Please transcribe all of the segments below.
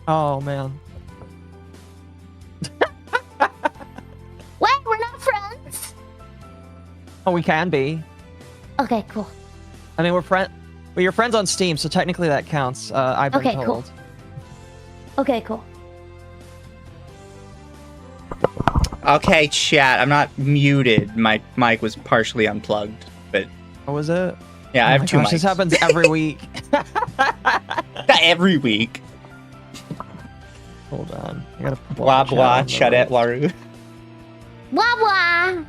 Oh man. Wait, we're not friends. Oh, we can be. Okay, cool. I mean, well, you're friends on Steam, so technically that counts. I've been told. Cool. Okay, cool. Okay, chat. I'm not muted. My mic was partially unplugged, but What was it? yeah, I have two mics. This happens every week. Every week. Hold on. I gotta Blah blah. Chudette Waru. Blah blah.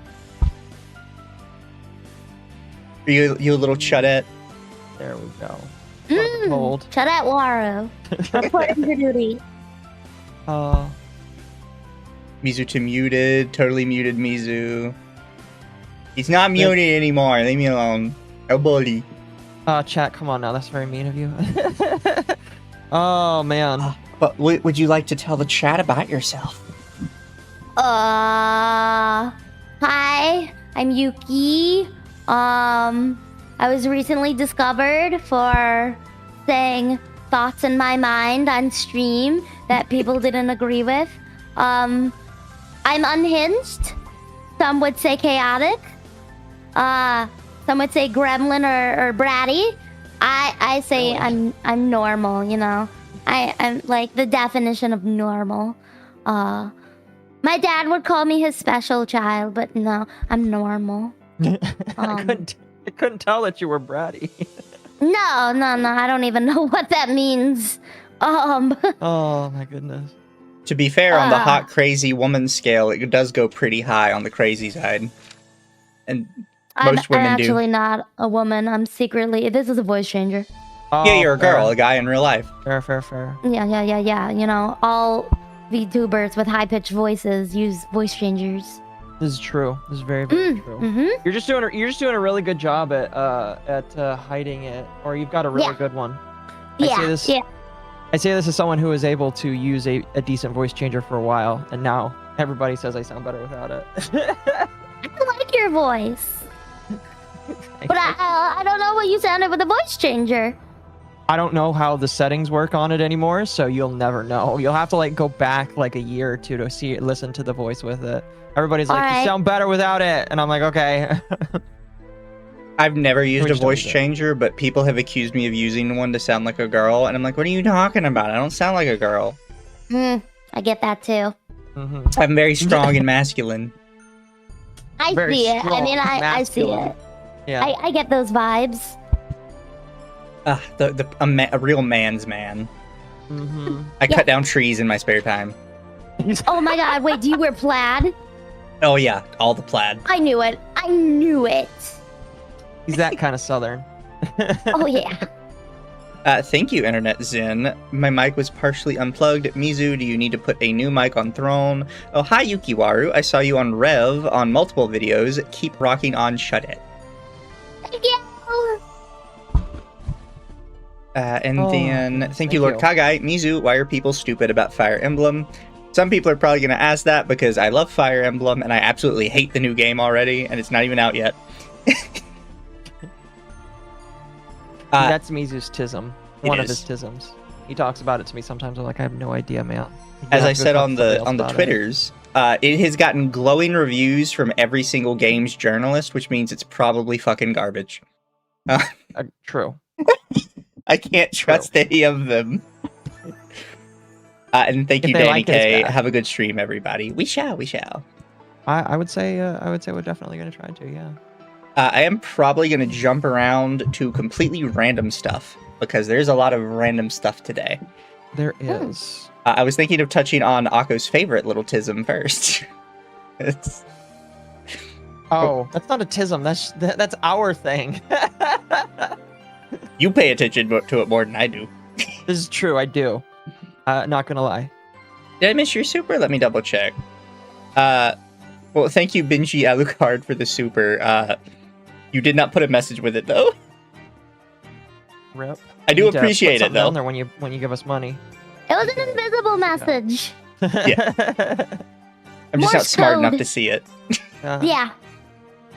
Are you a little chudette? There we go. Mmm. Shut up, Waru. Reporting for duty. Mizu to muted. Totally muted Mizu. He's not muted anymore. Leave me alone. Oh, bully. Chat, come on now. That's very mean of you. Oh, man. But would you like to tell the chat about yourself? Hi, I'm Yuki. I was recently discovered for saying thoughts in my mind on stream that people didn't agree with. I'm unhinged. Some would say chaotic. Some would say gremlin or bratty. I say I'm normal, you know. I'm like the definition of normal. My dad would call me his special child, but no, I'm normal. I couldn't tell that you were bratty. No, I don't even know what that means. Oh my goodness. To be fair, on the hot crazy woman scale, it does go pretty high on the crazy side. And most women do. I'm actually not a woman. I'm secretly... This is a voice changer. Oh, yeah, you're a girl, fair. a guy in real life. Fair. Yeah. You know, all VTubers with high-pitched voices use voice changers. This is true. This is very true. Mm-hmm. You're just doing a really good job at hiding it, or you've got a really good one. I say this as someone who was able to use a decent voice changer for a while, and now everybody says I sound better without it. I like your voice. But I don't know what you sounded with a voice changer. I don't know how the settings work on it anymore, so you'll never know. You'll have to like go back like a year or two to listen to the voice with it. Everybody's like, you sound better without it, and I'm like, okay. I've never used a voice changer, but people have accused me of using one to sound like a girl, and I'm like, what are you talking about? I don't sound like a girl. I get that too. I'm very strong and masculine. I see it. I mean, I see it. Yeah. I get those vibes. A real man's man. I cut down trees in my spare time. Oh my god, wait, do you wear plaid? Oh yeah, all the plaid. I knew it. He's that kind of southern. Oh yeah. Thank you, Internet Zen. My mic was partially unplugged. Mizu, do you need to put a new mic on Throne? Oh, hi, Yukiwaru. I saw you on Rev on multiple videos. Keep rocking on Shut It. Thank you. Thank you, Lord Kagai. Mizu, why are people stupid about Fire Emblem? Some people are probably going to ask that because I love Fire Emblem and I absolutely hate the new game already, and it's not even out yet. That's Mizu's tism. One of his tisms. He talks about it to me sometimes. I'm like, I have no idea, man. As I said on the Twitters, it has gotten glowing reviews from every single games journalist, which means it's probably fucking garbage. True. I can't trust any of them. And thank you, Danny K. Have a good stream, everybody. We shall. I would say we're definitely gonna try to, yeah. I am probably gonna jump around to completely random stuff because there's a lot of random stuff today. There is. I was thinking of touching on Occo's favorite little tism first. That's not a tism. That's our thing. You pay attention to it more than I do. This is true. I do. Not gonna lie. Did I miss your super? Let me double check. Well, thank you, Benji Alucard, for the super. You did not put a message with it though. Rip. I do appreciate it though. Down there when you give us money. It was an invisible message. Yeah. I'm just not smart enough to see it. Yeah.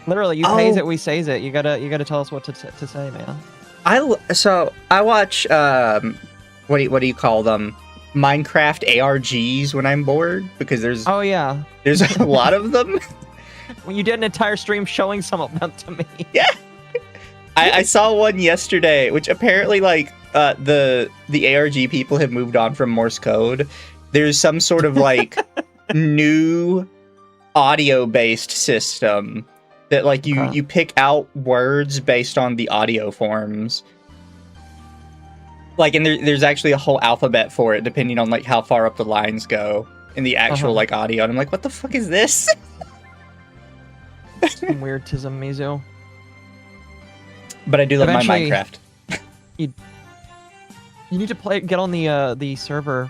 Literally, you pays it, we says it. You gotta tell us what to say, man. I watch what do you call them? Minecraft ARGs when I'm bored because there's a lot of them. Well, you did an entire stream showing some of them to me. Yeah, I saw one yesterday, which apparently like the ARG people have moved on from Morse code. There's some sort of like new audio-based system that like you pick out words based on the audio forms. Like, and there's actually a whole alphabet for it, depending on like how far up the lines go in the actual like audio. And I'm like, what the fuck is this? Some weirdism, Mizu. But I do love my Minecraft. You need to get on the server.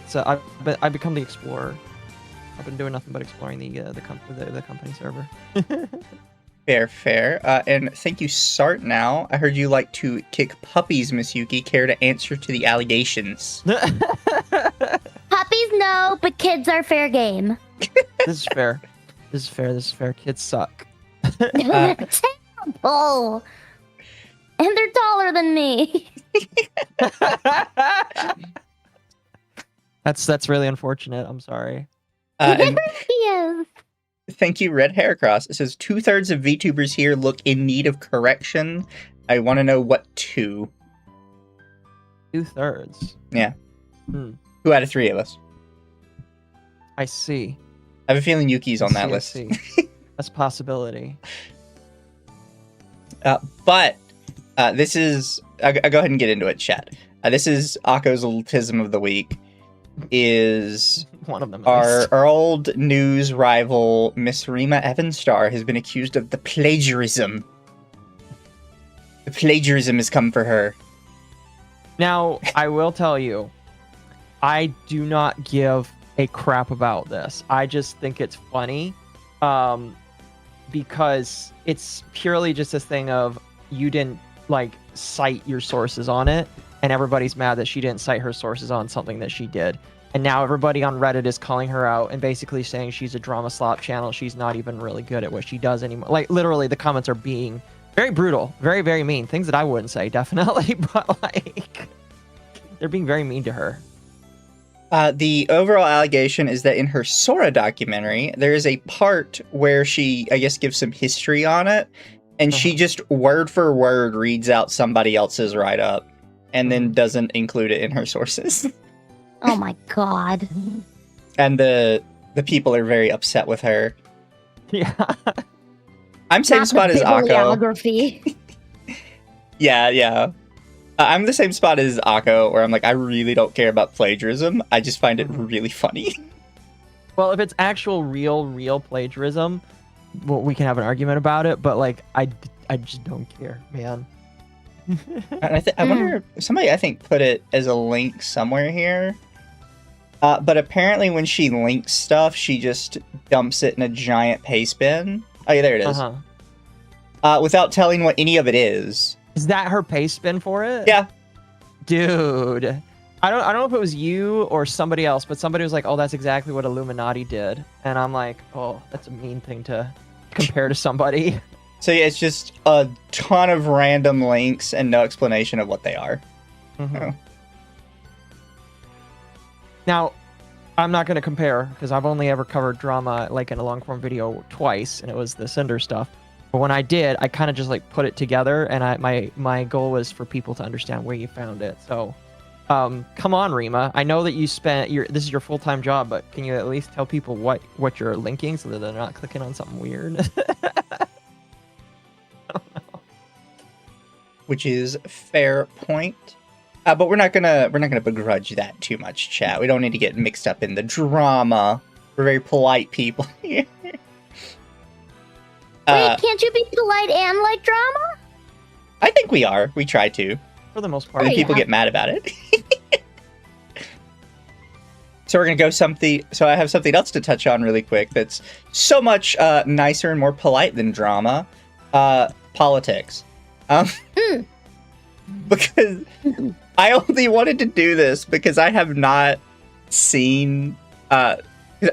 So I've become the explorer. I've been doing nothing but exploring the company server. Fair. And thank you, Sart. Now I heard you like to kick puppies, Miss Yuki. Care to answer to the allegations? Puppies, no, but kids are fair game. This is fair. Kids suck. They're terrible. And they're taller than me. That's really unfortunate. I'm sorry. And He is. thank you, Red Hair Cross. It says 2/3 of VTubers here look in need of correction. I want to know what 2. 2/3. Yeah. 2 out of 3 of us. I see. I have a feeling Yuki's on that list. That's a possibility. But this is... I'll go ahead and get into it, chat. This is Occo's Autism of the Week. Is one of them. Our old news rival, Miss Rima Evanstar, has been accused of the plagiarism. The plagiarism has come for her. Now, I will tell you, I do not give a crap about this. I just think it's funny, because it's purely just this thing of you didn't like cite your sources on it, and everybody's mad that she didn't cite her sources on something that she did. And now everybody on Reddit is calling her out and basically saying she's a drama slop channel. She's not even really good at what she does anymore. Like, literally, the comments are being very brutal, very, very mean. Things that I wouldn't say, definitely, but, like, they're being very mean to her. The overall allegation is that in her Sora documentary, there is a part where she, I guess, gives some history on it, and she just word for word reads out somebody else's write-up, and then doesn't include it in her sources. Oh my god. And the people are very upset with her. Yeah. I'm same spot as Occo. Bibliography. Yeah. I'm the same spot as Occo, where I'm like, I really don't care about plagiarism. I just find it really funny. Well, if it's actual real plagiarism, well, we can have an argument about it, but, like, I just don't care, man. And I wonder, somebody I think put it as a link somewhere here. But apparently when she links stuff, she just dumps it in a giant paste bin. Oh yeah, there it is. Without telling what any of it is. Is that her paste bin for it? Yeah. Dude. I don't know if it was you or somebody else, but somebody was like, oh, that's exactly what Illuminati did. And I'm like, oh, that's a mean thing to compare to somebody. So yeah, it's just a ton of random links and no explanation of what they are. Oh. Now, I'm not going to compare, because I've only ever covered drama like in a long-form video twice, and it was the Cinder stuff. But when I did, I kind of just like put it together, and my goal was for people to understand where you found it. So, come on, Rima. I know that you spent this is your full-time job, but can you at least tell people what you're linking so that they're not clicking on something weird? Which is fair point. But we're not gonna begrudge that too much, chat. We don't need to get mixed up in the drama. We're very polite people here. Wait, can't you be polite and like drama? I think we are. We try to. For the most part. And people get mad about it. So we're gonna go something. So I have something else to touch on really quick. That's so much nicer and more polite than drama. Politics. Because I only wanted to do this because I have not seen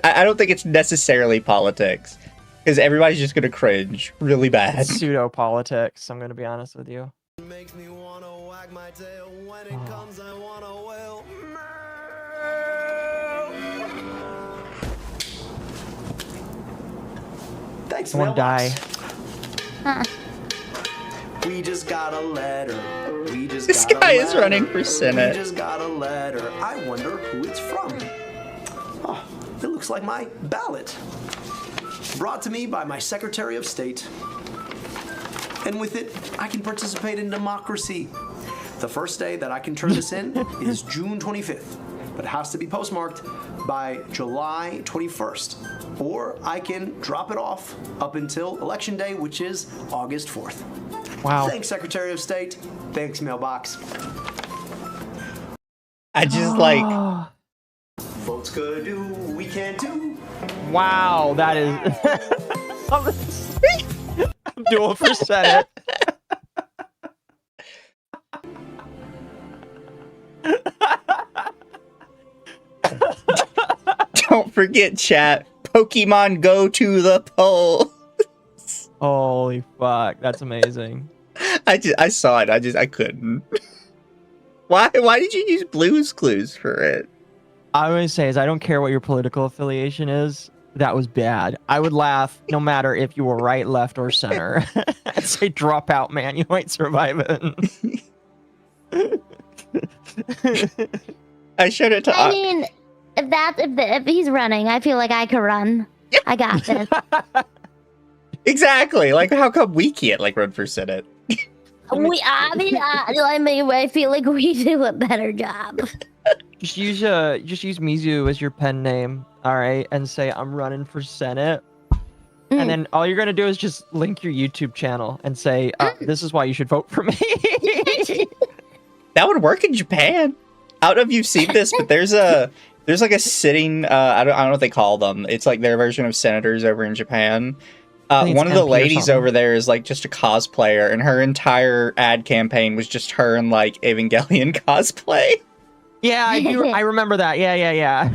I don't think it's necessarily politics. Because everybody's just gonna cringe really bad. It's pseudo-politics, I'm gonna be honest with you. Makes me wanna wag my tail. When it comes, I wanna wail. Thanks, I wanna die. We just got a letter. This guy is running for Senate. We just got a letter. I wonder who it's from. Oh, it looks like my ballot. Brought to me by my Secretary of State. And with it, I can participate in democracy. The first day that I can turn this in is June 25th, but it has to be postmarked by July 21st. Or I can drop it off up until Election Day, which is August 4th. Wow. Thanks, Secretary of State. Thanks, mailbox. I just like... Votes could do, we can't do. Wow, that is... I'm doing for Senate. Don't forget, chat. Pokemon go to the polls. Holy fuck, that's amazing. I saw it. I couldn't. Why did you use Blue's Clues for it? I'm gonna say is I don't care what your political affiliation is. That was bad. I would laugh no matter if you were right, left, or center. I'd say drop out, man. You might survive it. I showed it to. I mean, if he's running, I feel like I could run. I got this. Exactly. Like, how come we can't run for Senate? I feel like we do a better job. Just use Mizu as your pen name, all right, and say I'm running for Senate, and then all you're gonna do is just link your YouTube channel and say this is why you should vote for me. That would work in Japan. I don't know if you've seen this, but there's like a sitting I don't know what they call them. It's like their version of senators over in Japan. One of the ladies over there is like just a cosplayer, and her entire ad campaign was just her in like Evangelion cosplay. Yeah, I remember that. Yeah.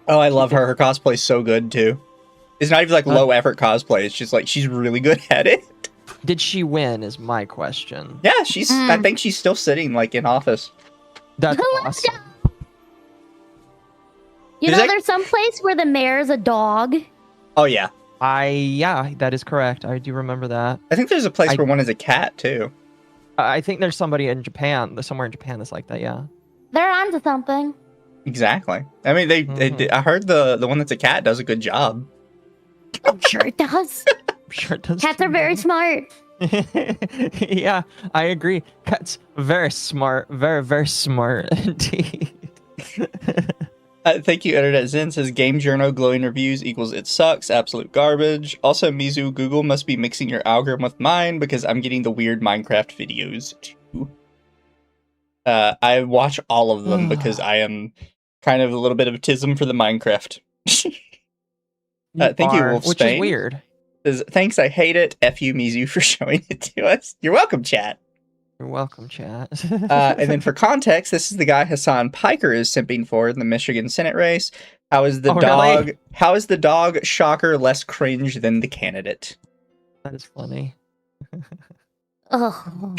Oh, I love her. Her cosplay's so good too. It's not even like low effort cosplay. It's just like she's really good at it. Did she win? Is my question. Yeah, she's. I think she's still sitting like in office. That's awesome. You know, there's some place where the mayor's a dog. Oh yeah. Yeah, that is correct. I do remember that. I think there's a place where one is a cat too. I think there's somebody in Japan, somewhere in Japan that's like that. Yeah. They're onto something. Exactly. I mean, they I heard the one that's a cat does a good job. I'm sure it does. I'm sure it does. Cats are very smart. Yeah, I agree. Cats very smart. Very, very smart indeed. Thank you, Internet Zen says Game Journal glowing reviews equals it sucks, absolute garbage. Also, Mizu, Google must be mixing your algorithm with mine because I'm getting the weird Minecraft videos too. I watch all of them because I am kind of a little bit of autism for the Minecraft. Thank you, Wolf which Spain. Is weird. Says, thanks, I hate it. F you, Mizu, for showing it to us. You're welcome, chat. You're welcome, chat. And then for context, this is the guy Hassan Piker is simping for in the Michigan Senate race. How is the dog? Really? How is the dog shocker less cringe than the candidate? That is funny. Oh.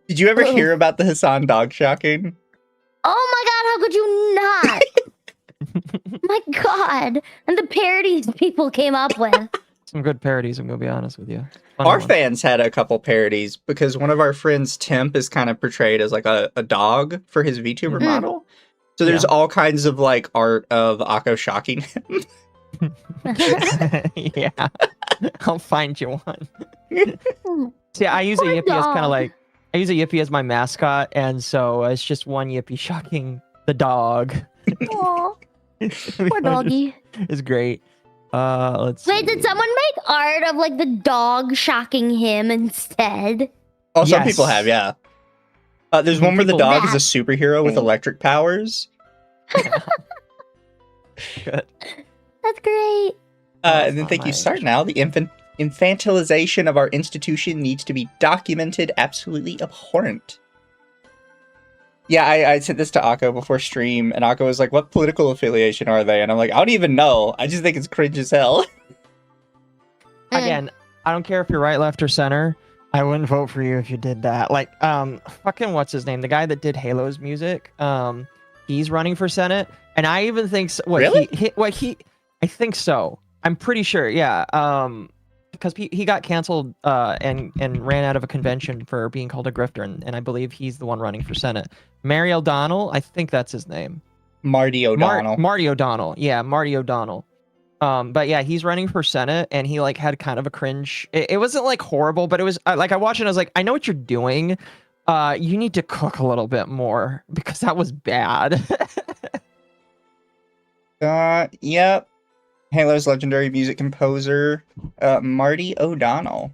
Did you ever hear about the Hassan dog shocking? Oh my god! How could you not? My god! And the parodies people came up with. Some good parodies, I'm gonna be honest with you. Our fans had a couple parodies because one of our friends, Temp, is kind of portrayed as like a dog for his VTuber model. So there's all kinds of like art of Occo shocking him. Yeah, I'll find you one. See, I use a Yippee as kind of like I use a Yippee as my mascot, and so it's just one Yippee shocking the dog. Aww, poor doggy. It's great. Let's see. Wait, did someone make art of like the dog shocking him instead? Oh, some people have, yeah. There's one where the dog is a superhero with electric powers. Good. That's great. And then thank you, Start Now. The infantilization of our institution needs to be documented, absolutely abhorrent. Yeah, I sent this to Occo before stream, and Occo was like, what political affiliation are they? And I'm like, I don't even know. I just think it's cringe as hell. Again, I don't care if you're right, left, or center. I wouldn't vote for you if you did that. Like, fucking what's his name? The guy that did Halo's music. He's running for Senate, and I even think Really? I think so. I'm pretty sure. Yeah. Because he got canceled and ran out of a convention for being called a grifter, and I believe he's the one running for Senate. Mary O'Donnell, I think that's his name. Marty O'Donnell. Marty O'Donnell. Yeah, Marty O'Donnell. But yeah, he's running for Senate, and he like had kind of a cringe. It wasn't like horrible, but it was like I watched it and I was like, I know what you're doing. You need to cook a little bit more because that was bad. Yep. Halo's legendary music composer, Marty O'Donnell.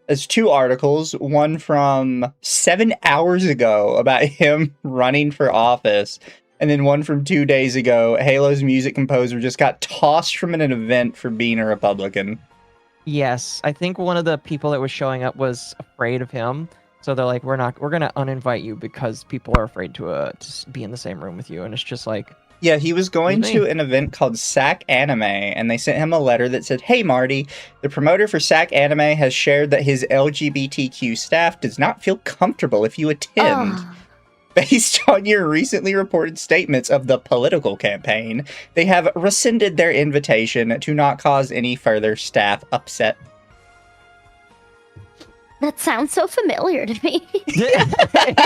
There's 2 articles, one from 7 hours ago about him running for office, and then one from 2 days ago. Halo's music composer just got tossed from an event for being a Republican. Yes, I think one of the people that was showing up was afraid of him, so they're like, we're gonna uninvite you because people are afraid to be in the same room with you, and it's just like. Yeah, he was going to an event called SAC Anime, and they sent him a letter that said, "Hey Marty, the promoter for SAC Anime has shared that his LGBTQ staff does not feel comfortable if you attend. Based on your recently reported statements of the political campaign, they have rescinded their invitation to not cause any further staff upset." That sounds so familiar to me.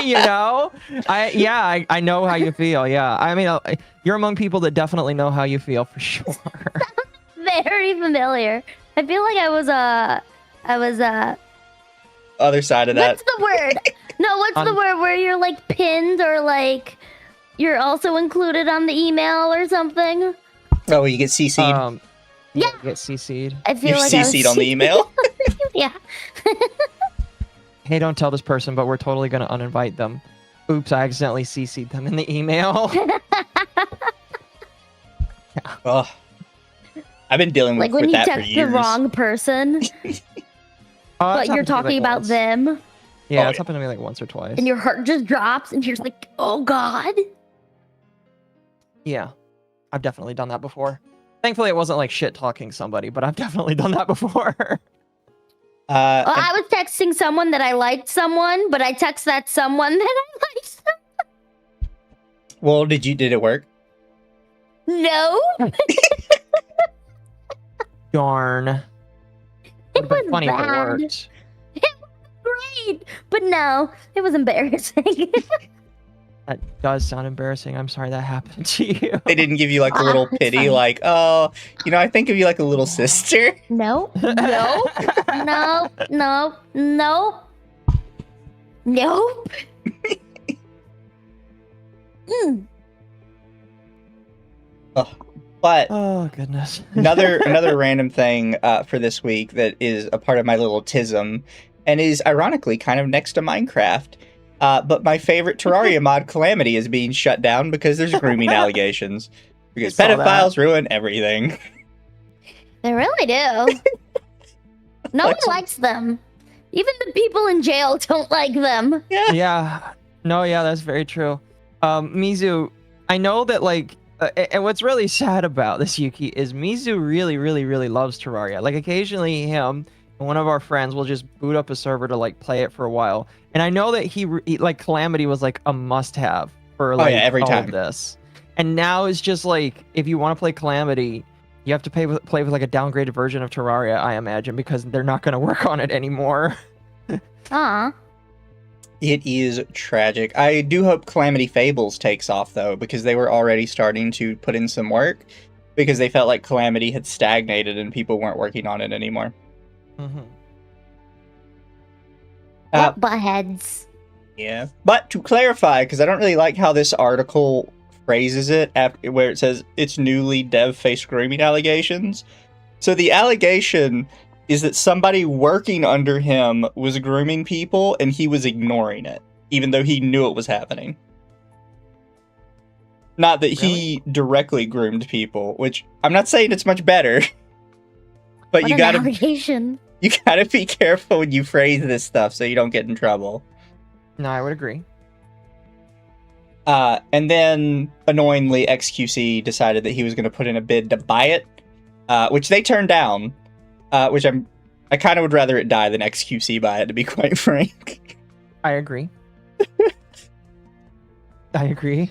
You know, I know how you feel. Yeah, I mean, you're among people that definitely know how you feel for sure. Very familiar. I feel like I was other side of that. What's the word? No, what's the word where you're like pinned or like you're also included on the email or something? Oh, you get CC'd. Yeah, you get CC'd. I feel you're like CC'd on the email. Yeah. Hey, don't tell this person, but we're totally gonna uninvite them. Oops, I accidentally CC'd them in the email. Oh, I've been dealing with, like when with you that for text years. the wrong person, but you're talking about them. Yeah, it's happened to me like once or twice. And your heart just drops, and you're just like, "Oh God." Yeah, I've definitely done that before. Thankfully, it wasn't like shit talking somebody, but I've definitely done that before. I was texting someone that I liked someone, but I text that someone that I liked someone. Well, did it work? No. Darn. It was funny if it bad. worked. It was great, but no, it was embarrassing. That does sound embarrassing. I'm sorry that happened to you. They didn't give you like a little pity, like, oh, you know, I think of you like a little sister. No. Nope. But oh goodness. another random thing for this week that is a part of my little tism, and is ironically kind of next to Minecraft. But my favorite Terraria mod, Calamity, is being shut down because there's grooming allegations. Because pedophiles ruin everything. They really do. No one likes them. Even the people in jail don't like them. Yeah. No, yeah, that's very true. Mizu, I know that like, and what's really sad about this, Yuki, is Mizu really, really, really loves Terraria. Like occasionally him and one of our friends will just boot up a server to like play it for a while. And I know that he like Calamity was like a must-have for like every all time. of this. And now it's just like, if you want to play Calamity, you have to play with like a downgraded version of Terraria, I imagine, because they're not going to work on it anymore. Aw. It is tragic. I do hope Calamity Fables takes off, though, because they were already starting to put in some work, because they felt like Calamity had stagnated and people weren't working on it anymore. Mm-hmm. Buttheads. Yeah. But to clarify, because I don't really like how this article phrases it, where it says it's newly dev-faced grooming allegations. So the allegation is that somebody working under him was grooming people and he was ignoring it, even though he knew it was happening. Not that he directly groomed people, which I'm not saying it's much better. But you gotta be careful when you phrase this stuff so you don't get in trouble. No, I would agree. And then, annoyingly, XQC decided that he was going to put in a bid to buy it, which they turned down, which I kind of would rather it die than XQC buy it, to be quite frank. I agree. I agree.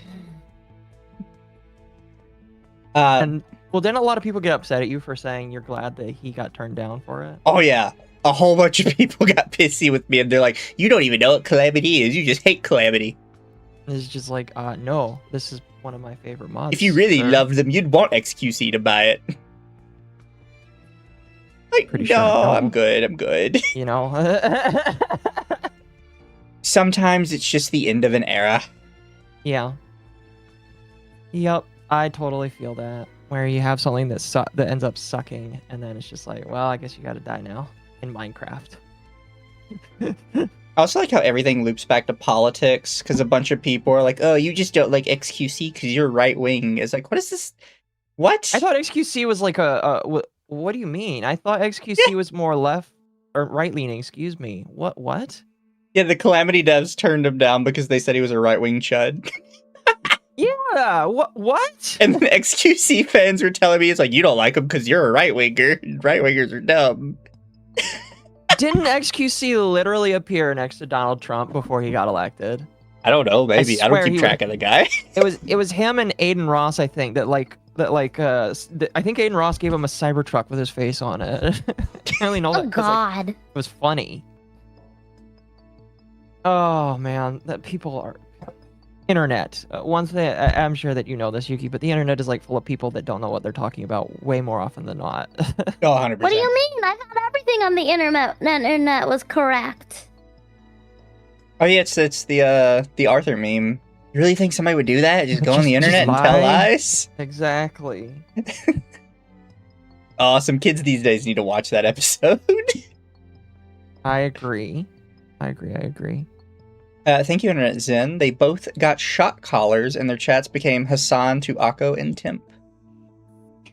And well, didn't a lot of people get upset at you for saying you're glad that he got turned down for it? Oh, yeah. A whole bunch of people got pissy with me, and they're like, you don't even know what Calamity is. You just hate Calamity. It's just like, no, this is one of my favorite mods. If you really loved them, you'd want XQC to buy it. Like, Pretty no, sure no. I'm good. You know? Sometimes it's just the end of an era. Yeah. Yep, I totally feel that. Where you have something that ends up sucking, and then it's just like, well, I guess you gotta die now in Minecraft. I also like how everything loops back to politics, because a bunch of people are like, oh, you just don't like XQC because you're right-wing. It's like, what is this? What? I thought XQC was like what do you mean? I thought XQC was more left or right-leaning, excuse me. What? Yeah, the Calamity devs turned him down because they said he was a right-wing chud. Yeah, what? And then XQC fans were telling me, it's like, you don't like him because you're a right-winger. Right-wingers are dumb. Didn't XQC literally appear next to Donald Trump before he got elected? I don't know, maybe. I don't keep track of the guy. It was him and Aiden Ross, I think, I think Aiden Ross gave him a Cybertruck with his face on it. Apparently know that. God. It was funny. Oh man, that people are internet. One thing I'm sure that you know this, Yuki, but the internet is like full of people that don't know what they're talking about way more often than not. Oh, 100%. What do you mean? I thought everything on the internet was correct. Oh yeah, it's the Arthur meme. You really think somebody would do that? Just go on the internet and tell lies? Exactly. Oh, some kids these days need to watch that episode. I agree. Thank you, Internet Zen. They both got shot collars, and their chats became Hassan to Occo and Temp.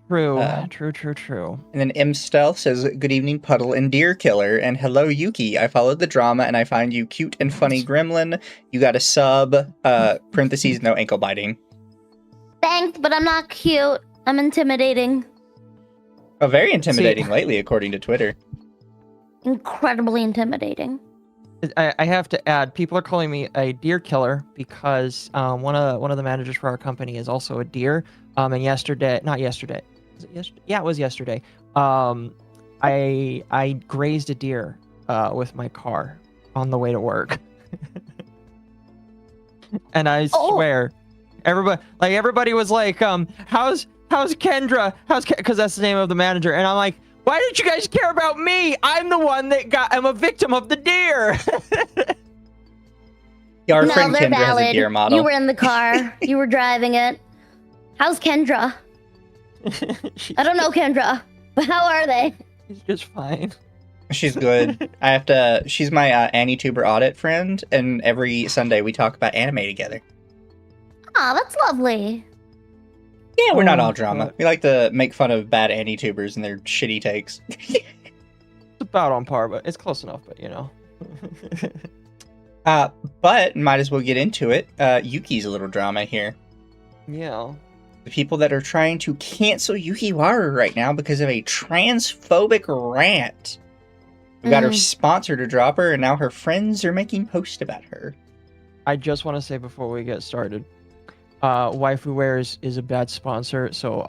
True. And then M Stealth says, good evening, Puddle and Deer Killer, and hello, Yuki. I followed the drama, and I find you cute and funny gremlin. You got a sub, parentheses, no ankle biting. Thanks, but I'm not cute. I'm intimidating. Oh, very intimidating lately, according to Twitter. Incredibly intimidating. I have to add, people are calling me a deer killer because one of the managers for our company is also a deer. And not yesterday. Was it yesterday? Yeah, it was yesterday. I grazed a deer with my car on the way to work. And I swear, everybody was like, how's Kendra? Because that's the name of the manager. And I'm like, why didn't you guys care about me? I'm the one that I'm a victim of the deer. Yeah, our friend Kendra has a deer model. You were in the car. You were driving it. How's Kendra? I don't know Kendra, but how are they? She's just fine. She's good. She's my AniTuber audit friend, and every Sunday we talk about anime together. Aw, that's lovely. Yeah, we're not all drama. We like to make fun of bad AniTubers and their shitty takes. It's about on par, but it's close enough, but you know. But might as well get into it. Yuki's a little drama here. Yeah. The people that are trying to cancel Yukiwaru right now because of a transphobic rant. We got her sponsor to drop her, and now her friends are making posts about her. I just want to say before we get started, Waifuware is a bad sponsor, so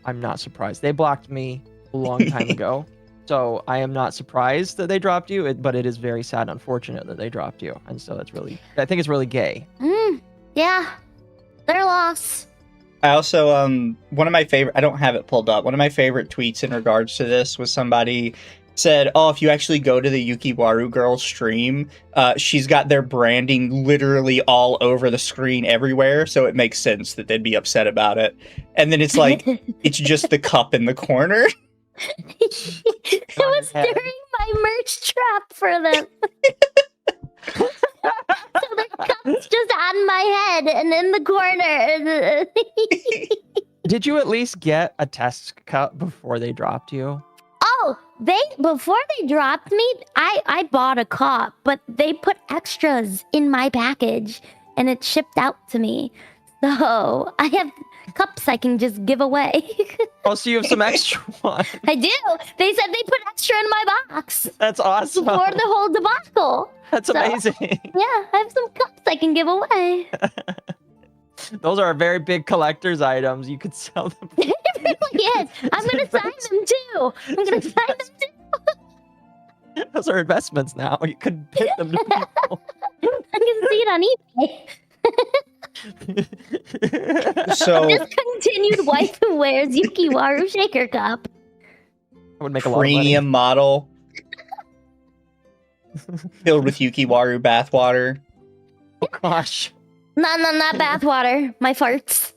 I'm not surprised. They blocked me a long time ago, so I am not surprised that they dropped you, but it is very sad and unfortunate that they dropped you, and so I think it's really gay. Yeah, their loss. I also, one of my favorite, I don't have it pulled up, one of my favorite tweets in regards to this was somebody said, oh, if you actually go to the Yukiwaru girl stream, she's got their branding literally all over the screen everywhere, so it makes sense that they'd be upset about it. And then it's like, it's just the cup in the corner. It was during my merch trap for them. So the cup's just on my head and in the corner. Did you at least get a test cup before they dropped you? Oh, before they dropped me, I bought a cup, but they put extras in my package and it's shipped out to me. So I have cups I can just give away. Oh, so you have some extra ones. I do. They said they put extra in my box. That's awesome. For the whole debacle. That's amazing. Yeah, I have some cups I can give away. Those are very big collector's items. You could sell them. It really is. I'm going to sign them too. I'm going to sign them too. Those are investments now. You could bid them to people. I can see it on eBay. So Discontinued wife who wears Yukiwaru shaker cup. That would make a lot of money. premium model filled with Yukiwaru bathwater. Oh gosh. No, not bathwater. My farts.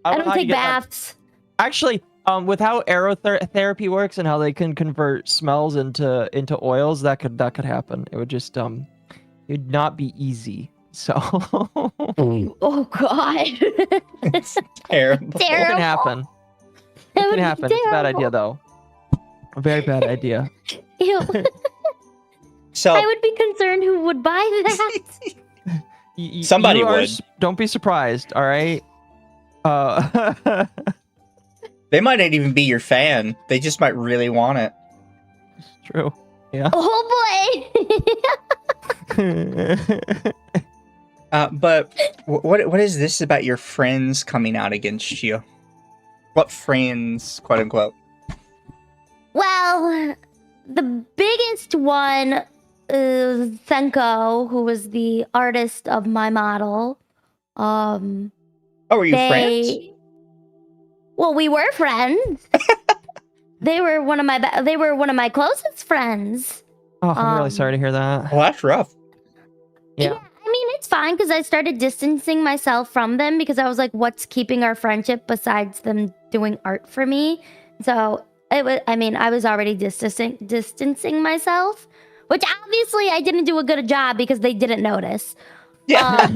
I know don't how you take get that. baths. Actually, with how aerotherapy works and how they can convert smells into oils, that could happen. It would just it'd not be easy. So Oh god. It's terrible. it can happen. It can happen. It's a bad idea though. A very bad idea. Ew. So I would be concerned who would buy that. Somebody would. Don't be surprised. All right. They might not even be your fan. They just might really want it. It's true. Yeah. Oh boy. But what is this about your friends coming out against you? What friends, quote unquote? Well, the biggest one is Senko, who was the artist of my model. Oh, were you friends? Well, we were friends. They were one of my closest friends. Oh, I'm really sorry to hear that. Well, that's rough. Yeah. I mean, it's fine because I started distancing myself from them because I was like, what's keeping our friendship besides them doing art for me? So it was, I mean, I was already distancing myself, which obviously I didn't do a good job because they didn't notice. Yeah.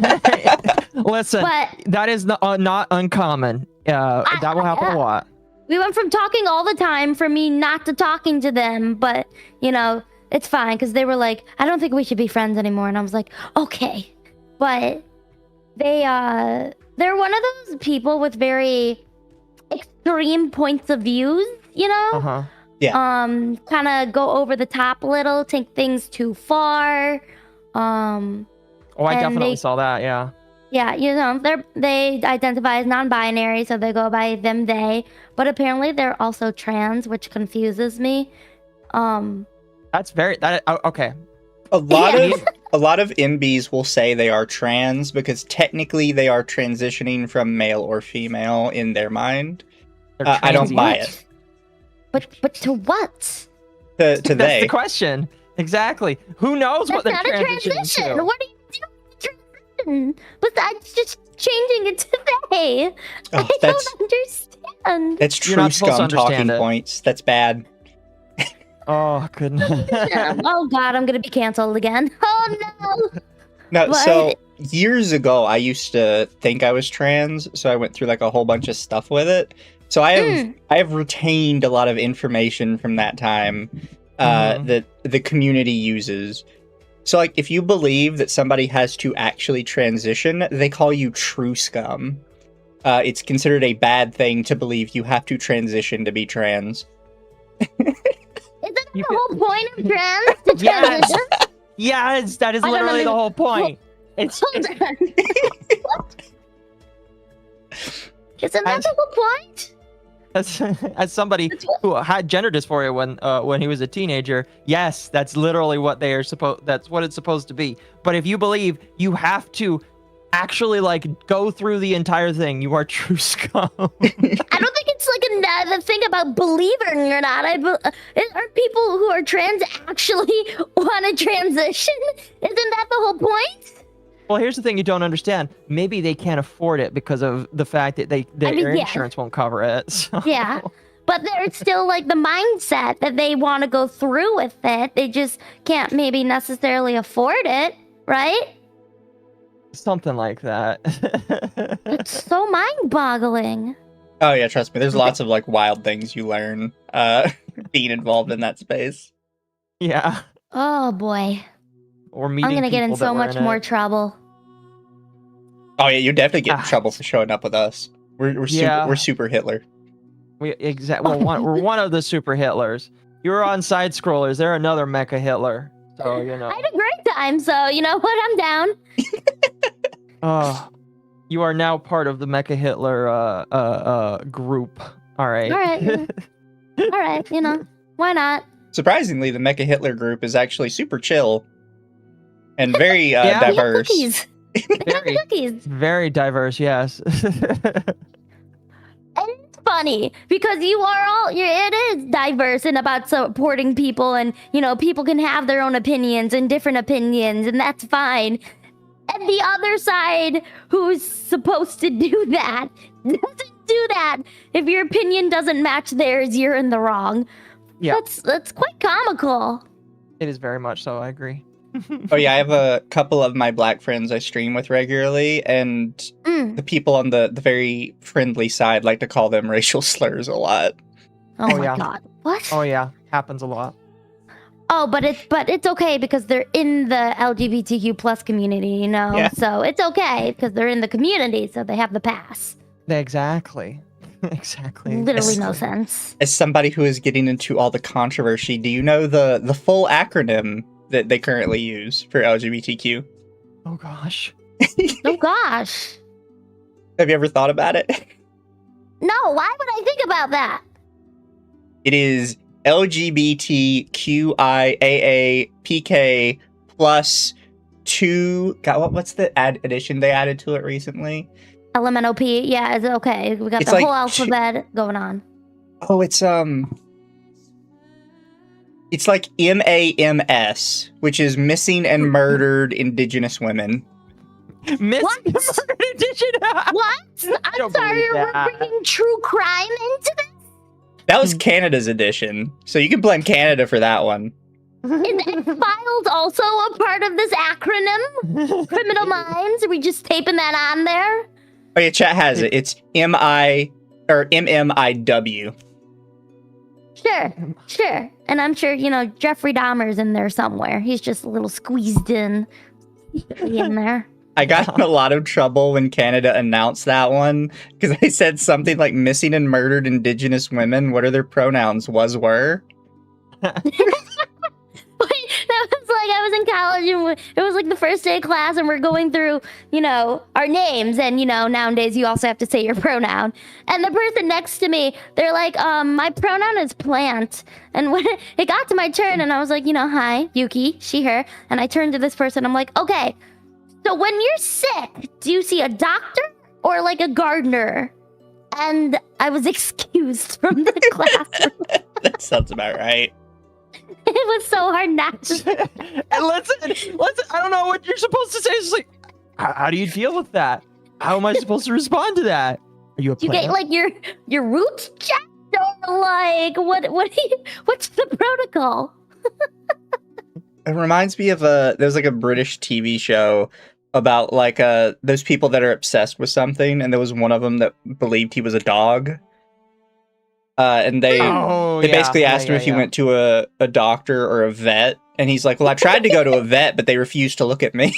Listen, But that is not uncommon. That will happen a lot. we went from talking all the time for me not to talking to them, but you know, it's fine because they were like, I don't think we should be friends anymore, and I was like, okay. But they're one of those people with very extreme points of views, you know? Uh-huh. Yeah. Kind of go over the top a little, take things too far. Oh, I definitely saw that. Yeah. Yeah, you know, they identify as non-binary, so they go by them, they. But apparently they're also trans, which confuses me. That's okay. A lot of MBs will say they are trans because technically they are transitioning from male or female in their mind. I don't buy it. But to what? To That's they. the question. Exactly. Who knows what That's they're not a transitioning transition. to? What are you doing with transition? Besides just changing it to they. I don't understand. That's You're true not supposed to scum understand talking it. points. That's bad. Oh goodness. Oh god, I'm gonna be canceled again. Oh no. No, But- so years ago I used to think I was trans, so I went through like a whole bunch of stuff with it. So I have retained a lot of information from that time that the community uses. So like if you believe that somebody has to actually transition, they call you true scum. It's considered a bad thing to believe you have to transition to be trans. Isn't that the whole point of trans? To Yes. transition? Yes, that is I don't literally the whole point. Hold on. Isn't that the whole point? As somebody who had gender dysphoria when he was a teenager, yes, that's literally what they are supposed. That's what it's supposed to be. But if you believe you have to actually like go through the entire thing, you are true scum. I don't think it's like the thing about believing or not. Are people who are trans actually want to transition? Isn't that the whole point? Well, here's the thing you don't understand. Maybe they can't afford it because of the fact that their insurance won't cover it. So. Yeah. But there's still like the mindset that they want to go through with it. They just can't maybe necessarily afford it, right? Something like that. It's so mind-boggling. Oh yeah, trust me. There's lots of like wild things you learn being involved in that space. Yeah. Oh boy. Or meeting I'm gonna get in people that so were much in more it. trouble. Oh yeah, you definitely get in trouble for showing up with us. We're super Hitler. Well, we're one of the super Hitlers. You were on side scrollers. They're another mecha Hitler. So you know. I had a great time. So you know what? I'm down. Oh, you are now part of the mecha Hitler group. All right. All right. All right. You know, why not? Surprisingly, the Mecha Hitler group is actually super chill and very diverse. Cookies. Very, cookies. Very diverse, yes. And it's funny because it is diverse and about supporting people, and you know, people can have their own opinions and different opinions, and that's fine. And the other side, who's supposed to do that, doesn't do that. If your opinion doesn't match theirs, you're in the wrong. Yeah. That's quite comical. It is very much so, I agree. Oh yeah, I have a couple of my black friends I stream with regularly, and the people on the very friendly side like to call them racial slurs a lot. Oh my yeah. god. What? Oh yeah, happens a lot. Oh, but it's okay because they're in the LGBTQ plus community, you know? Yeah. So it's okay because they're in the community, so they have the pass. Exactly. Exactly. Literally no sense. As somebody who is getting into all the controversy, do you know the full acronym that they currently use for LGBTQ? Oh gosh. Oh gosh. Have you ever thought about it? No, why would I think about that? It is LGBTQIAAPK plus 2. God, what's the addition they added to it recently? LMNOP, yeah, it's okay. We got It's the like whole alphabet going on. Oh, it's like MAMS, which is missing and murdered Indigenous women. What? What? I'm sorry, we're bringing true crime into this? That was Canada's edition, so you can blame Canada for that one. Is X-Files also a part of this acronym? Criminal Minds? Are we just taping that on there? Oh yeah, chat has it. It's MMIW. Sure. And I'm sure, you know, Jeffrey Dahmer's in there somewhere. He's just a little squeezed in there. I got in a lot of trouble when Canada announced that one because I said something like missing and murdered Indigenous women. What are their pronouns? Was, were? That was like I was in college and it was like the first day of class and we're going through, you know, our names, and you know, nowadays you also have to say your pronoun. And the person next to me, they're like, my pronoun is plant. And when it got to my turn and I was like, you know, hi, Yuki, she, her. And I turned to this person, I'm like, okay, so when you're sick, do you see a doctor or like a gardener? And I was excused from the class. That sounds about right. It was so hard not to. And listen, I don't know what you're supposed to say. It's like, how do you deal with that? How am I supposed to respond to that? Are you a You player? get like your roots checked, or like what's the protocol? It reminds me of there's like a British TV show about like those people that are obsessed with something, and there was one of them that believed he was a dog. And they basically asked him if he went to a doctor or a vet, and he's like, well, I tried to go to a vet, but they refused to look at me.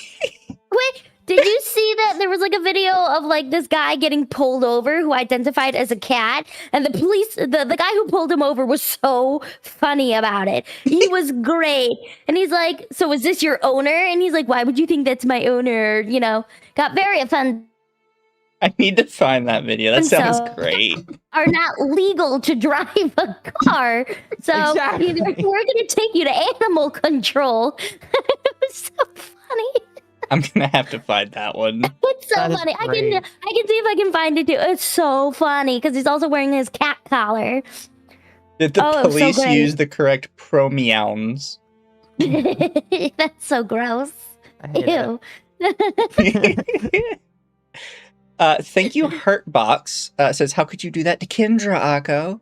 Wait, did you see that there was like a video of like this guy getting pulled over who identified as a cat, and the police, the guy who pulled him over was so funny about it. He was great. And he's like, so is this your owner? And he's like, why would you think that's my owner? You know, got very offended. I need to find that video. That sounds great. Are not legal to drive a car. So Exactly. we're going to take you to animal control. It was so funny. I'm gonna have to find that one. It's so funny. I can see if I can find it too. It's so funny because he's also wearing his cat collar. Did the police use the correct pronouns? That's so gross. Ew. Thank you, Hurtbox. Says, how could you do that to Kendra, Occo?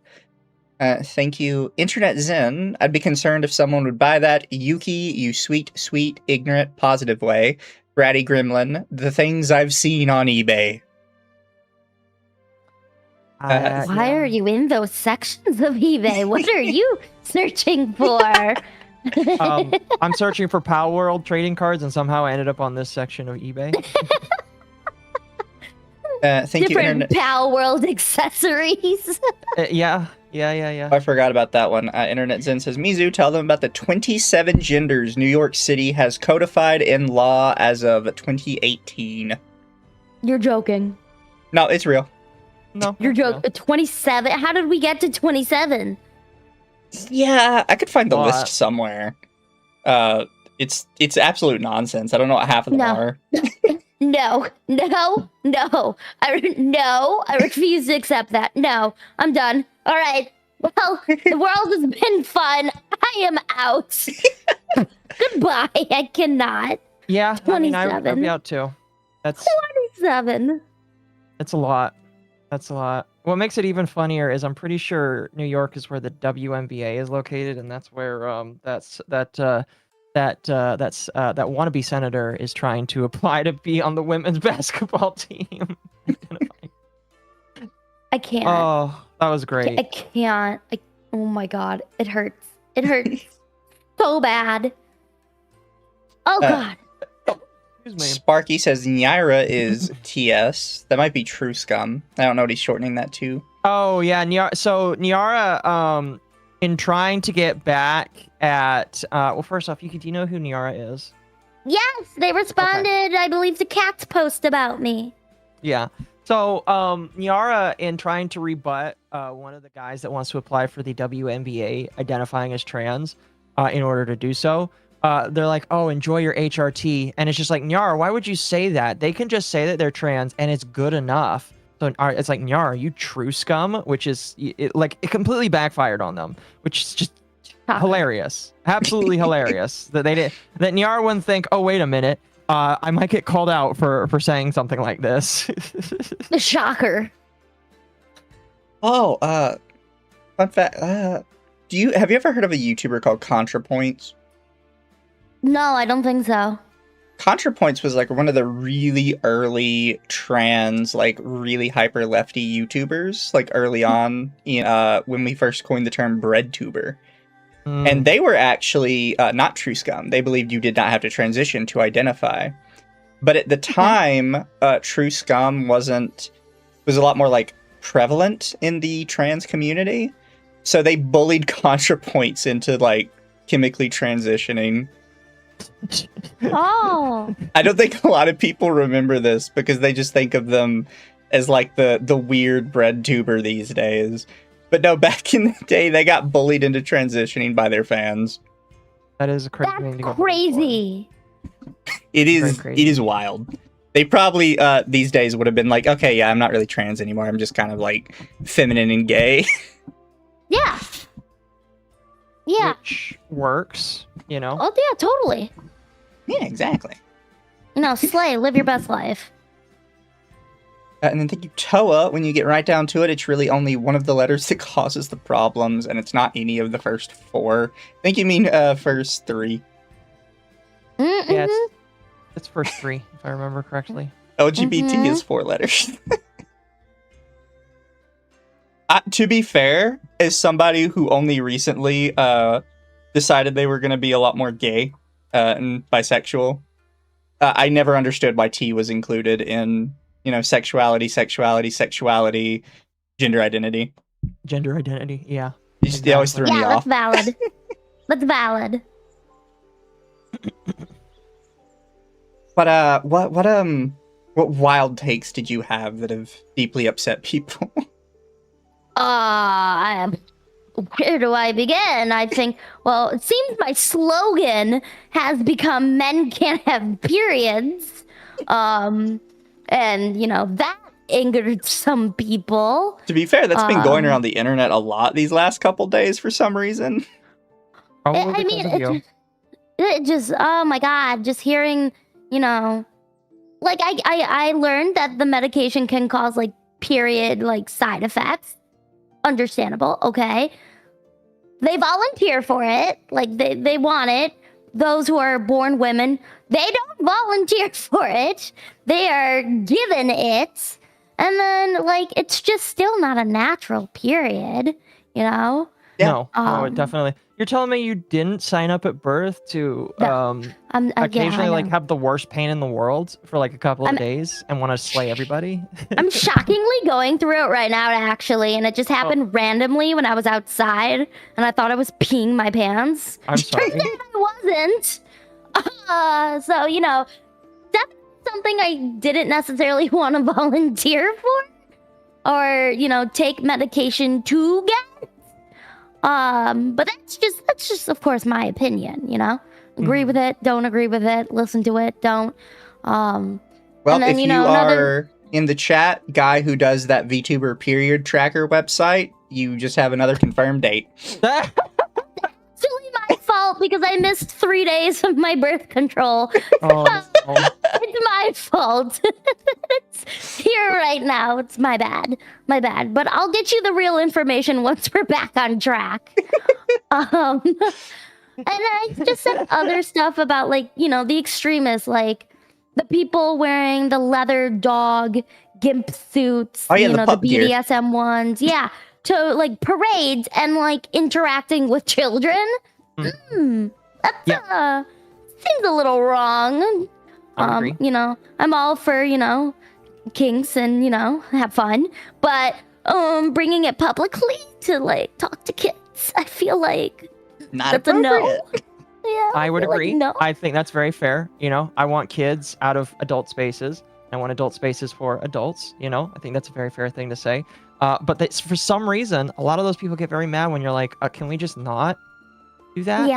Thank you, Internet Zen. I'd be concerned if someone would buy that. Yuki, you sweet, sweet, ignorant, positive way. Bratty Gremlin, the things I've seen on eBay. Why are you in those sections of eBay? What are you searching for? I'm searching for Power World trading cards, and somehow I ended up on this section of eBay. Thank you, Different Internet. Pal World accessories. Yeah. I forgot about that one. Internet Zen says, Mizu, tell them about the 27 genders New York City has codified in law as of 2018. You're joking. No, it's real. No. You're joking. 27? How did we get to 27? Yeah, I could find the Lot. list somewhere. It's absolute nonsense. I don't know what half of them are. No. I refuse to accept that. No, I'm done. All right. Well, the world has been fun. I am out. Goodbye. I cannot. Yeah, 27. I'd be out too. That's 27. a lot. That's a lot. What makes it even funnier is I'm pretty sure New York is where the WNBA is located, and that's where that wannabe senator is trying to apply to be on the women's basketball team. I can't. Oh, that was great. I can't. Oh my god. It hurts. It hurts so bad. Oh god. Excuse me. Sparky says Nyra is TS. That might be True Scum. I don't know what he's shortening that to. Oh yeah, Nyara. In trying to get back at well, first off, Yuki, do you know who Nyara is? Yes, they responded, I believe, to Kat's post about me. Yeah. So Nyara, in trying to rebut one of the guys that wants to apply for the WNBA, identifying as trans, in order to do so, they're like, "Oh, enjoy your HRT," and it's just like, Nyara, why would you say that? They can just say that they're trans, and it's good enough. So it's like, Nyara, are you true scum? Which is it completely backfired on them, which is just hilarious, absolutely hilarious. That Nyara wouldn't think, oh wait a minute, I might get called out for saying something like this. The shocker. Oh, fun fact. Have you ever heard of a YouTuber called ContraPoints? No, I don't think so. ContraPoints was like one of the really early trans, like really hyper lefty YouTubers, like early on when we first coined the term breadtuber. And they were actually not true scum. They believed you did not have to transition to identify. But at the time, true scum was a lot more like prevalent in the trans community. So they bullied ContraPoints into like chemically transitioning. Oh. I don't think a lot of people remember this because they just think of them as like the weird bread tuber these days. But no, back in the day, they got bullied into transitioning by their fans. That is a crazy thing to go That's crazy. It is wild. They probably these days would have been like, okay, yeah, I'm not really trans anymore. I'm just kind of like feminine and gay. Yeah. Yeah. Which works, you know? Oh, yeah, totally. Yeah, exactly. Slay, live your best life. And then thank you, Toa. When you get right down to it, it's really only one of the letters that causes the problems, and it's not any of the first four. I think you mean first three. Mm-hmm. Yeah, it's first three, if I remember correctly. LGBT is 4 letters. To be fair, as somebody who only recently decided they were going to be a lot more gay and bisexual, I never understood why T was included in, sexuality, gender identity. Gender identity, yeah. They always threw me off. Yeah, that's valid. That's valid. But what wild takes did you have that have deeply upset people? Where do I begin? I think, well, it seems my slogan has become men can't have periods. And, that angered some people. To be fair, that's been going around the internet a lot these last couple days for some reason. It just, oh my God, just hearing, like I learned that the medication can cause like period, like side effects. Understandable, okay. They volunteer for it, like they want it. Those who are born women, they don't volunteer for it. They are given it. And then, like, it's just still not a natural period, No, definitely. You're telling me you didn't sign up at birth to occasionally like have the worst pain in the world for like a couple of days and want to slay everybody? I'm shockingly going through it right now, actually, and it just happened randomly when I was outside, and I thought I was peeing my pants. I'm sorry. I wasn't. So, you know, that's something I didn't necessarily want to volunteer for, or, you know, take medication to get. But that's just, of course, my opinion, you know? Agree with it, don't agree with it, listen to it, don't. Well, then, if you are in the chat, guy who does that VTuber period tracker website, you just have another confirmed date. It's really my fault because I missed 3 days of my birth control. It's my fault. It's here right now. It's my bad. My bad. But I'll get you the real information once we're back on track. And I just said other stuff about, like, you know, the extremists, like the people wearing the leather dog gimp suits, you know, the gear. BDSM ones. Yeah. To like parades and like interacting with children. That seems a little wrong. You know, I'm all for, you know, kinks and, you know, have fun, but bringing it publicly to like talk to kids, I feel like that's a no. Yeah, I would agree. Like, no. I think that's very fair. You know, I want kids out of adult spaces. I want adult spaces for adults. You know, I think that's a very fair thing to say. But for some reason, a lot of those people get very mad when you're like, can we just not do that?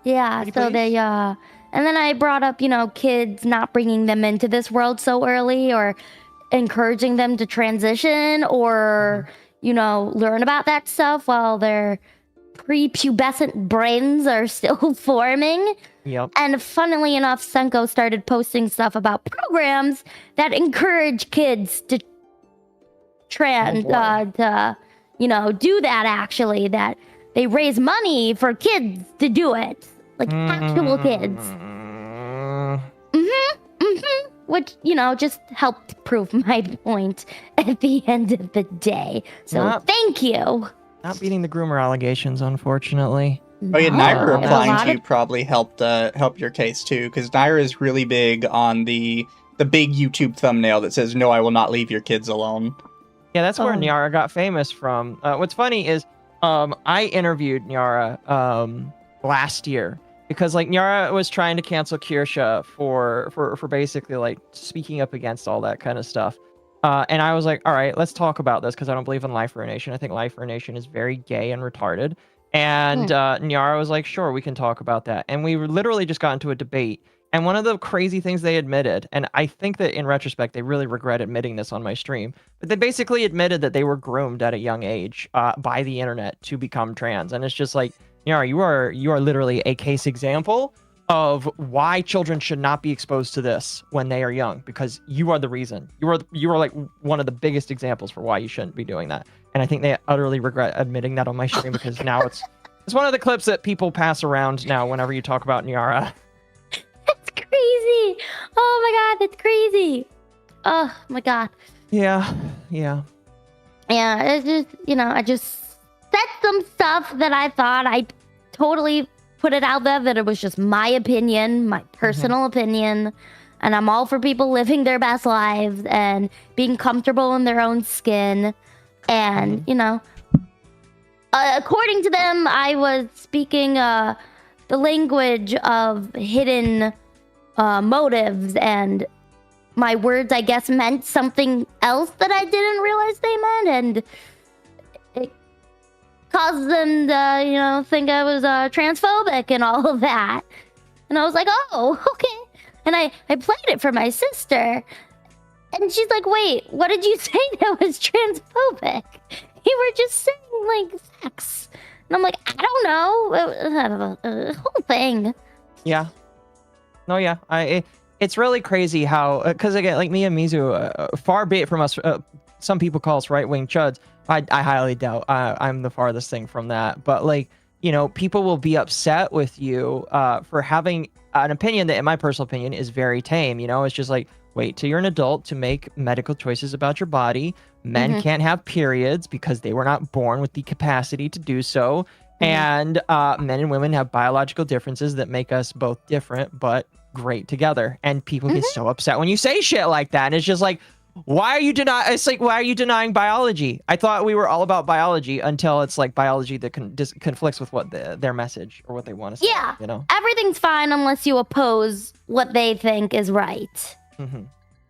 Yeah. So they, and then I brought up, you know, kids not bringing them into this world so early, or encouraging them to transition, or, you know, learn about that stuff while their prepubescent brains are still forming. Yep. And funnily enough, Senko started posting stuff about programs that encourage kids to you know, do that, actually, that they raise money for kids to do it, like actual kids. Which, you know, just helped prove my point at the end of the day. So thank you. Not beating the groomer allegations, unfortunately. Oh yeah, Naira replying to you probably helped help your case too, because Naira is really big on the big YouTube thumbnail that says, "No, I will not leave your kids alone." Yeah, that's where Nyara got famous from. What's funny is I interviewed Nyara last year because like Nyara was trying to cancel Kirsha for basically like speaking up against all that kind of stuff. And I was like, all right, let's talk about this because I don't believe in Life Urination. I think Life Urination is very gay and retarded. And Nyara was like, sure, we can talk about that. And we literally just got into a debate. And one of the crazy things they admitted, and I think that in retrospect, they really regret admitting this on my stream, but they basically admitted that they were groomed at a young age by the internet to become trans. And it's just like, Nyara, you are literally a case example of why children should not be exposed to this when they are young, because you are the reason. You are like one of the biggest examples for why you shouldn't be doing that. And I think they utterly regret admitting that on my stream because now it's one of the clips that people pass around now whenever you talk about Nyara. That's crazy. Oh my god, that's crazy. Oh my god. Yeah. It's just, you know, I just said some stuff that I thought I totally put it out there that it was just my opinion, my personal opinion, and I'm all for people living their best lives and being comfortable in their own skin. And, you know, according to them, I was speaking the language of hidden motives, and my words, I guess, meant something else that I didn't realize they meant, and it caused them to, you know, think I was transphobic and all of that. And I was like, oh, okay. And I played it for my sister, and she's like, wait, what did you say that was transphobic? You were just saying, like, sex. And I'm like, I don't know. The whole thing. Yeah. No, yeah. It's really crazy how, because again, like me and Mizu, far be it from us, some people call us right-wing chuds. I highly doubt I'm the farthest thing from that. But like, you know, people will be upset with you for having an opinion that, in my personal opinion, is very tame. You know, it's just like, wait till you're an adult to make medical choices about your body. Men can't have periods because they were not born with the capacity to do so. And men and women have biological differences that make us both different but great together. And people get so upset when you say shit like that. And it's just like, why are you denying? It's like, why are you denying biology? I thought we were all about biology until it's like biology that conflicts with what their message or what they want to say. Yeah, you know, everything's fine unless you oppose what they think is right.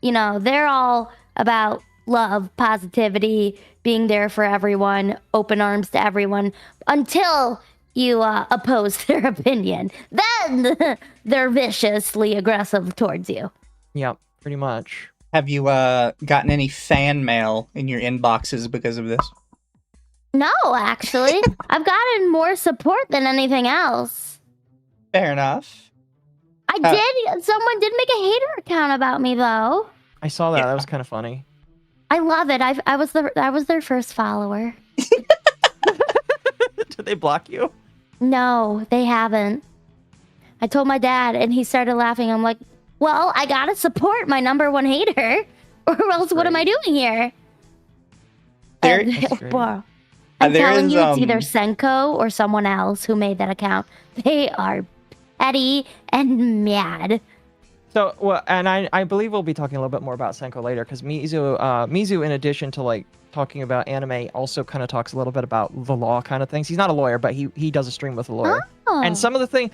You know, they're all about love, positivity, being there for everyone, open arms to everyone, until you oppose their opinion. Then they're viciously aggressive towards you. Yep, pretty much. Have you gotten any fan mail in your inboxes because of this? No, actually. I've gotten more support than anything else. Fair enough. I did. Someone did make a hater account about me, though. I saw that. That was kind of funny. I love it. I was their first follower. Did they block you? No, they haven't. I told my dad, and he started laughing. I'm like, well, I gotta support my #1 hater, or else what am I doing here? I'm telling you, it's either Senko or someone else who made that account. They are petty and mad. So, well, and I believe we'll be talking a little bit more about Senko later, because Mizu, in addition to like talking about anime, also kind of talks a little bit about the law kind of things. He's not a lawyer, but he does a stream with a lawyer. Oh. And some of the things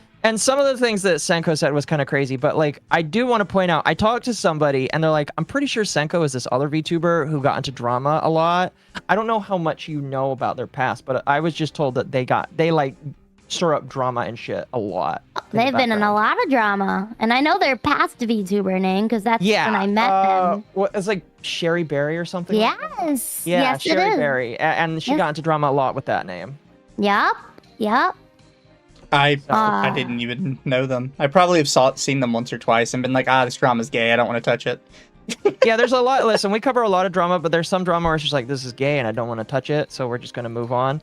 that Senko said was kind of crazy. But like, I do want to point out, I talked to somebody, and they're like, I'm pretty sure Senko is this other VTuber who got into drama a lot. I don't know how much you know about their past, but I was just told that they like stir up drama and shit a lot. They've been in a lot of drama, and I know their past VTuber name because that's when I met them. What, it's like Sherry Berry or something. Yes. Yeah, yes, Sherry it is. Berry, and she got into drama a lot with that name. Yep. I didn't even know them. I probably have seen them once or twice and been like, this drama's gay. I don't want to touch it. Yeah, there's a lot. Listen, we cover a lot of drama, but there's some drama where it's just like, this is gay and I don't want to touch it, so we're just going to move on.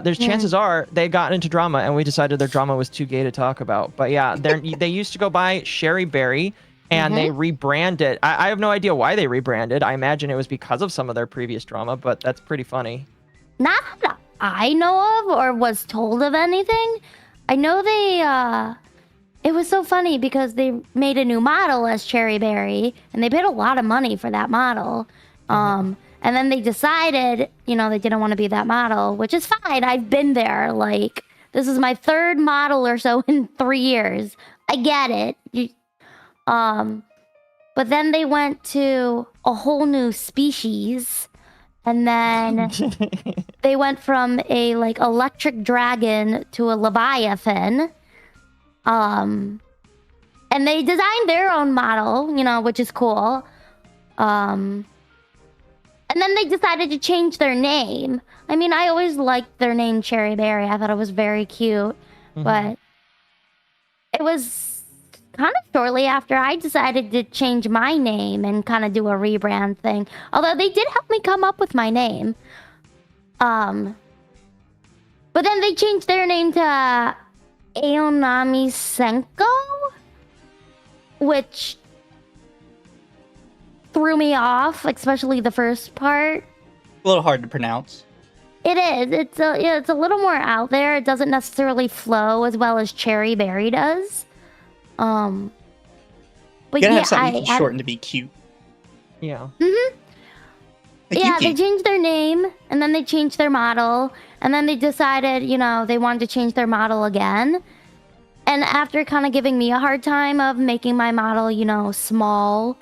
There's chances are they got into drama and we decided their drama was too gay to talk about. But yeah, they used to go by Sherry Berry, and they rebranded. I have no idea why they rebranded. I imagine it was because of some of their previous drama, but that's pretty funny. Not that I know of or was told of anything. I know it was so funny because they made a new model as Cherry Berry, and they paid a lot of money for that model. And then they decided, they didn't want to be that model, which is fine. I've been there. Like, this is my 3rd model or so in 3 years. I get it. But then they went to a whole new species, and then they went from a like electric dragon to a leviathan. And they designed their own model, which is cool. And then they decided to change their name. I mean, I always liked their name, Cherry Berry. I thought it was very cute. But it was kind of shortly after I decided to change my name and kind of do a rebrand thing. Although they did help me come up with my name. But then they changed their name to Aonami Senko, which threw me off, especially the first part. A little hard to pronounce. It is. It's a little more out there. It doesn't necessarily flow as well as Cherry Berry does. But you gotta have something shortened to be cute. Yeah. Yeah, they changed their name, and then they changed their model, and then they decided, they wanted to change their model again. And after kind of giving me a hard time of making my model, small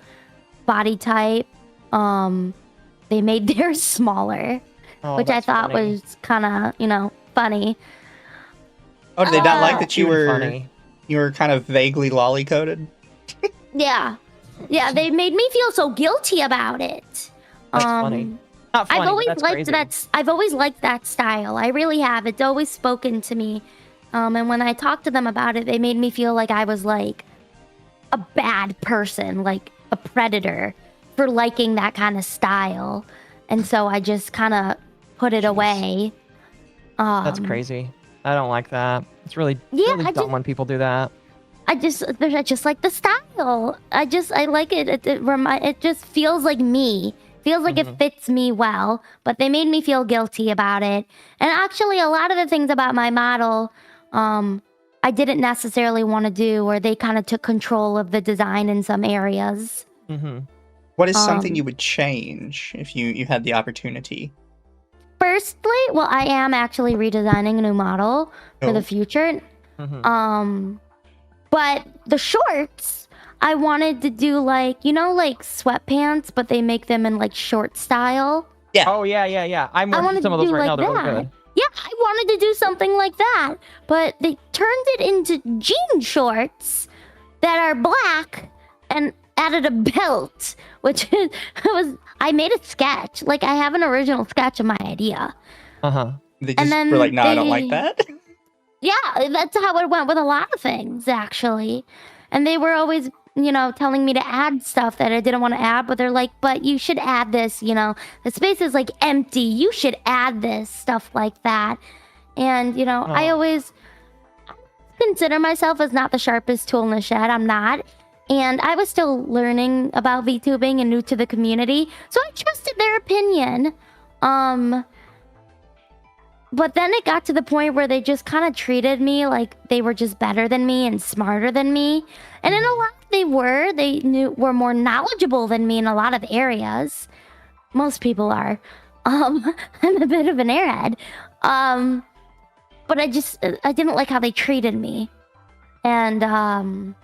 body type, they made theirs smaller, which I thought was kind of, funny. Oh, did they not like that you were kind of vaguely lolly-coated? Yeah, they made me feel so guilty about it. That's funny. Not funny, I've always that's liked crazy. that. I've always liked that style. I really have. It's always spoken to me. And when I talked to them about it, they made me feel like I was like a bad person, like a predator for liking that kind of style. And so I just kind of put it away. That's crazy. I don't like that. It's really, really dumb when people do that. I just like the style. I like it. It just feels like me. Feels like it fits me well. But they made me feel guilty about it. And actually, a lot of the things about my model, I didn't necessarily want to do, or they kind of took control of the design in some areas. What is something you would change if you had the opportunity? Firstly, well, I am actually redesigning a new model for the future. But the shorts, I wanted to do like, you know, like sweatpants, but they make them in like short style. Yeah. Oh, yeah. I'm wearing some of those right now. They're really good. Yeah, I wanted to do something like that, but they turned it into jean shorts that are black and added a belt, which I made a sketch. Like, I have an original sketch of my idea. They just were like, no, I don't like that. Yeah, that's how it went with a lot of things, actually. And they were always, you know, telling me to add stuff that I didn't want to add, but they're like, but you should add this, you know, the space is like empty. You should add this, stuff like that. And, you know, I always consider myself as not the sharpest tool in the shed. I'm not. And I was still learning about VTubing and new to the community. So I trusted their opinion. But then it got to the point where they just kind of treated me like they were just better than me and smarter than me. And in a lot, they were more knowledgeable than me in a lot of areas. Most people are. I'm a bit of an airhead. But I didn't like how they treated me. And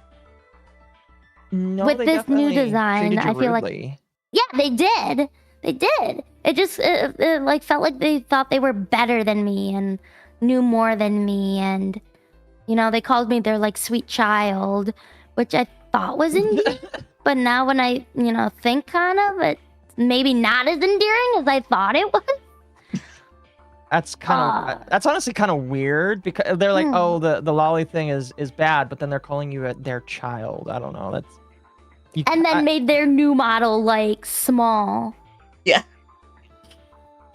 with this new design, I feel like, yeah, they did. They did. It just it like felt like they thought they were better than me and knew more than me, and you know, they called me their like sweet child, which I thought was endearing. But now when I, you know, think kind of, it's maybe not as endearing as I thought it was. That's kind of that's honestly kind of weird, because they're like, oh, the lolly thing is bad, but then they're calling you their child. I don't know. And then made their new model like small. Yeah.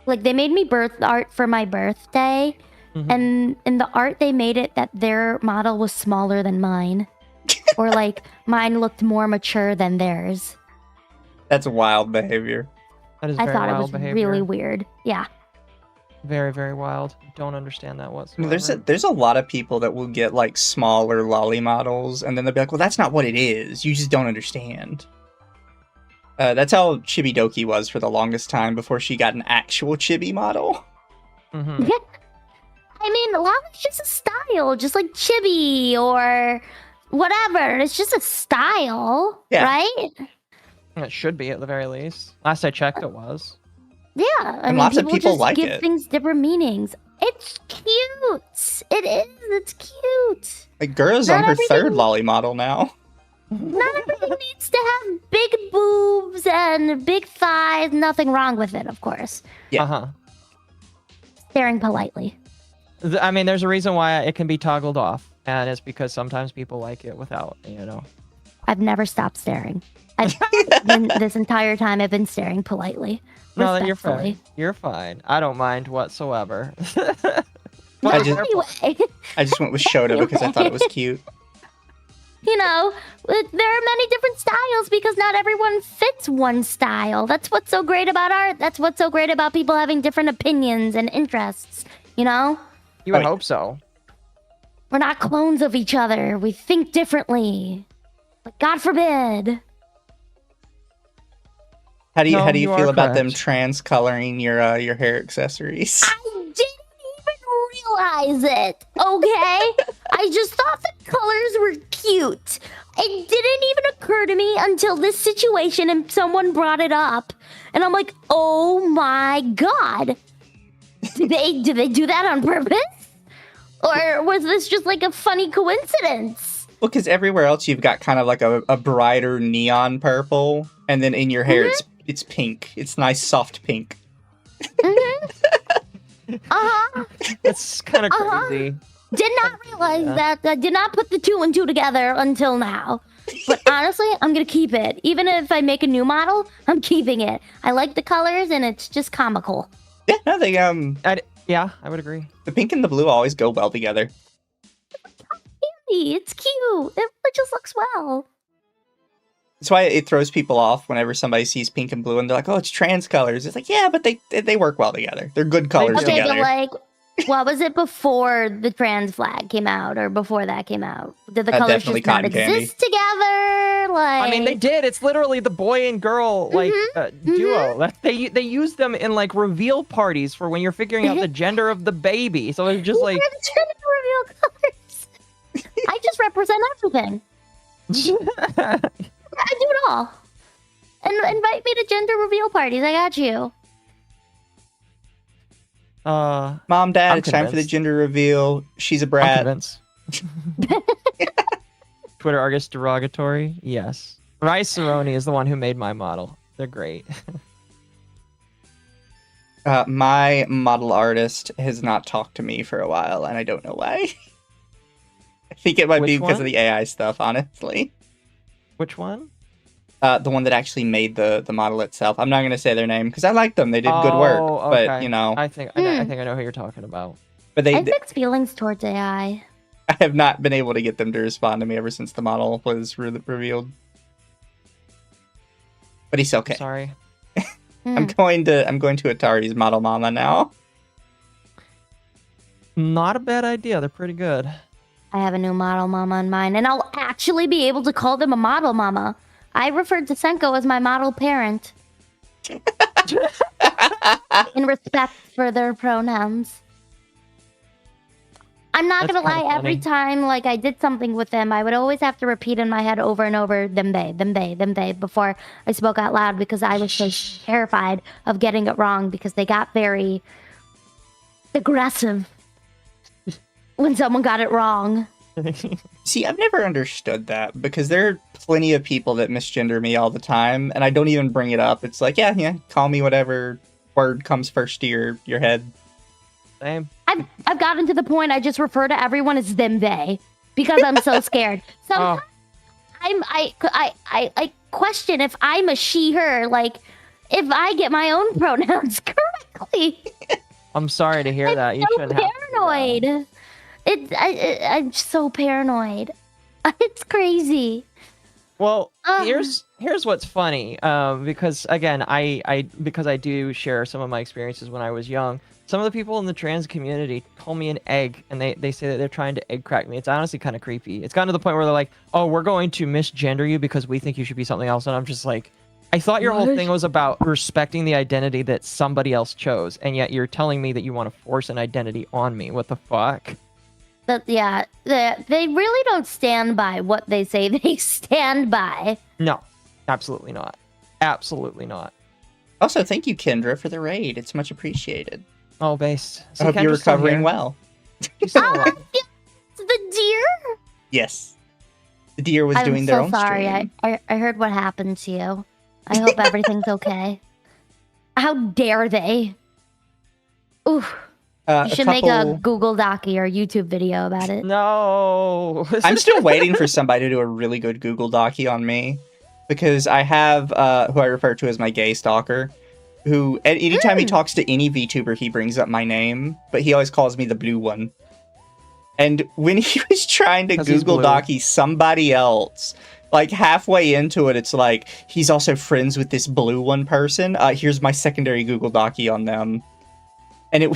Like, they made me birth art for my birthday, and in the art they made it that their model was smaller than mine. Or like mine looked more mature than theirs. That's wild behavior. That is very wild behavior. I thought it was really weird. Yeah. Very, very wild. Don't understand that whatsoever. There's a lot of people that will get like smaller lolly models, and then they'll be like, well, that's not what it is. You just don't understand. That's how Chibi Doki was for the longest time before she got an actual chibi model. I mean, lolly's just a style, just like chibi or whatever. It's just a style, right? It should be, at the very least. Last I checked, it was. Yeah, I mean, lots of people just like give it. things different meanings. It's cute. It is. It's cute. Like, Gura's on her third lolly model now. Not everything needs to have big boobs and big thighs. Nothing wrong with it, of course. Yeah. Staring politely. I mean, there's a reason why it can be toggled off, and it's because sometimes people like it without, you know. I've never stopped staring. This entire time, I've been staring politely. No, you're fine. You're fine. I don't mind whatsoever. I just went with Shota because I thought it was cute. You know, there are many different styles because not everyone fits one style. That's what's so great about art. That's what's so great about people having different opinions and interests, you know? You would hope so. We're not clones of each other. We think differently. But God forbid. How do you feel about them trans-coloring your hair accessories? I didn't even realize it, okay? I just thought the colors were cute. It didn't even occur to me until this situation and someone brought it up. And I'm like, oh my God. Did they do that on purpose? Or was this just like a funny coincidence? Well, because everywhere else you've got kind of like a brighter neon purple, and then in your hair it's pink. It's nice soft pink. That's kind of crazy. Did not realize that. I did not put the 2 and 2 together until now. But honestly, I'm going to keep it. Even if I make a new model, I'm keeping it. I like the colors, and it's just comical. Yeah, no, yeah, I would agree. The pink and the blue always go well together. pretty. It's cute. It just looks well. That's why it throws people off whenever somebody sees pink and blue and they're like, "Oh, it's trans colors." It's like, yeah, but they work well together. They're good colors Okay, together. but like, what was it before the trans flag came out, or before that came out? Did the colors definitely just not cotton candy. exist together? Like, I mean, they did. It's literally the boy and girl like duo. They use them in like reveal parties for when you're figuring out the gender of the baby. So it's just like gender reveal colors. I just represent everything. I do it all. And invite me to gender reveal parties. I got you. Mom, Dad, I'm it's time for the convinced. gender reveal. She's a I'm brat. convinced. Twitter Argus derogatory. Yes. Rice Cerrone is the one who made my model. They're great. My model artist has not talked to me for a while, and I don't know why. I think it might be Which because of one? the AI stuff, honestly. Which one? The one that actually made the model itself. I'm not going to say their name because I like them. They did good work, but okay. you know. I think I know who you're talking about. But I have mixed feelings towards AI. I have not been able to get them to respond to me ever since the model was revealed. But he's okay. Sorry. I'm going to Atari's Model Mama now. Not a bad idea. They're pretty good. I have a new model mama on mine, and I'll actually be able to call them a model mama. I referred to Senko as my model parent. In respect for their pronouns. I'm not That's gonna lie, kinda every funny. time like I did something with them, I would always have to repeat in my head over and over, them they, before I spoke out loud because I was so terrified of getting it wrong because they got very aggressive when someone got it wrong. See, I've never understood that because there are plenty of people that misgender me all the time, and I don't even bring it up. It's like, yeah, call me whatever word comes first to your head. Same. I've gotten to the point I just refer to everyone as them they because I'm so scared. Sometimes I question if I'm a she her, like if I get my own pronouns correctly. I'm sorry to hear that. You I'm so shouldn't have to do that. paranoid. I'm so paranoid. It's crazy. Well, here's what's funny. Because again, because I do share some of my experiences when I was young. Some of the people in the trans community call me an egg, and they say that they're trying to egg crack me. It's honestly kind of creepy. It's gotten to the point where they're like, "Oh, we're going to misgender you because we think you should be something else," and I'm just like, I thought your whole thing was about respecting the identity that somebody else chose, and yet you're telling me that you want to force an identity on me. What the fuck? But yeah, they really don't stand by what they say they stand by. No, absolutely not. Absolutely not. Also, thank you, Kendra, for the raid. It's much appreciated. Oh, based. I hope you're recovering well. Yes, the deer? Yes. The deer was doing their own sorry. stream. I heard what happened to you. I hope everything's okay. How dare they? Oof. You should make a Google Doc or YouTube video about it. No. I'm still waiting for somebody to do a really good Google Docie on me. Because I have who I refer to as my gay stalker. Who, anytime he talks to any VTuber, he brings up my name. But he always calls me the blue one. And when he was trying to Google Docie somebody else, like halfway into it, it's like, he's also friends with this blue one person. Here's my secondary Google Docie on them. And it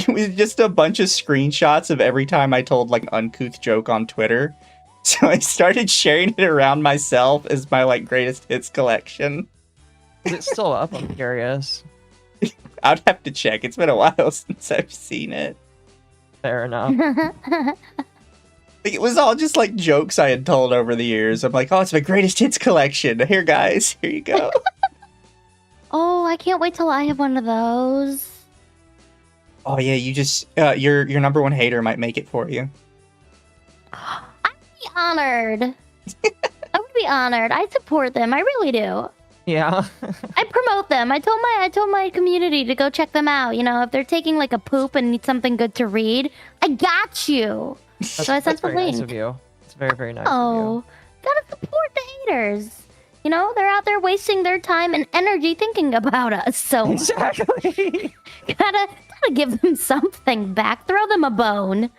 was just a bunch of screenshots of every time I told like an uncouth joke on Twitter. So I started sharing it around myself as my like greatest hits collection. Is it still up? I'm curious. I'd have to check. It's been a while since I've seen it. Fair enough. It was all just like jokes I had told over the years. I'm like, oh, it's my greatest hits collection. Here, guys, here you go. Oh, I can't wait till I have one of those. Oh yeah, you just your number one hater might make it for you. I'd be honored. I would be honored. I support them. I really do. Yeah. I promote them. I told my community to go check them out. You know, if they're taking like a poop and need something good to read, I got you. So I sent the very link. nice of you. It's very, very nice of Oh, gotta support the haters. You know, they're out there wasting their time and energy thinking about us. So you. Exactly. gotta give them something back. Throw them a bone.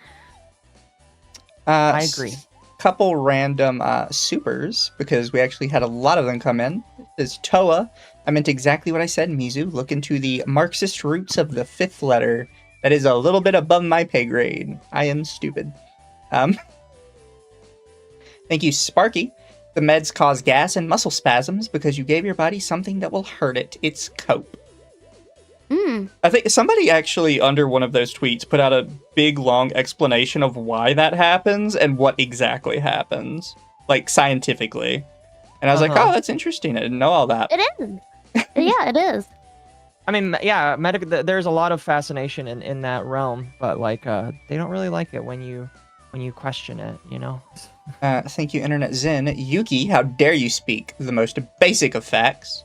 I agree. couple random supers, because we actually had a lot of them come in. Is Toa. I meant exactly what I said, Mizu. Look into the Marxist roots of the 5th letter. That is a little bit above my pay grade. I am stupid. Thank you, Sparky. The meds cause gas and muscle spasms because you gave your body something that will hurt it. It's cope. I think somebody actually, under one of those tweets, put out a big, long explanation of why that happens and what exactly happens. Like, scientifically. And I was like, oh, that's interesting. I didn't know all that. It is. Yeah, it is. I mean, yeah, there's a lot of fascination in that realm, but like, they don't really like it when you question it, you know? Thank you, Internet Zen. Yuki, how dare you speak the most basic of facts?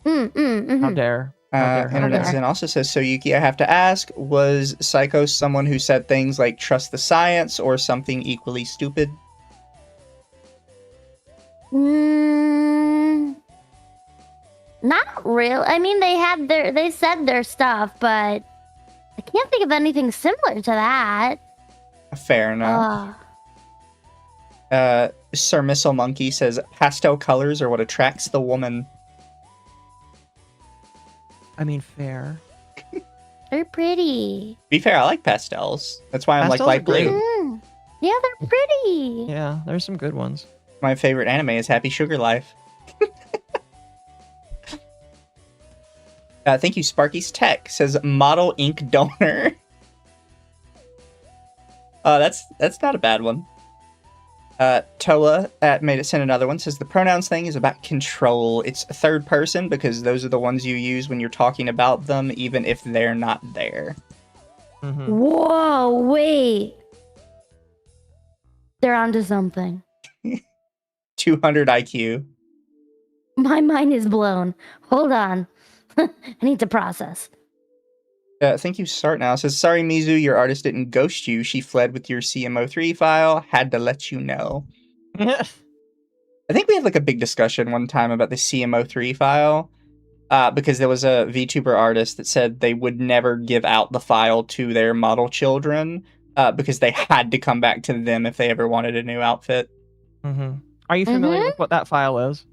How dare. Internet Zen also says, so Yuki, I have to ask, was Psycho someone who said things like trust the science or something equally stupid? Not real. I mean, they said their stuff, but I can't think of anything similar to that. Fair enough. Sir Missile Monkey says, pastel colors are what attracts the woman. I mean, fair. They're pretty. Be fair, I like pastels. That's why I'm like light blue. Yeah, they're pretty. Yeah, there's some good ones. My favorite anime is Happy Sugar Life. Thank you, Sparky's Tech. Says model ink donor. That's not a bad one. Toa made it send another one. Says the pronouns thing is about control. It's third person because those are the ones you use when you're talking about them, even if they're not there. Whoa, wait. They're onto something. 200 IQ. My mind is blown. Hold on. I need to process. Thank you, Start Now. Says, sorry, Mizu, your artist didn't ghost you. She fled with your CMO3 file. Had to let you know. I think we had like a big discussion one time about the CMO3 file. Because there was a VTuber artist that said they would never give out the file to their model children. Because they had to come back to them if they ever wanted a new outfit. Are you familiar with what that file is?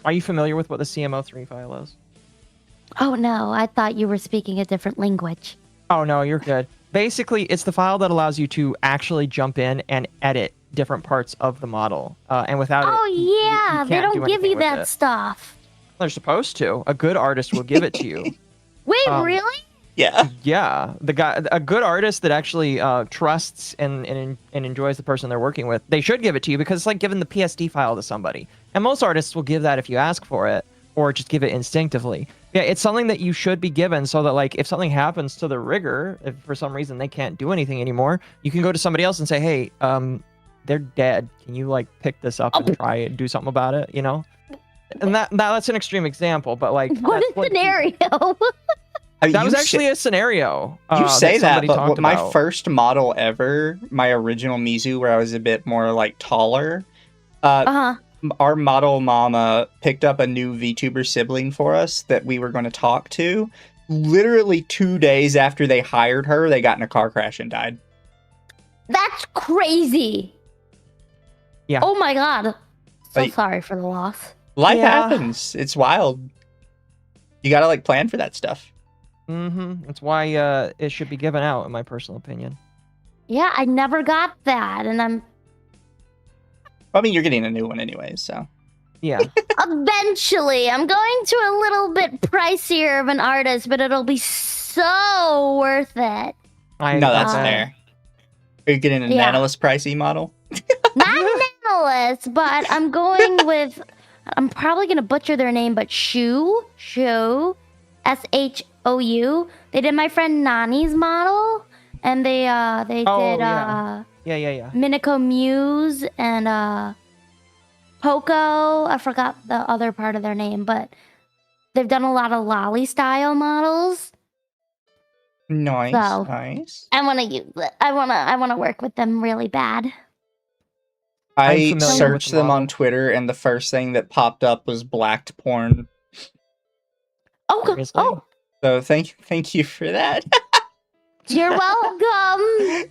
Are you familiar with what the CMO3 file is? Oh, no. I thought you were speaking a different language. Oh, no, you're good. Basically, it's the file that allows you to actually jump in and edit different parts of the model. And without yeah. They don't give you that stuff. They're supposed to. A good artist will give it to you. Wait, really? Yeah. Yeah. A good artist that actually trusts and enjoys the person they're working with, they should give it to you because it's like giving the PSD file to somebody. And most artists will give that if you ask for it or just give it instinctively. Yeah, it's something that you should be given so that like if something happens to the rigger, if for some reason they can't do anything anymore, you can go to somebody else and say, hey, they're dead. Can you like pick this up and try and do something about it, you know? And that's an extreme example, but like what a scenario. That was actually a scenario. You say that, but my about. first model ever, my original Mizu, where I was a bit more like taller, our model mama picked up a new VTuber sibling for us that we were going to talk to. Literally 2 days after they hired her, they got in a car crash and died. That's crazy. Yeah. Oh my god. So sorry for the loss. Life happens. It's wild. You gotta like plan for that stuff. That's why it should be given out, in my personal opinion. Yeah, I never got that, and I'm... I mean, you're getting a new one anyways, so... Yeah. Eventually. I'm going to a little bit pricier of an artist, but it'll be so worth it. No, that's fair. Are you getting a Nanolist pricey model? Not Nanolist, but I'm going with... I'm probably going to butcher their name, but Shou, SHOU. They did my friend Nani's model, and they did Minako Muse and Poco. I forgot the other part of their name, but they've done a lot of lolly style models. Nice, so nice. I want to use it. I want to work with them really bad. I searched them on Twitter, and the first thing that popped up was blacked porn. Oh. So thank you for that. You're welcome.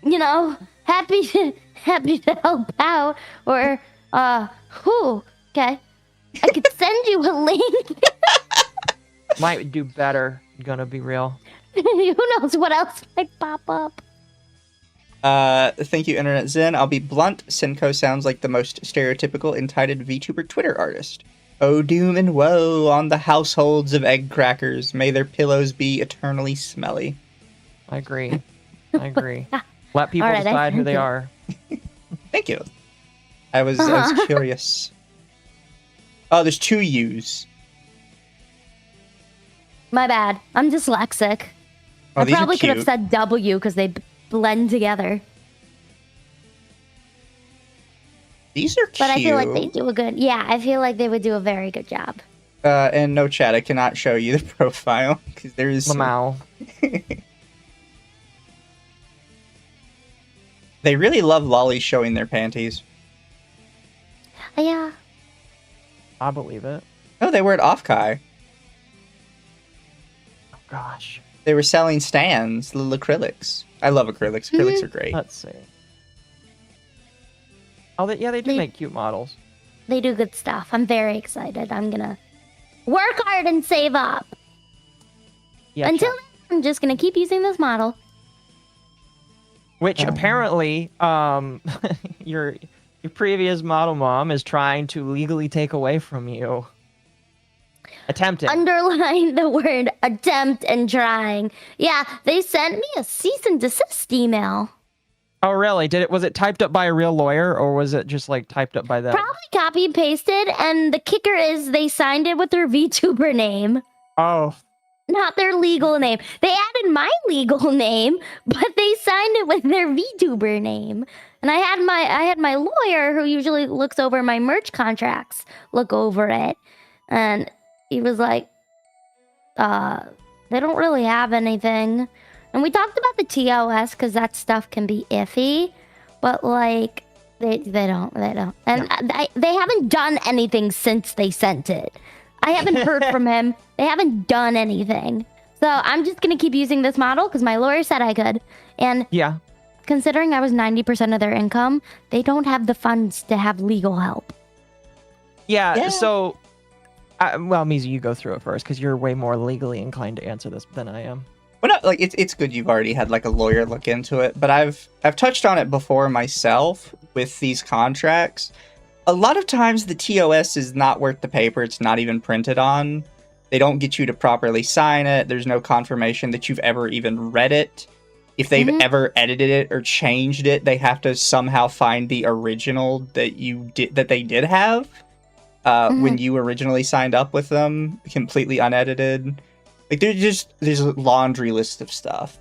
You know, happy to help out. Or, okay. I could send you a link. Might do better, gonna be real. Who knows what else might pop up. Thank you, Internet Zen. I'll be blunt. Senko sounds like the most stereotypical entitled VTuber Twitter artist. Oh, doom and woe on the households of egg crackers. May their pillows be eternally smelly. I agree. Let people Alright, decide who they are. Thank you. I was curious. Oh, there's 2 U's. My bad. I'm dyslexic. Oh, I these probably are could have cute. said W because they blend together. These are cute. But I feel like they do a good... Yeah, I feel like they would do a very good job. And no chat, I cannot show you the profile because there's... Lamau. They really love lollies showing their panties. Yeah. I believe it. Oh, they were at Offkai. Oh, gosh. They were selling stands, little acrylics. I love acrylics. Acrylics are great. Let's see. Oh, they do make cute models. They do good stuff. I'm very excited. I'm gonna work hard and save up. Yeah. Until chat. then, I'm just gonna keep using this model. Which apparently, your previous model mom is trying to legally take away from you. Attempting. Underline the word attempt and trying. Yeah, they sent me a cease and desist email. Oh, really? Was it typed up by a real lawyer, or was it just like typed up by them? Probably copy and pasted, and the kicker is they signed it with their VTuber name. Oh. Not their legal name. They added my legal name, but they signed it with their VTuber name. And I had my lawyer, who usually looks over my merch contracts, look over it. And he was like, they don't really have anything. And we talked about the TOS because that stuff can be iffy, but like they don't. And they haven't done anything since they sent it. I haven't heard from him. They haven't done anything. So I'm just going to keep using this model because my lawyer said I could. And yeah, considering I was 90% of their income, they don't have the funds to have legal help. Yeah. So, well, Mizu, you go through it first because you're way more legally inclined to answer this than I am. Well, no, like it's good you've already had like a lawyer look into it, but I've touched on it before myself with these contracts. A lot of times the TOS is not worth the paper it's not even printed on. They don't get you to properly sign it. There's no confirmation that you've ever even read it. If they've ever edited it or changed it, they have to somehow find the original that they did have when you originally signed up with them, completely unedited. Like there's a laundry list of stuff.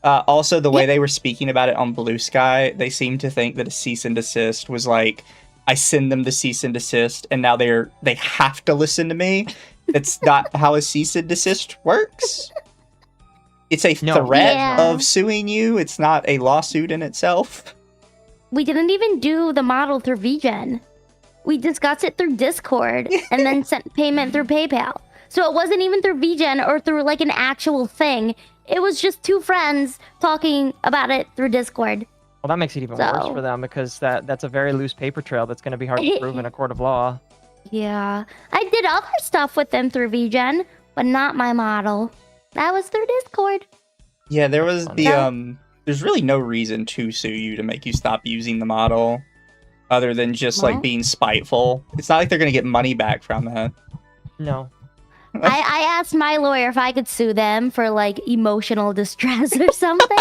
Also, the way they were speaking about it on Blue Sky, they seem to think that a cease and desist was like, I send them the cease and desist, and now they have to listen to me. That's not how a cease and desist works. It's a threat of suing you. It's not a lawsuit in itself. We didn't even do the model through VGen. We discussed it through Discord and then sent payment through PayPal. So it wasn't even through VGen or through like an actual thing. It was just 2 friends talking about it through Discord. Well, that makes it even worse for them because that's a very loose paper trail that's going to be hard to prove in a court of law. Yeah. I did other stuff with them through VGen, but not my model. That was through Discord. Yeah, there was there's really no reason to sue you to make you stop using the model other than just like being spiteful. It's not like they're going to get money back from that. No. I asked my lawyer if I could sue them for like emotional distress or something.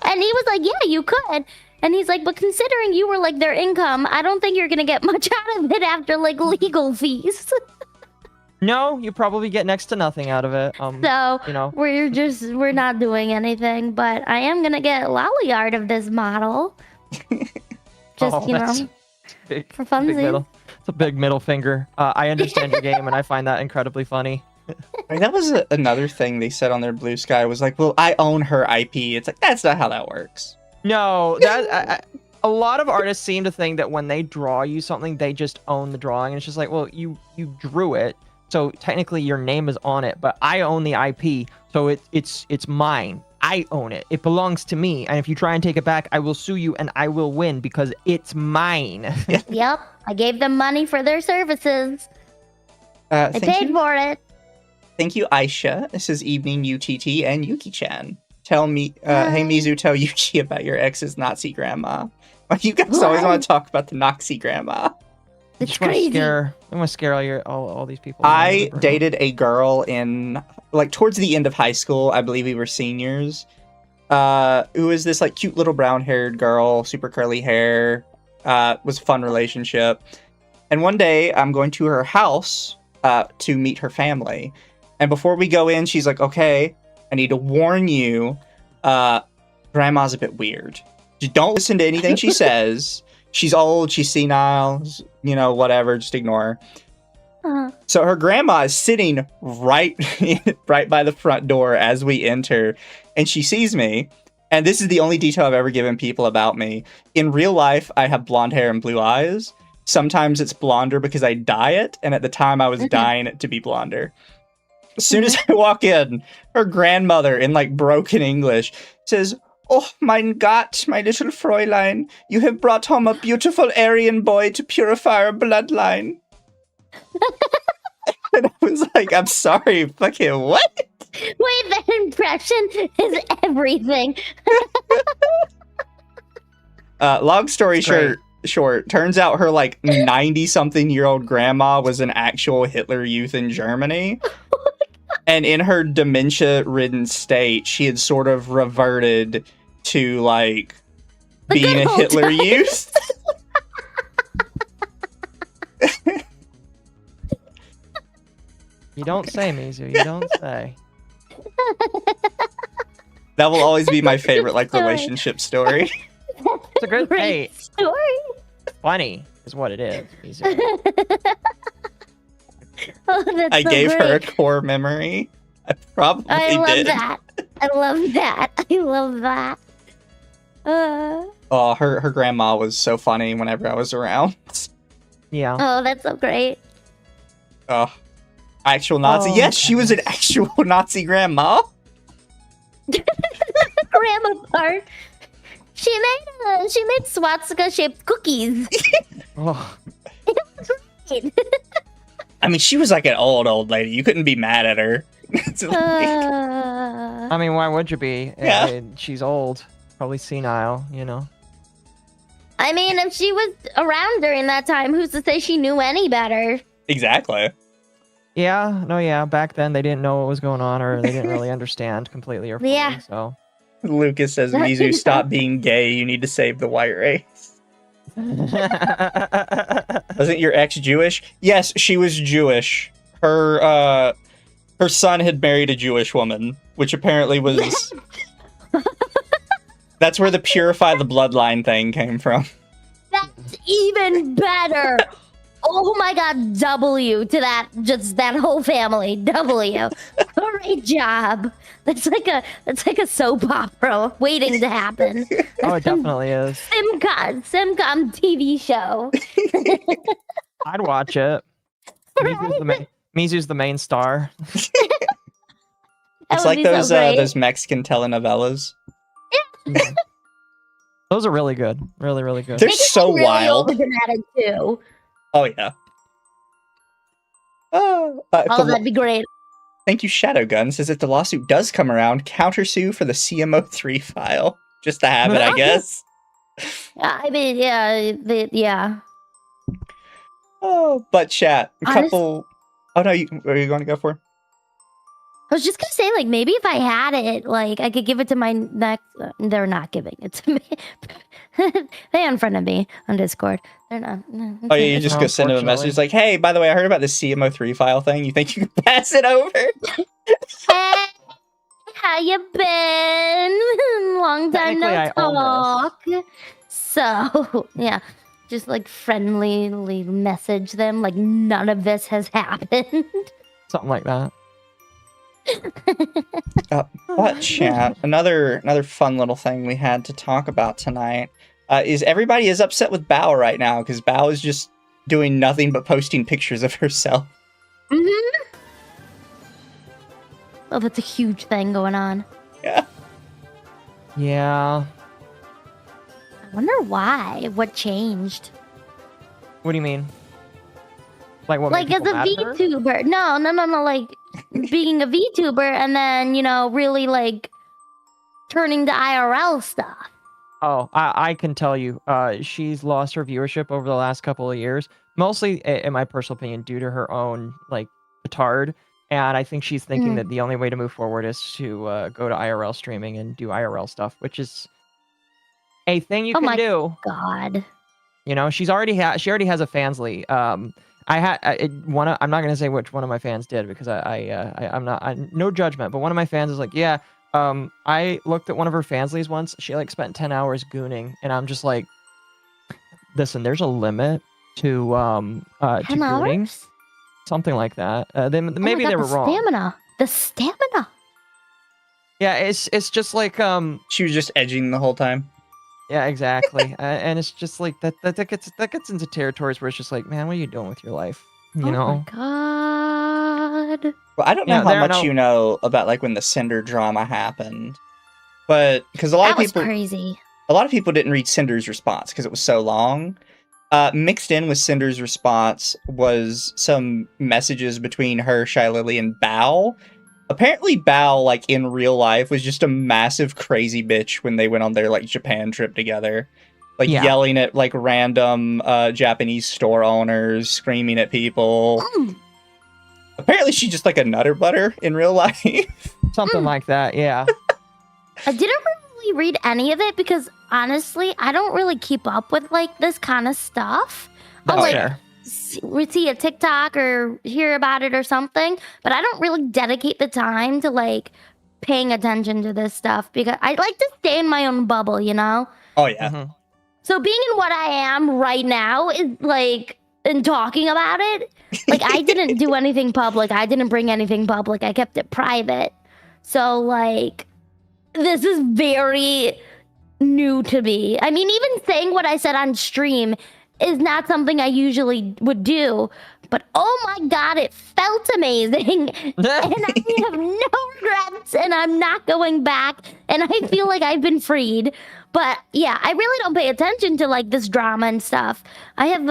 And he was like, yeah, you could. And he's like, but considering you were like their income, I don't think you're going to get much out of it after like legal fees. No, you probably get next to nothing out of it. So, you know, we're not doing anything, but I am going to get lolly art of this model. Just, for funsies. It's a big middle finger. I understand your game and I find that incredibly funny. That was another thing they said on their Blue Sky was like, well, I own her IP. It's like, that's not how that works. No, a lot of artists seem to think that when they draw you something, they just own the drawing. And it's just like, well, you drew it. So technically your name is on it, but I own the IP. So it's mine. I own it. It belongs to me. And if you try and take it back, I will sue you and I will win because it's mine. Yep. I gave them money for their services. I paid for it. Thank you, Aisha. This is Evening UTT and Yuki-chan. Tell me, hey Mizu, tell Yuki about your ex's Nazi grandma. You guys always want to talk about the Nazi grandma. It's crazy. I want to scare all these people. I dated a girl in, like, towards the end of high school. I believe we were seniors. Who was this, like, cute little brown-haired girl, super curly hair. Was a fun relationship. And one day, I'm going to her house to meet her family. And before we go in, she's like, okay, I need to warn you, grandma's a bit weird. Just don't listen to anything she says. She's old, she's senile, you know, whatever, just ignore her. So her grandma is sitting right by the front door as we enter, and she sees me. And this is the only detail I've ever given people about me. In real life, I have blonde hair and blue eyes. Sometimes it's blonder because I dye it, and at the time I was dyeing it to be blonder. As soon as I walk in, her grandmother, in like broken English, says, "Oh, mein Gott, my little Fräulein, you have brought home a beautiful Aryan boy to purify our bloodline." And I was like, I'm sorry, fucking what? Wait, that impression is everything. Long story short, turns out her like 90-something-year-old grandma was an actual Hitler Youth in Germany. And in her dementia-ridden state, she had sort of reverted to, like, being a Hitler Youth. You don't say, Mizu. You don't say. That will always be my favorite, like, relationship story. It's a good story. Funny is what it is, Mizu. That's I so gave great. her a core memory. I probably I love did. that. I love that. I love that. Oh, her grandma was so funny whenever I was around. Yeah. Oh, that's so great. Oh, actual Nazi. Oh, Yes, she was an actual Nazi grandma. Grandma part. She made swastika shaped cookies. Oh. It was great. I mean, she was like an old lady. You couldn't be mad at her. I mean, why would you be? Yeah. She's old. Probably senile, you know? I mean, if she was around during that time, who's to say she knew any better? Exactly. Yeah, no, yeah. Back then, they didn't know what was going on, or they didn't really understand completely or fully, Yeah. so... Lucas says, Mizu, stop being gay. You need to save the white race. Wasn't your ex Jewish? Yes, she was Jewish. Her son had married a Jewish woman, which apparently was... That's where the purify the bloodline thing came from. That's even better. Oh my god, W to that, just that whole family. W. Great job. That's like a soap opera waiting to happen. Oh, it definitely is. Simcom TV show. I'd watch it. Mizu's the main star. It's like those Mexican telenovelas. Those are really good. Really, really good. They're so really wild. Overdramatic too. Oh, yeah. That'd be great. Thank you, Shadowgun. Says if the lawsuit does come around, countersue for the CMO3 file. Just to have it, I guess. I mean, yeah. Oh, but chat. A couple... Oh, no, what are you going to go for? I was just gonna say, like, maybe if I had it, like, I could give it to my next... they're not giving it to me. They unfriended me on Discord. They're not... Oh, yeah, you just go send them a message like, hey, by the way, I heard about this CMO3 file thing. You think you can pass it over? Hey, how you been? Long time no talk. So, yeah. Just, like, friendly message them like none of this has happened. Something like that. But chat, another fun little thing we had to talk about tonight is everybody is upset with Bao right now because Bao is just doing nothing but posting pictures of herself. Mm-hmm. Oh, that's a huge thing going on. Yeah. Yeah. I wonder why. What changed? What do you mean? Like what? Like made as people a mad at her? VTuber. No. Like being a VTuber and then, really like turning to IRL stuff. Oh, I can tell you, she's lost her viewership over the last couple of years, mostly, in my personal opinion, due to her own, like, petard, and I think she's thinking that the only way to move forward is to go to IRL streaming and do IRL stuff, which is a thing you can do. God. You know, she already has a fansly. I'm not gonna say which one of my fans did because I'm not no judgment, but one of my fans is like, yeah. I looked at one of her fanslies once. She like spent 10 hours gooning, and I'm just like, listen, there's a limit to 10 gooning, hours? something like that. Maybe they were wrong. The stamina. Yeah, it's just like She was just edging the whole time. Yeah, exactly. And it's just like that gets into territories where it's just like, man, what are you doing with your life? You know? My God. Well, I don't know how much you know about like when the Cinder drama happened, but because a lot of people, crazy. A lot of people didn't read Cinder's response because it was so long. Mixed in with Cinder's response was some messages between her, Shy Lily, and Bao. Apparently, Bao, like in real life, was just a massive crazy bitch when they went on their like Japan trip together. Like yelling at like random Japanese store owners, screaming at people. Apparently she's just like a nutter butter in real life. Something like that, yeah. I didn't really read any of it because honestly, I don't really keep up with like this kind of stuff. I'll like see a TikTok or hear about it or something, but I don't really dedicate the time to like paying attention to this stuff because I like to stay in my own bubble, you know? Oh yeah. So being in what I am right now is like, and talking about it, like I didn't do anything public. I didn't bring anything public. I kept it private. So like, this is very new to me. I mean, even saying what I said on stream is not something I usually would do. But oh my God, it felt amazing. And I have no regrets and I'm not going back. And I feel like I've been freed. But yeah, I really don't pay attention to like this drama and stuff. I have,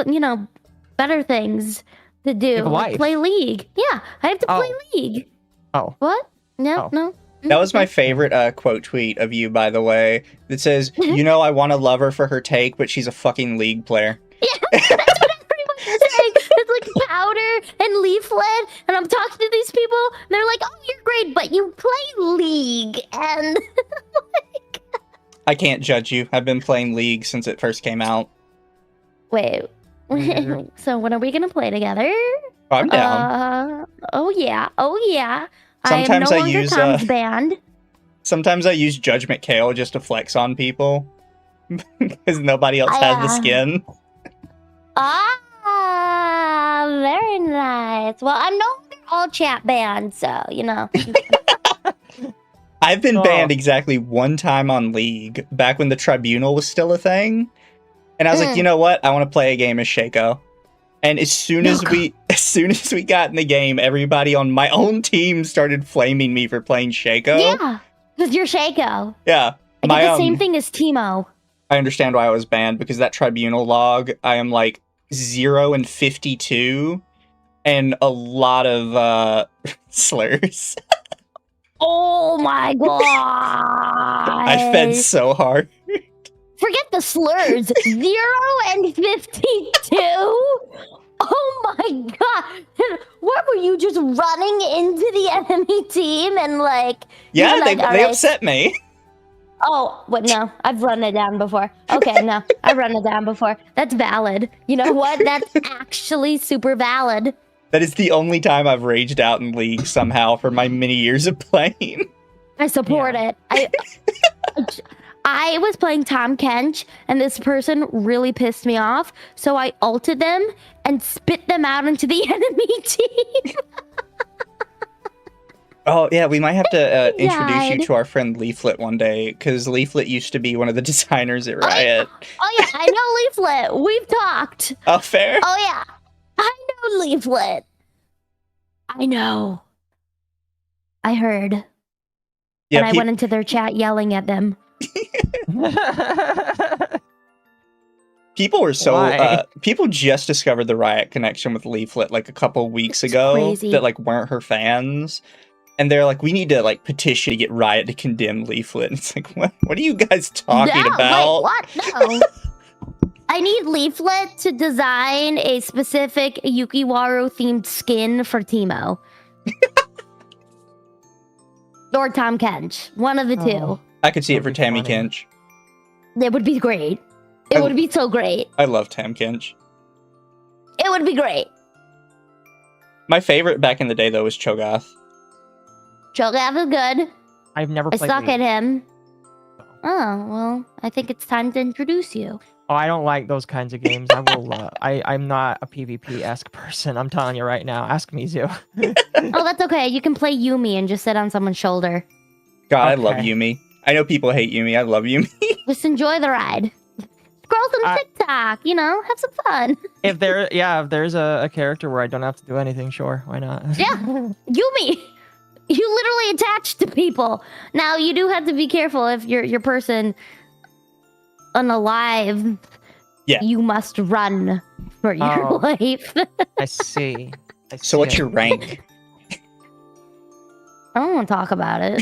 better things to do. Like play League. Yeah, I have to play League. Oh. What? No. That was my favorite quote tweet of you, by the way. That says, I want to love her for her take, but she's a fucking League player. Yeah, that's what I'm pretty much saying. It's like Powder and Leaflet, and I'm talking to these people, and they're like, oh, you're great, but you play League, and... I can't judge you. I've been playing League since it first came out. Wait. So when are we gonna play together? Oh, I'm down. Oh yeah. Sometimes I am no longer Tom's band. Sometimes I use Judgment KO just to flex on people. Because nobody else has the skin. Very nice. Well, I'm no longer all chat banned, so, I've been banned exactly one time on League, back when the Tribunal was still a thing. And I was like, you know what? I want to play a game as Shaco. And as soon as we got in the game, everybody on my own team started flaming me for playing Shaco. Yeah, because you're Shaco. Yeah. I did the same thing as Teemo. I understand why I was banned, because that Tribunal log, I am like 0 and 52, and a lot of slurs. Oh my God. I fed so hard. Forget the slurs. 0 and 52? Oh my God. What were you just running into the enemy team and like... Yeah, they upset me. Oh, wait, no. I've run it down before. Okay, no. I've run it down before. That's valid. You know what? That's actually super valid. That is the only time I've raged out in League somehow for my many years of playing. I support it. I was playing Tom Kench, and this person really pissed me off, so I ulted them and spit them out into the enemy team. Oh, yeah, we might have to introduce you to our friend Leaflet one day, because Leaflet used to be one of the designers at Riot. Oh, yeah, I know Leaflet. We've talked. Oh, fair? Oh, yeah. I know Leaflet. I know. I heard. Yeah, and I went into their chat yelling at them. People were so Why? people just discovered the Riot connection with Leaflet like a couple weeks ago crazy. that like weren't her fans. And they're like, we need to like petition to get Riot to condemn Leaflet. And it's like, what are you guys talking about? Wait, what? No. I need Leaflet to design a specific Yukiwaru themed skin for Teemo. Or Tom Kench. One of the two. I could see it for That'd be Tammy funny. Kinch. It would be great. It would be so great. I love Tam Kinch. It would be great. My favorite back in the day though was Cho'Gath. Cho'Gath is good. I've never I played suck League. at him. Oh, well, I think it's time to introduce you. Oh, I don't like those kinds of games. I will. I'm not a PvP-esque person. I'm telling you right now. Ask Mizu. Oh, that's okay. You can play Yumi and just sit on someone's shoulder. God, I love Okay. Yumi. I know people hate Yumi. I love Yumi. Just enjoy the ride. Scroll some TikTok, you know, have some fun. if there's a character where I don't have to do anything, sure, why not? Yeah, Yumi. You literally attach to people. Now you do have to be careful if your person unalive. Yeah. You must run for your Oh. life. I see. So what's your rank? I don't want to talk about it.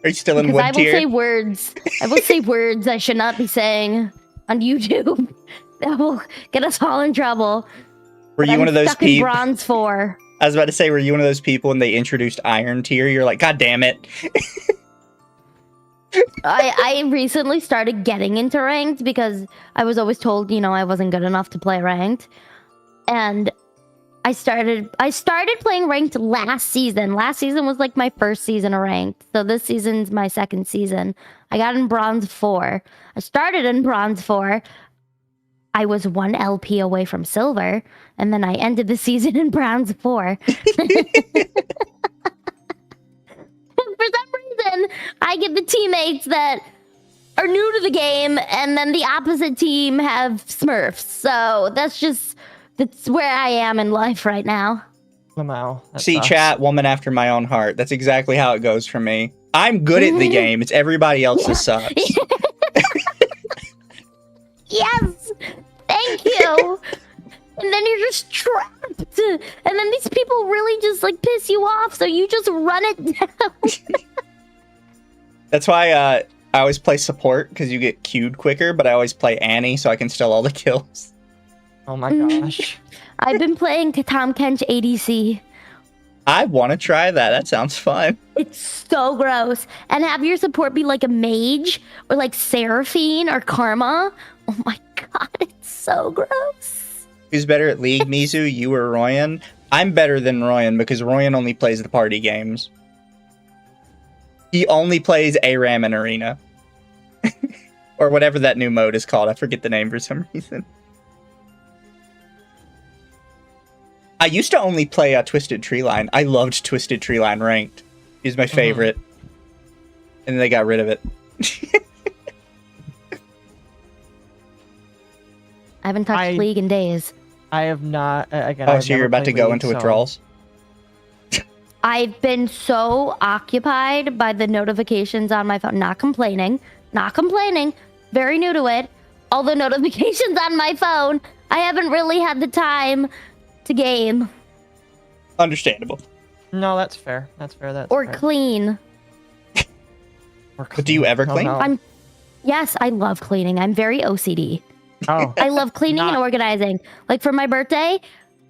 Are you still in Because wood I will tier? say words. I will say words I should not be saying on YouTube. That will get us all in trouble. Were But you I'm one of those stuck in people? bronze 4. I was about to say, were you one of those people when they introduced Iron tier? You're like, God damn it. I recently started getting into ranked because I was always told, you know, I wasn't good enough to play ranked. And I started playing ranked last season. Last season was like my first season of ranked. So this season's my second season. I got in bronze 4. I started in bronze 4. I was 1 LP away from silver, and then I ended the season in bronze 4. For some reason, I get the teammates that are new to the game, and then the opposite team have Smurfs. So that's where I am in life right now. Lamau. that See, sucks. chat, woman after my own heart. That's exactly how it goes for me. I'm good at the game. It's everybody else that sucks. Yes, thank you. And then you're just trapped. And then these people really just like piss you off, so you just run it down. That's why I always play support, because you get queued quicker, but I always play Annie so I can steal all the kills. Oh my gosh. I've been playing Tom Kench ADC. I want to try that. That sounds fun. It's so gross. And have your support be like a mage or like Seraphine or Karma. Oh my god, it's so gross. Who's better at League, Mizu, you or Royan? I'm better than Royan because Royan only plays the party games. He only plays ARAM and Arena. Or whatever that new mode is called. I forget the name for some reason. I used to only play Twisted Treeline. I loved Twisted Treeline Ranked. It was my favorite. And then they got rid of it. I haven't touched League in days. I have not. Again, Oh, I've so you're never about to played go League, into so- withdrawals? I've been so occupied by the notifications on my phone. Not complaining. Not complaining. Very new to it. All the notifications on my phone. I haven't really had the time to game. Understandable. No, that's fair. That's fair. That's Or fair. clean. Or But do you ever Oh, clean? no. Yes, I love cleaning. I'm very OCD. Oh, I love cleaning and Not- organizing. Like for my birthday,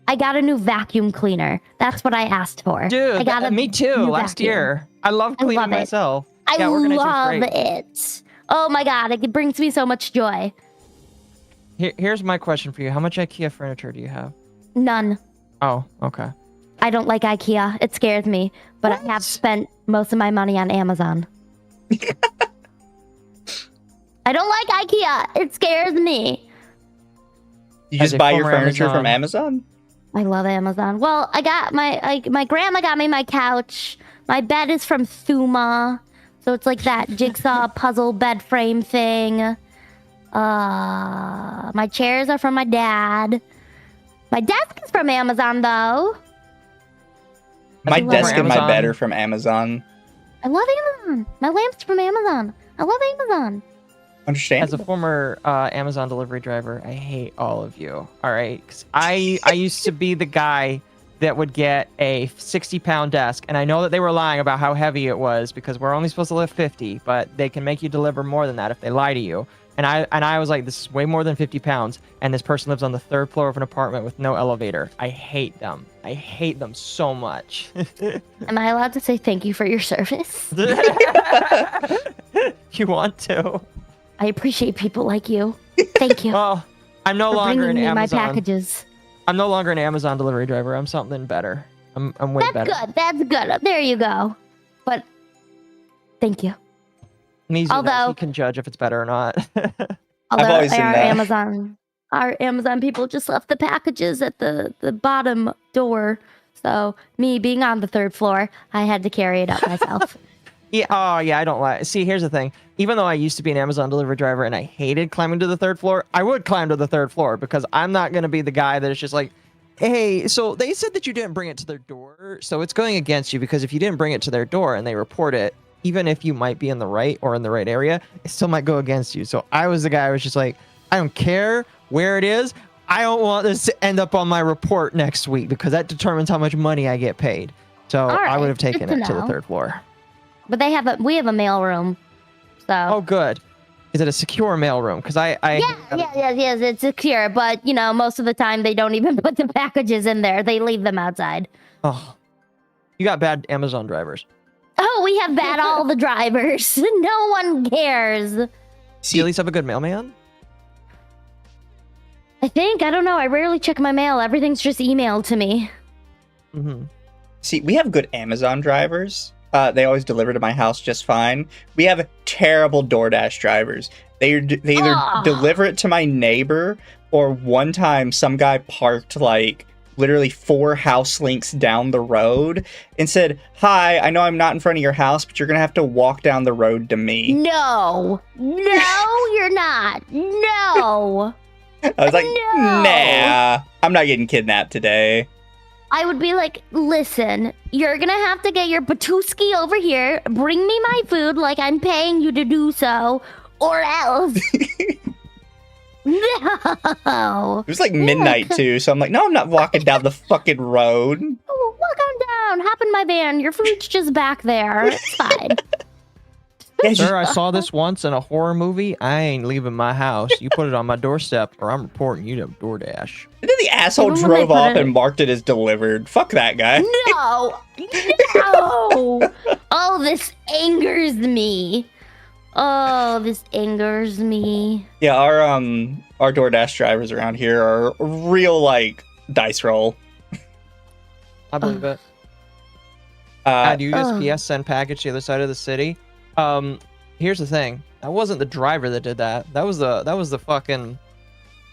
I got a new vacuum cleaner. That's what I asked for. dude, I got me too. new Last vacuum. year, I love cleaning love it. myself. I Yeah, organizing's love great. it. Oh my god, it brings me so much joy. Here's my question for you: how much IKEA furniture do you have? None. Oh, okay. I don't like IKEA. It scares me. But I have spent most of my money on Amazon. I don't like IKEA. It scares me. You As just a buy your former furniture from Amazon? I love Amazon. Well, I got my grandma got me my couch. My bed is from Thuma. So it's like that jigsaw puzzle bed frame thing. My chairs are from my dad. My desk is from Amazon though. My love desk and my Amazon. bed are from Amazon. I love Amazon. My lamp's from Amazon. I love Amazon. Understand? As a former Amazon delivery driver, I hate all of you. All right, 'cause I used to be the guy that would get a 60-pound desk, and I know that they were lying about how heavy it was because we're only supposed to lift 50, but they can make you deliver more than that if they lie to you. And I was like, this is way more than 50 pounds, and this person lives on the 3rd floor of an apartment with no elevator. I hate them. I hate them so much. Am I allowed to say thank you for your service? You want to? I appreciate people like you. Thank you. Well, I'm no for longer bringing an me Amazon. my packages. I'm no longer an Amazon delivery driver. I'm something better. I'm way That's better. good. That's good. There you go. But thank you. Mizu knows Although- he can judge if it's better or not. Although always been that. our Amazon people just left the packages at the bottom door. So me being on the 3rd floor, I had to carry it up myself. Yeah. Oh, yeah. I don't like. See, here's the thing. Even though I used to be an Amazon delivery driver and I hated climbing to the 3rd floor, I would climb to the 3rd floor because I'm not going to be the guy that is just like, hey, so they said that you didn't bring it to their door, so it's going against you because if you didn't bring it to their door and they report it, even if you might be in the right or in the right area, it still might go against you. So I was the guy who was just like, I don't care where it is. I don't want this to end up on my report next week because that determines how much money I get paid. So All right, I would have good taken to it to the know. 3rd floor. But we have a mail room. So Oh, good. Is it a secure mail room? Because yes, it's secure, but most of the time they don't even put the packages in there. They leave them outside. Oh, you got bad Amazon drivers. Oh, we have bad all the drivers. No one cares. Do you at least have a good mailman? I don't know. I rarely check my mail. Everything's just emailed to me. Mm-hmm. See, we have good Amazon drivers. They always deliver to my house just fine. We have terrible DoorDash drivers. They either deliver it to my neighbor, or one time some guy parked like literally 4 house links down the road and said, "Hi, I know I'm not in front of your house, but you're gonna have to walk down the road to me." No, you're not. No. I was like, No. "Nah, I'm not getting kidnapped today." I would be like, listen, you're gonna have to get your Batuski over here, bring me my food like I'm paying you to do so, or else. No. It was like midnight too, so I'm like, "No, I'm not walking down the fucking road." Oh, walk on down. Hop in my van. Your food's just back there. It's fine. Yeah, Sir, I saw this once in a horror movie. I ain't leaving my house. You put it on my doorstep, or I'm reporting you to DoorDash. And then the asshole Even when they drove put off it- and marked it as delivered. Fuck that guy. No. Oh, this angers me. Oh, this angers me. Yeah, our DoorDash drivers around here are real like dice roll. I believe it. Uh, Do you USPS send package to the other side of the city? Here's the thing. That wasn't the driver that did that. That was the fucking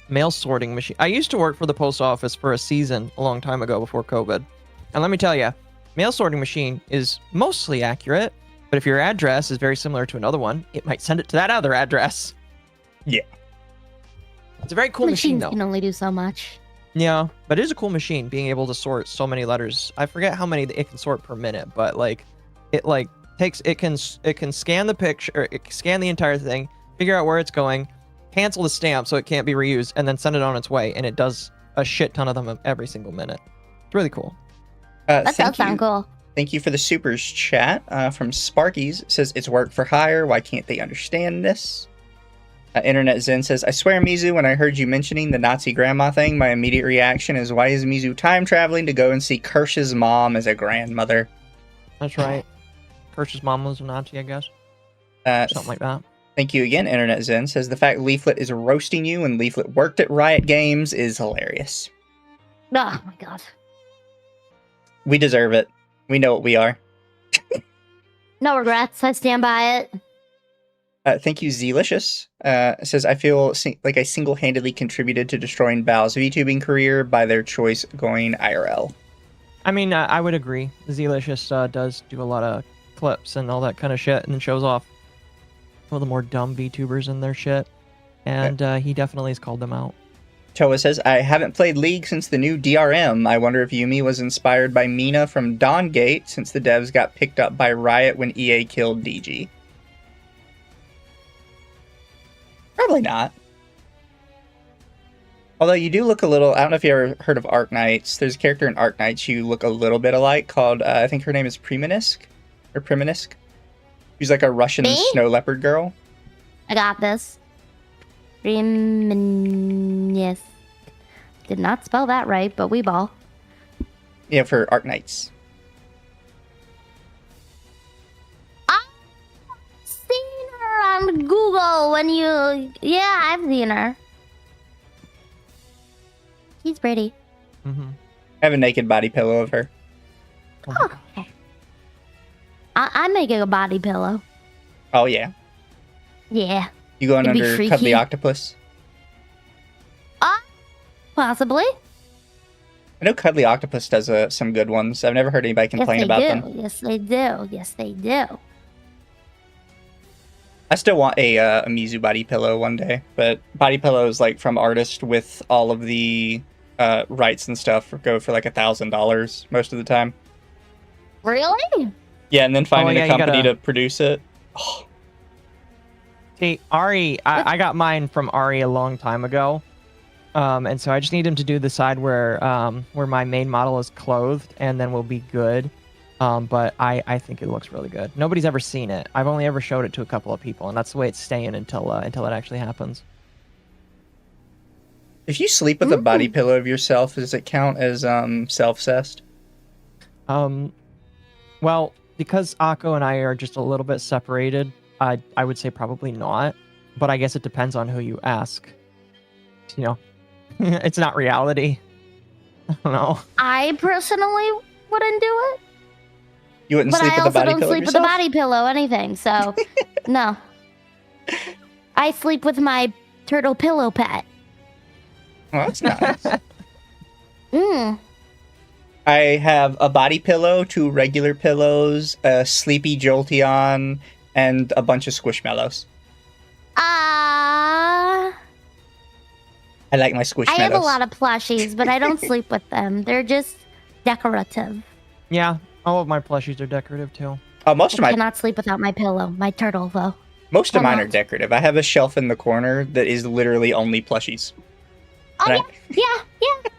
mail sorting machine. I used to work for the post office for a season a long time ago before COVID. And let me tell you, mail sorting machine is mostly accurate, but if your address is very similar to another one, it might send it to that other address. Yeah. It's a very cool machine Machines though. can only do so much. Yeah, but it is a cool machine being able to sort so many letters. I forget how many it can sort per minute, but like it can scan the picture, it can scan the entire thing, figure out where it's going, cancel the stamp so it can't be reused, and then send it on its way, and it does a shit ton of them every single minute. It's really cool. That does sound cool. Thank you for the supers chat from Sparky's. It says, "It's work for hire. Why can't they understand this?" Internet Zen says, "I swear, Mizu, when I heard you mentioning the Nazi grandma thing, my immediate reaction is, why is Mizu time traveling to go and see Kirsch's mom as a grandmother?" That's right. Kirsch's mom was a Nazi, I guess. Something like that. Thank you again. Internet Zen says, "The fact Leaflet is roasting you when Leaflet worked at Riot Games is hilarious." Oh my god. We deserve it. We know what we are. No regrets. I stand by it. Thank you, Zelicious. Says, "I feel like I single-handedly contributed to destroying Bao's VTubing career by their choice going IRL." I mean, I would agree. Zelicious does do a lot of clips and all that kind of shit, and shows off some of the more dumb VTubers and their shit. And he definitely has called them out. Toa says, "I haven't played League since the new DRM. I wonder if Yumi was inspired by Mina from Dawngate, since the devs got picked up by Riot when EA killed DG." Probably not. Although you do look a little... I don't know if you ever heard of Arknights. There's a character in Arknights you look a little bit alike called... I think her name is Premonisk? Or Premonisk? She's like a Russian snow leopard girl. I got this. Yes. Did not spell that right, but we ball. Yeah, for Arknights. I've seen her on Google when you... Yeah, I've seen her. She's pretty. Mm-hmm. I have a naked body pillow of her. Oh, okay. I'm making a body pillow. Oh, yeah. Yeah. You going It'd be under freaky. Cuddly Octopus? Possibly. I know Cuddly Octopus does some good ones. I've never heard anybody complain about them. Yes, they do. Yes, they do. I still want a Mizu body pillow one day, but body pillows like from artists with all of the rights and stuff go for like $1,000 most of the time. Really? Yeah, and then finding yeah, a company you gotta... to produce it. Oh. See, Ari, I got mine from Ari a long time ago. And so I just need him to do the side where my main model is clothed, and then we'll be good. But I think it looks really good. Nobody's ever seen it. I've only ever showed it to a couple of people, and that's the way it's staying until it actually happens. If you sleep with a body pillow of yourself, does it count as self-cessed? Well, because Occo and I are just a little bit separated, I would say probably not. But I guess it depends on who you ask. You know, it's not reality. I don't know. I personally wouldn't do it. You wouldn't But sleep I with a also body don't pillow sleep with a body pillow, anything. So, no. I sleep with my turtle pillow pet. Well, that's nice. Mm. I have a body pillow, 2 regular pillows, a sleepy Jolteon, and a bunch of Squishmallows. I like my Squishmallows. I have a lot of plushies, but I don't sleep with them. They're just decorative. Yeah, all of my plushies are decorative too. Most of I my cannot sleep without my pillow. My turtle, though. most of mine are Cannot. decorative. I have a shelf in the corner that is literally only plushies. Oh, And yeah.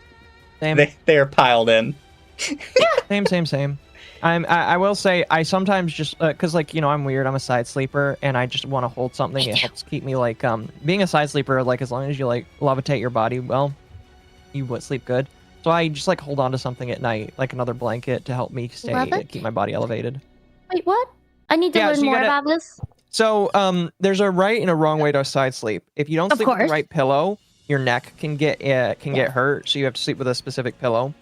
Same, they are piled in. same. I will say I sometimes just because like I'm weird. I'm a side sleeper, and I just want to hold something. It helps keep me like being a side sleeper. Like as long as you like levitate your body well, you would sleep good. So I just like hold on to something at night, like another blanket, to help me keep my body elevated. Wait, what? I need to learn more about this. So there's a right and a wrong way to side sleep. If you don't sleep with the right pillow, your neck can get hurt. So you have to sleep with a specific pillow.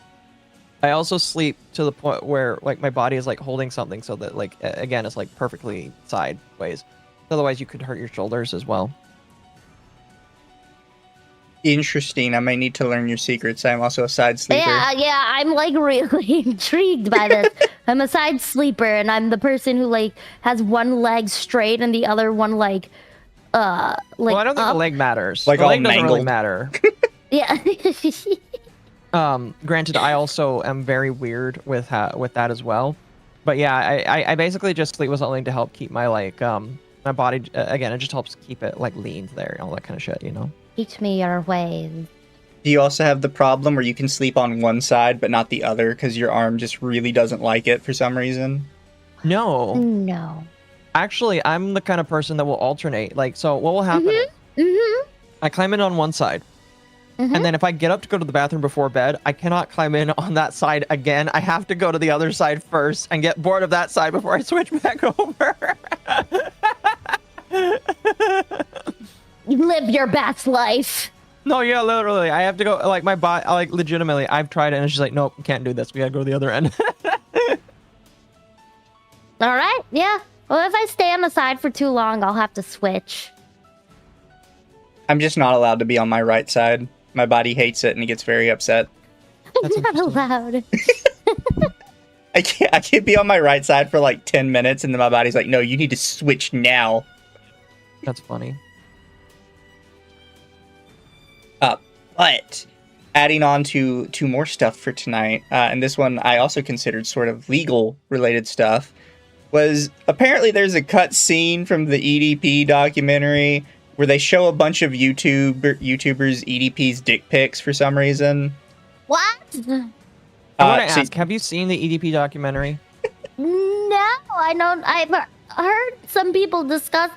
I also sleep to the point where like my body is like holding something so that like again it's like perfectly sideways. Otherwise you could hurt your shoulders as well. Interesting. I may need to learn your secrets. I'm also a side sleeper. Yeah. I'm like really intrigued by this. I'm a side sleeper, and I'm the person who like has one leg straight and the other one like Well, I don't think the leg matters. Like the all leg doesn't really mangled. matter. Yeah. Granted, I also am very weird with that as well. But yeah, I basically just sleep with something to help keep my like my body again. It just helps keep it like lean there, all that kind of shit, Teach me your ways. Do you also have the problem where you can sleep on one side but not the other because your arm just really doesn't like it for some reason? No. Actually, I'm the kind of person that will alternate. Like, so what will happen is I climb in on one side. And then if I get up to go to the bathroom before bed, I cannot climb in on that side again. I have to go to the other side first and get bored of that side before I switch back over. You live your best life. No, yeah, literally. I have to go, like, my body, like, legitimately, I've tried it, and it's just like, nope, can't do this. We gotta go to the other end. All right, yeah. Well, if I stay on the side for too long, I'll have to switch. I'm just not allowed to be on my right side. My body hates it and it gets very upset. I'm not allowed. I can't be on my right side for like 10 minutes and then my body's like, no, you need to switch now. That's funny. But adding on to more stuff for tonight, and this one I also considered sort of legal related stuff, was apparently there's a cut scene from the EDP documentary where they show a bunch of YouTubers EDP's dick pics for some reason. What? I want to ask, have you seen the EDP documentary? No, I don't. I've heard some people discuss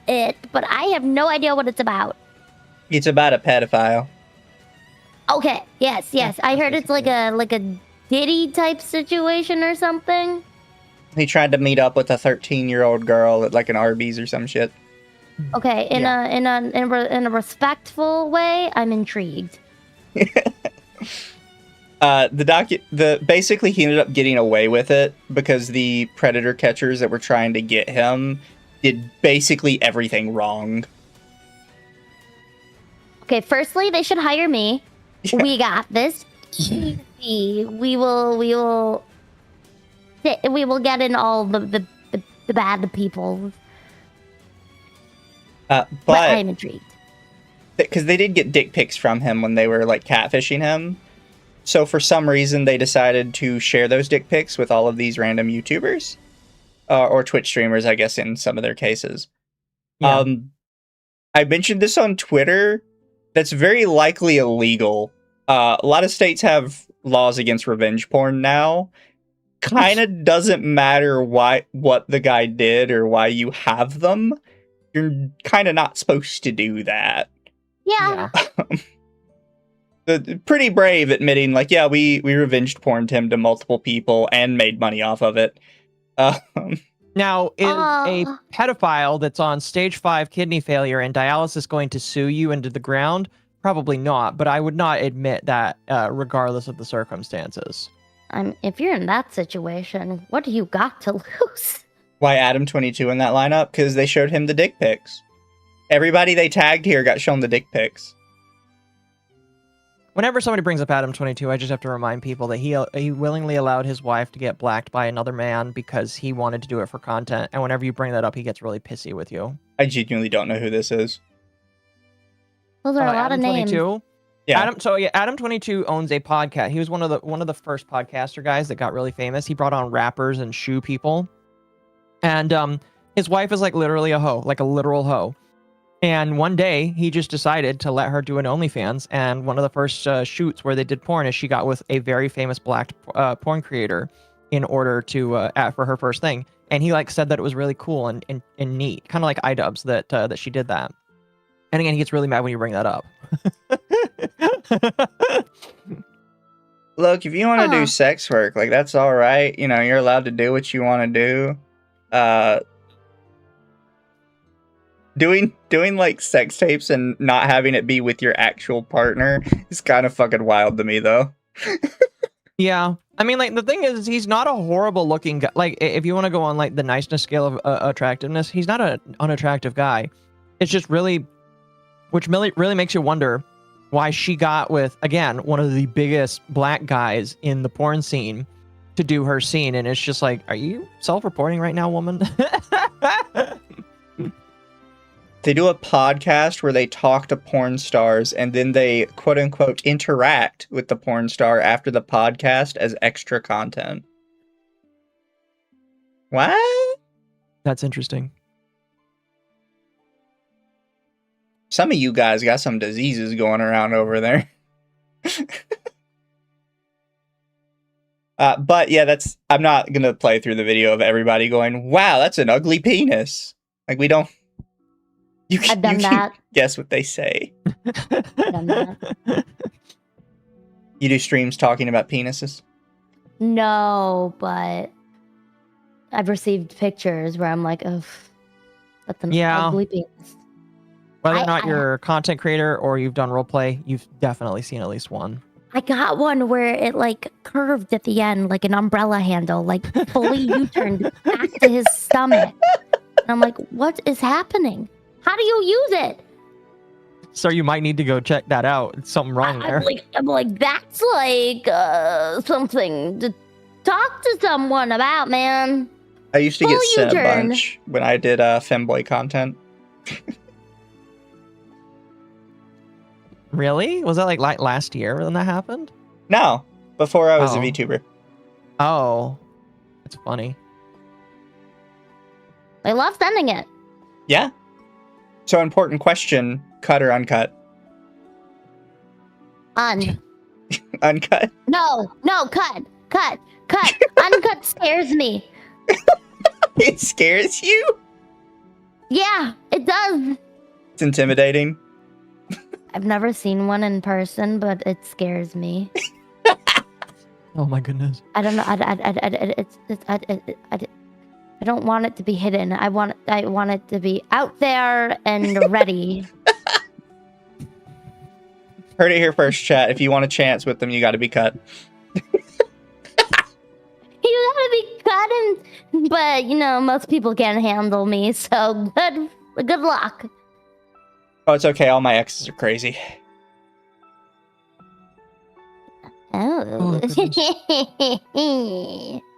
it, but I have no idea what it's about. It's about a pedophile. Okay. Yes. I heard it's like a Diddy type situation or something. He tried to meet up with a 13-year-old girl at like an Arby's or some shit. Okay, in a respectful way, I'm intrigued. Basically he ended up getting away with it because the predator catchers that were trying to get him did basically everything wrong. Okay, firstly, they should hire me. Yeah. We got this. Easy. We will get in all the bad people. But I'm intrigued. Because they did get dick pics from him when they were like catfishing him. So for some reason they decided to share those dick pics with all of these random YouTubers. Or Twitch streamers, I guess, in some of their cases. Yeah. I mentioned this on Twitter. That's very likely illegal. A lot of states have laws against revenge porn now. Kind of doesn't matter what the guy did or why you have them. You're kind of not supposed to do that. Yeah. Pretty brave admitting, like, yeah, we revenged porned him to multiple people and made money off of it. Now, is a pedophile that's on stage 5 kidney failure and dialysis going to sue you into the ground? Probably not, but I would not admit that regardless of the circumstances. If you're in that situation, what do you got to lose? Why Adam22 in that lineup? Because they showed him the dick pics. Everybody they tagged here got shown the dick pics. Whenever somebody brings up Adam22, I just have to remind people that he willingly allowed his wife to get blacked by another man because he wanted to do it for content. And whenever you bring that up, he gets really pissy with you. I genuinely don't know who this is. Those are a lot of names. Yeah. Adam22 owns a podcast. He was one of the first podcaster guys that got really famous. He brought on rappers and shoe people. And his wife is like literally a hoe, like a literal hoe. And one day he just decided to let her do an OnlyFans. And one of the first shoots where they did porn is she got with a very famous black porn creator in order to for her first thing. And he like said that it was really cool and neat, kind of like iDubbbz that she did that. And again, he gets really mad when you bring that up. Look, if you want to do sex work, like, that's all right. You know, you're allowed to do what you want to do. Doing like sex tapes and not having it be with your actual partner is kind of fucking wild to me, though. Yeah. I mean, like, the thing is, he's not a horrible looking guy. Like, if you want to go on like the niceness scale of attractiveness, he's not an unattractive guy. It's just really, which really makes you wonder why she got with, again, one of the biggest black guys in the porn scene to do her scene. And it's just like, are you self-reporting right now, woman? They do a podcast where they talk to porn stars and then they quote unquote interact with the porn star after the podcast as extra content. What? That's interesting. Some of you guys got some diseases going around over there. But yeah, I'm not going to play through the video of everybody going, wow, that's an ugly penis. Like, we don't. I've done that. Guess what they say. I've done that. You do streams talking about penises? No, but I've received pictures where I'm like, oh, that's an ugly penis. Whether or not you're a content creator or you've done roleplay, you've definitely seen at least one. I got one where it like curved at the end, like an umbrella handle, like fully U-turned back to his stomach. And I'm like, what is happening? How do you use it? So you might need to go check that out. It's something wrong there. I'm like, that's like something to talk to someone about, man. I used to get sent a bunch when I did femboy content. Really? Was that like last year when that happened? No, before I was a VTuber. Oh, that's funny. I love sending it. Yeah. So important question, cut or uncut? Uncut? No, cut. Uncut scares me. It scares you? Yeah, it does. It's intimidating. I've never seen one in person, but it scares me. Oh my goodness. I don't know. I don't want it to be hidden. I want it to be out there and ready. Heard it here first, chat. If you want a chance with them, you got to be cut. You gotta be cut, but you know most people can't handle me. So good luck. Oh, it's okay. All my exes are crazy. Oh.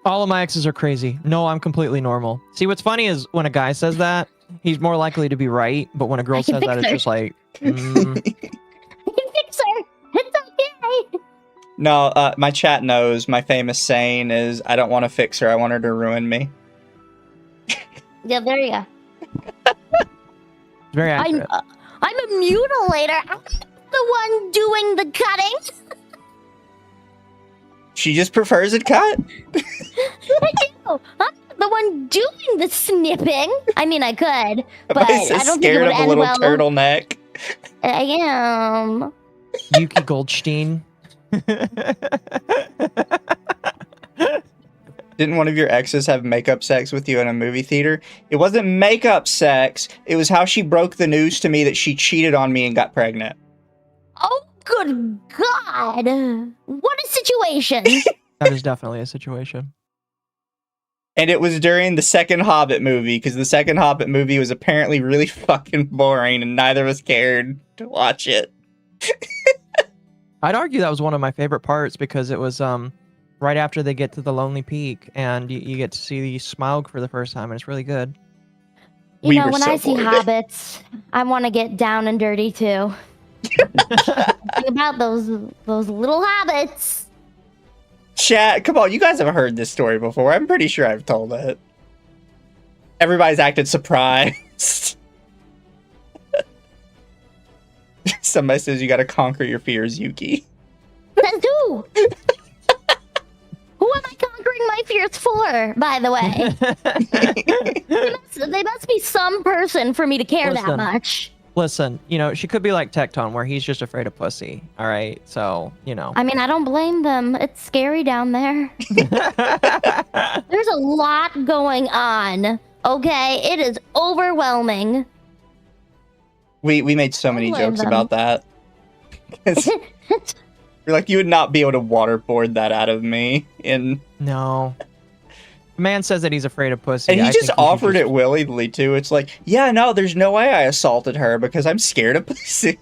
All of my exes are crazy. No, I'm completely normal. See, what's funny is when a guy says that, he's more likely to be right. But when a girl says that, it's just like, I can fix her. It's okay. No, my chat knows my famous saying is, I don't want to fix her. I want her to ruin me. Yeah, there you go. very accurate. I'm a mutilator. I'm the one doing the cutting. She just prefers it cut? I do. I'm the one doing the snipping. I mean, I could, but I'm so I don't think it scared would of a end little well. turtleneck. I am. Yuki Goldstein. Didn't one of your exes have makeup sex with you in a movie theater? It wasn't makeup sex. It was how she broke the news to me that she cheated on me and got pregnant. Oh, good God. What a situation. That is definitely a situation. And it was during the second Hobbit movie, because the second Hobbit movie was apparently really fucking boring and neither of us cared to watch it. I'd argue that was one of my favorite parts because it was right after they get to the Lonely Peak and you get to see the Smaug for the first time and it's really good. You know, when I see hobbits, I want to get down and dirty too. Think about those little hobbits. Chat, come on, you guys have heard this story before. I'm pretty sure I've told it. Everybody's acted surprised. Somebody says you gotta conquer your fears, Yuki. Then do. Who am I conquering my fears for, by the way? They must be some person for me to care that much. Listen, you know, she could be like Tecton, where he's just afraid of pussy. All right, so, you know. I mean, I don't blame them. It's scary down there. There's a lot going on. Okay, it is overwhelming. We made so many jokes about that. You're like, you would not be able to waterboard that out of me. No. The man says that he's afraid of pussy. And he just offered it willingly, too. It's like, yeah, no, there's no way I assaulted her because I'm scared of pussy.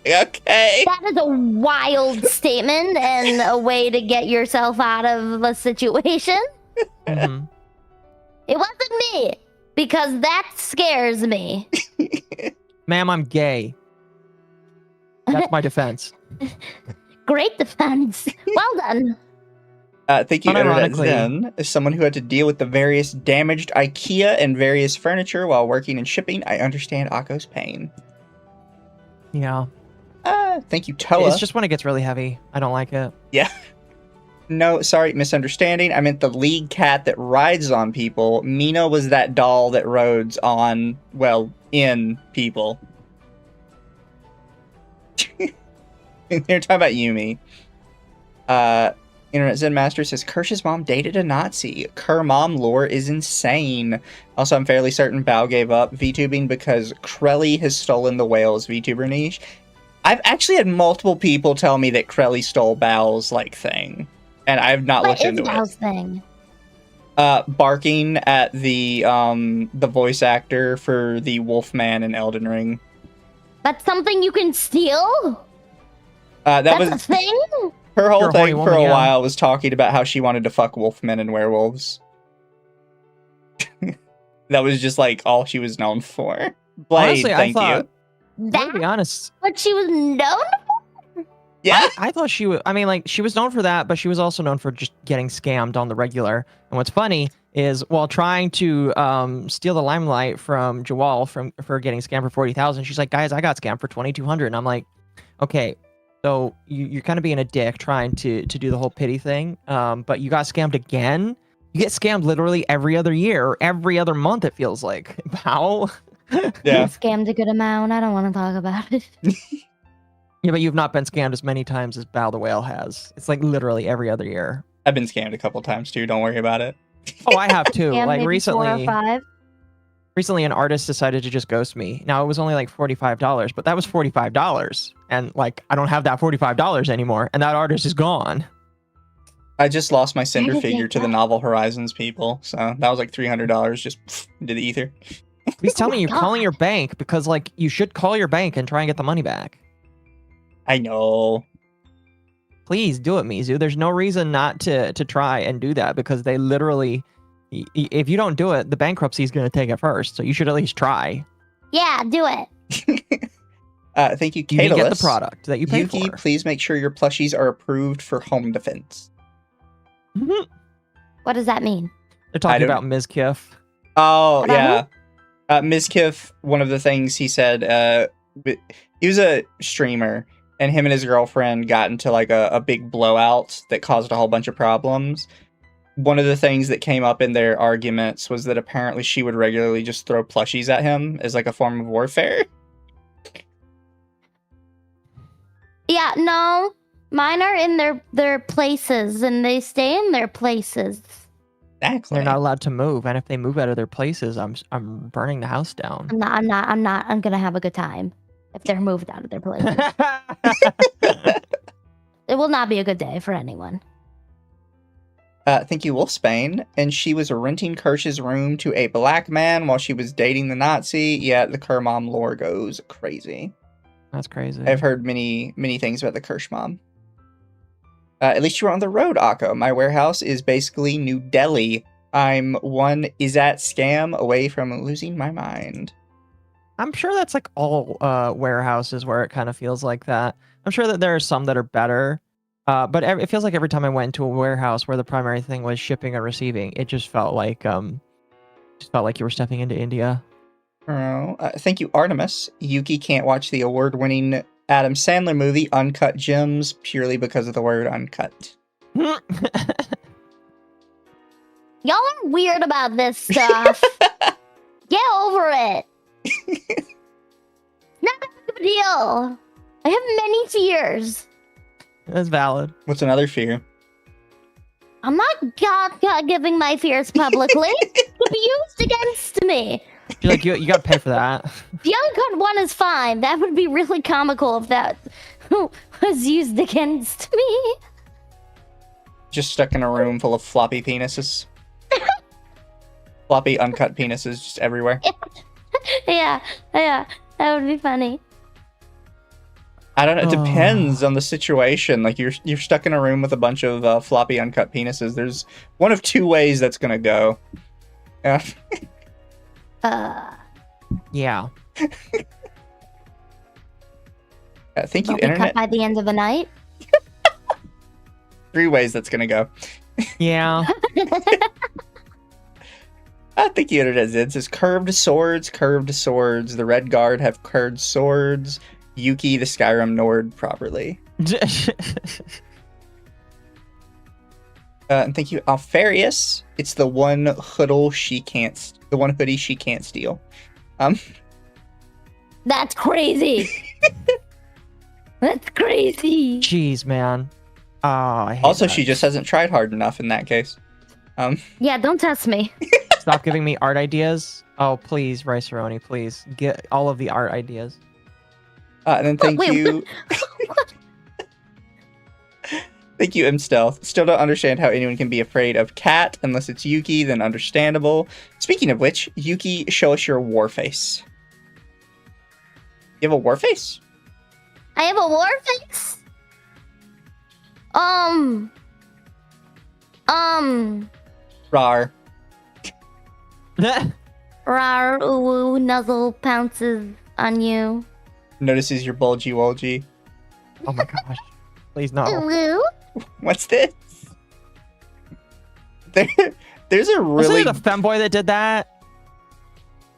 Okay. That is a wild statement and a way to get yourself out of a situation. Mm-hmm. It wasn't me, because that scares me. Ma'am, I'm gay. That's my defense. Great defense. Well done. Thank you, Internet Zen, as someone who had to deal with the various damaged IKEA and various furniture while working in shipping. I understand Occo's pain. Yeah. Thank you, Toa. It's just when it gets really heavy. I don't like it. Yeah. No, sorry, misunderstanding. I meant the league cat that rides on people. Mina was that doll that rides on, well, in people. They're talking about Yumi. Internet Zen Master says, Kirsch's mom dated a Nazi. Kerr mom lore is insane. Also, I'm fairly certain Bao gave up VTubing because Krelly has stolen the whale's VTuber niche. I've actually had multiple people tell me that Krelly stole Bao's, like, thing. And I've not looked into it. What is Bao's thing? Barking at the voice actor for the Wolfman in Elden Ring. That's something you can steal? That's a thing? Her whole thing for a while was talking about how she wanted to fuck wolfmen and werewolves. That was just, like, all she was known for. Blade, honestly, thank you. That's to be honest, what she was known for? Yeah. I thought she was. I mean, like she was known for that, but she was also known for just getting scammed on the regular. And what's funny is while trying to steal the limelight from Jawal for getting scammed for 40,000, she's like, "Guys, I got scammed for 2,200." And I'm like, "Okay, so you're kind of being a dick trying to do the whole pity thing, but you got scammed again. You get scammed literally every other year, or every other month. It feels like how." Yeah. Scammed a good amount. I don't want to talk about it. Yeah, but you've not been scammed as many times as Bao the Whale has. It's like literally every other year. I've been scammed a couple times too. Don't worry about it. Oh, I have too. Scammed Like maybe 4 or recently, 5. an artist decided to just ghost me. Now it was only like $45, but that was $45, and like I don't have that $45 anymore, and that artist is gone. I just lost my Cinder did figure they to the die? Novel Horizons people, so that was like $300 just into the ether. Please tell me my you're calling God. your bank, because like you should call your bank and try and get the money back. I know. Please do it, Mizu. There's no reason not to try and do that, because they literally, if you don't do it, the bankruptcy is going to take it first. So you should at least try. Yeah, do it. Thank you, You can get the Catalyst. product that you paid Yuki, for. please make sure your plushies are approved for home defense. Mhm. What does that mean? They're talking don't- about Ms. Kiff. Oh, About yeah. Ms. Kiff, one of the things he said, he was a streamer, and him and his girlfriend got into like a big blowout that caused a whole bunch of problems. One of the things that came up in their arguments was that apparently she would regularly just throw plushies at him as like a form of warfare. Yeah, no. Mine are in their places, and they stay in their places. Exactly. They're not allowed to move, and if they move out of their places, I'm burning the house down. I'm gonna have a good time if they're moved out of their places. It will not be a good day for anyone. Thank you, Wolfsbane. And she was renting Kirsch's room to a black man while she was dating the Nazi. Yeah, the Kerr mom lore goes crazy. That's crazy. I've heard many things about the Kirsch mom. At least you were on the road, Occo. My warehouse is basically New Delhi. I'm one Izat scam away from losing my mind. I'm sure that's like all warehouses where it kind of feels like that. I'm sure that there are some that are better, but it feels like every time I went into a warehouse where the primary thing was shipping and receiving, it just felt like you were stepping into India. Oh, thank you, Artemis. Yuki can't watch the award-winning Adam Sandler movie Uncut Gems purely because of the word uncut. Y'all are weird about this stuff. Get over it. Not that big of a deal. I have many fears. That's valid. What's another fear? I'm not giving my fears publicly. It could be used against me. You're like, you got to pay for that. The uncut one is fine. That would be really comical if that was used against me. Just stuck in a room full of floppy penises. Floppy, uncut penises just everywhere. Yeah, that would be funny. I don't know. It Oh. depends on the situation. Like you're stuck in a room with a bunch of floppy, uncut penises. There's one of two ways that's gonna go. Yeah. Yeah. Thank you, Will be cut internet. by the end of the night. 3 ways that's gonna go. Yeah. Thank you, internet. It says curved swords, curved swords. The Red Guard have curved swords. Yuki, the Skyrim Nord, properly. And thank you, Alfarius. It's the one hoodie she can't steal. That's crazy. That's crazy. Jeez, man. Oh, I hate Also, that. she just hasn't tried hard enough in that case. Yeah, don't test me. Stop giving me art ideas. Oh, please, Rice Aroni, please. Get all of the art ideas. And then thank Wait, you. Thank you, Stealth. Still don't understand how anyone can be afraid of Cat unless it's Yuki, then understandable. Speaking of which, Yuki, show us your war face. You have a war face? I have a war face. Rar. Rar, ooh, nuzzle pounces on you. Notices your bulgy wolgy. Oh my gosh. Please no. Hello? What's this? There's a Wasn't really it a femboy that did that?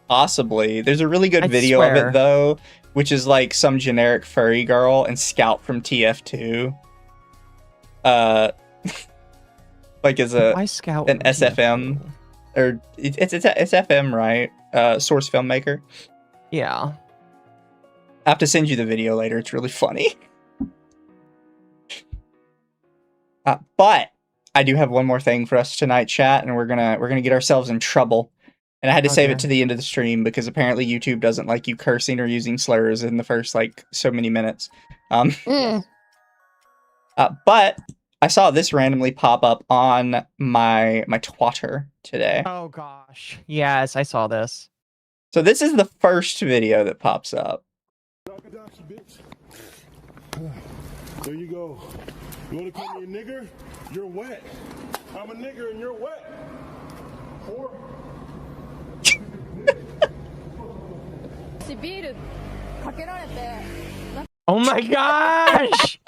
possibly. There's a really good I video of swear. it though, which is like some generic furry girl and Scout from TF2. Like as Why Scout? an SFM, or it's FM, right? Source filmmaker. Yeah. I have to send you the video later. It's really funny. But I do have one more thing for us tonight, chat, and we're gonna get ourselves in trouble. And I had to save it to the end of the stream because apparently YouTube doesn't like you cursing or using slurs in the first like so many minutes. But I saw this randomly pop up on my Twitter today. Oh gosh. Yes, I saw this. So this is the first video that pops up. There you go. You want to call me a nigger? You're wet. I'm a nigger and you're wet. Or... Oh my gosh!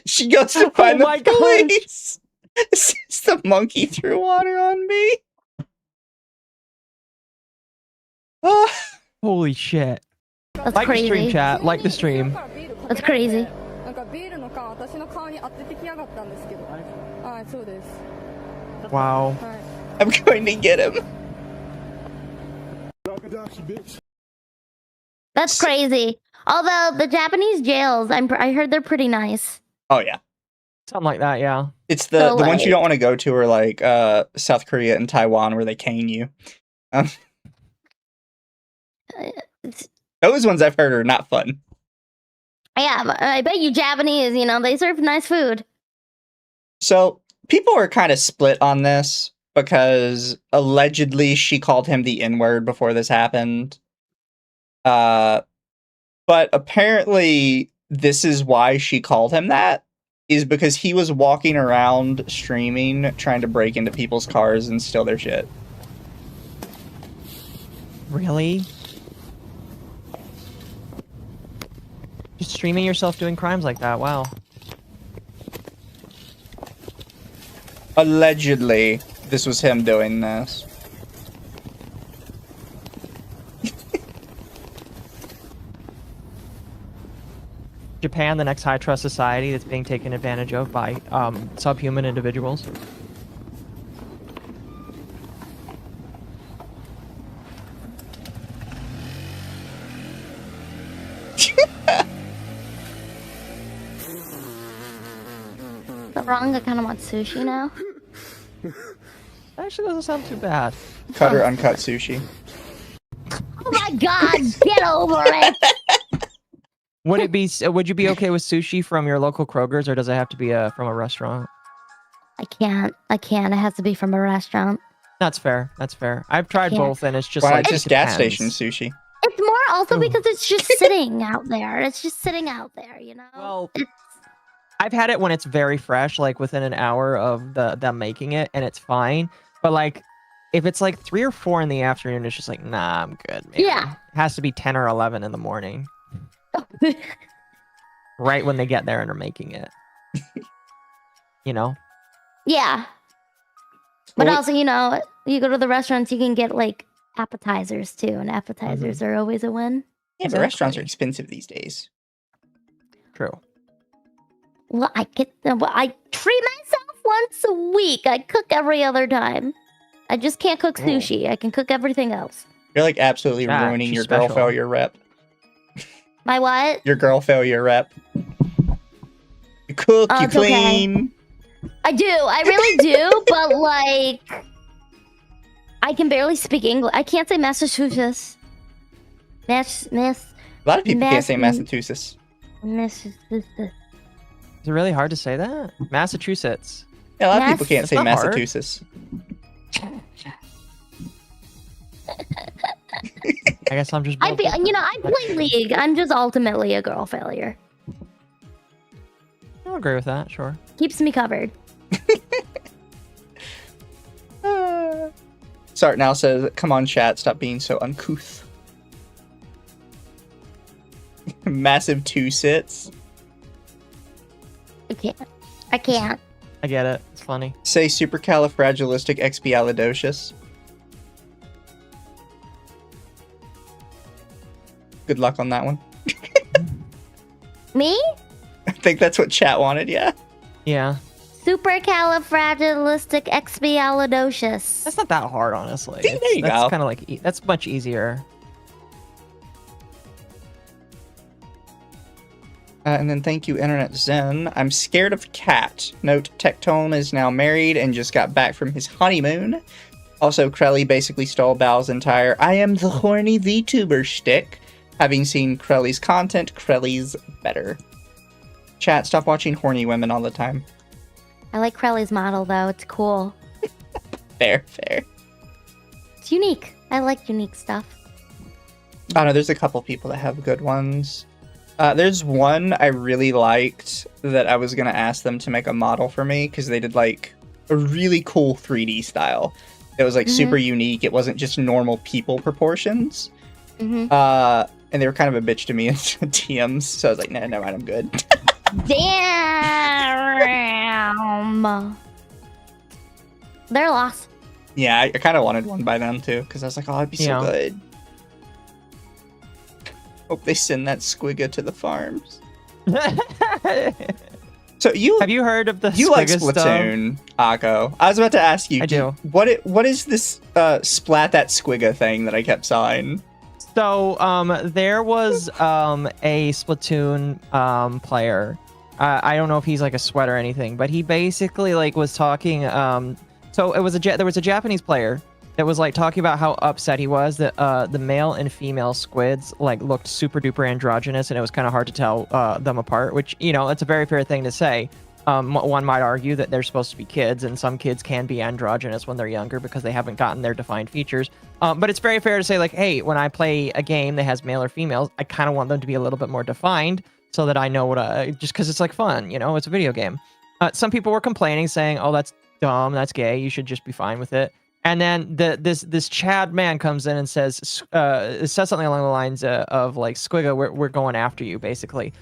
She goes to find my the police. Since the monkey threw water on me. Holy shit. That's Like crazy. the stream, chat. Like the stream. That's crazy. Wow. I'm going to get him. That's crazy. Although the Japanese jails, I heard they're pretty nice. Oh yeah. Something like that, yeah. It's the So, ones you like- don't want to go to are like South Korea and Taiwan where they cane you. Those ones I've heard are not fun. Yeah, but I bet you Japanese, they serve nice food. So people are kind of split on this because allegedly she called him the N-word before this happened. But apparently this is why she called him that, is because he was walking around streaming, trying to break into people's cars and steal their shit. Really? Just streaming yourself doing crimes like that, wow. Allegedly, this was him doing this. Japan, the next high trust society that's being taken advantage of by subhuman individuals. Is that wrong? I kind of want sushi now. Actually doesn't sound too bad. Cut or uncut sushi. Oh my god, get over it! Would you be okay with sushi from your local Kroger's, or does it have to be from a restaurant? I can't. It has to be from a restaurant. That's fair. That's fair. I've tried Can't. both, and it's just Why like not just it gas depends. station sushi? It's more also Ooh. because it's just sitting out there. It's just sitting out there, Well, It's, I've had it when it's very fresh, like within an hour of them making it, and it's fine. But like, if it's like 3 or 4 in the afternoon, it's just like, nah, I'm good. Man. Yeah. It has to be 10 or 11 in the morning, right when they get there and are making it. yeah. But Well, also, you go to the restaurants, you can get like appetizers too, and appetizers are always a win. Yeah, but restaurants are Exactly. expensive these days. True. Well, I treat myself once a week. I cook every other time. I just can't cook Oh. sushi. I can cook everything else. You're like absolutely Yeah, ruining she's your girl special. failure rep. My what? Your girl failure rep. You cook, Oh, you it's okay. clean. I do. I really do. But like, I can barely speak English. I can't say Massachusetts. Miss. A lot of people can't say Massachusetts. Massachusetts. Is it really hard to say that? Massachusetts. Yeah, a lot of people can't That's say not hard. Massachusetts. I guess I'm just. I built different. I play League. I'm just ultimately a girl failure. I'll agree with that. Sure. Keeps me covered. Sart now says, "Come on, chat, stop being so uncouth." Massive 2 sits. I can't. I get it. It's funny. Say supercalifragilisticexpialidocious. Good luck on that one. Me? I think that's what chat wanted, yeah. Yeah. Supercalifragilisticexpialidocious. That's not that hard, honestly. See, there you that's go. kind of like that's much easier. And then thank you, Internet Zen. I'm scared of cat. Note, Tectone is now married and just got back from his honeymoon. Also, Krelly basically stole Bal's entire I am the horny VTuber shtick. Having seen Krelly's content, Krelly's better. Chat, stop watching horny women all the time. I like Crowley's model, though. It's cool. Fair. It's unique. I like unique stuff. I know, there's a couple people that have good ones. There's one I really liked that I was going to ask them to make a model for me because they did like a really cool 3D style. It was like super unique. It wasn't just normal people proportions. And they were kind of a bitch to me in DMs. So I was like, nah, never mind, I'm good. Damn. They're lost. Yeah, I kind of wanted one by them too because I was like, oh, it'd be so good. Hope they send that squigga to the farms. So have you heard of the you like Splatoon, Occo? I was about to ask you. I do. What is this splat that squigga thing that I kept sawing? So there was a Splatoon player. I don't know if he's like a sweat or anything, but he basically like was talking. So it was there was a Japanese player that was like talking about how upset he was that the male and female squids like looked super duper androgynous, and it was kind of hard to tell them apart. Which, you know, it's a very fair thing to say. One might argue that they're supposed to be kids, and some kids can be androgynous when they're younger because they haven't gotten their defined features. But it's very fair to say, like, hey, when I play a game that has male or females, I kind of want them to be a little bit more defined so that I know what just because it's like fun, you know, it's a video game. Some people were complaining, saying, oh, that's dumb, that's gay, you should just be fine with it. And then this Chad man comes in and says something along the lines of like, Squigga, we're going after you, basically.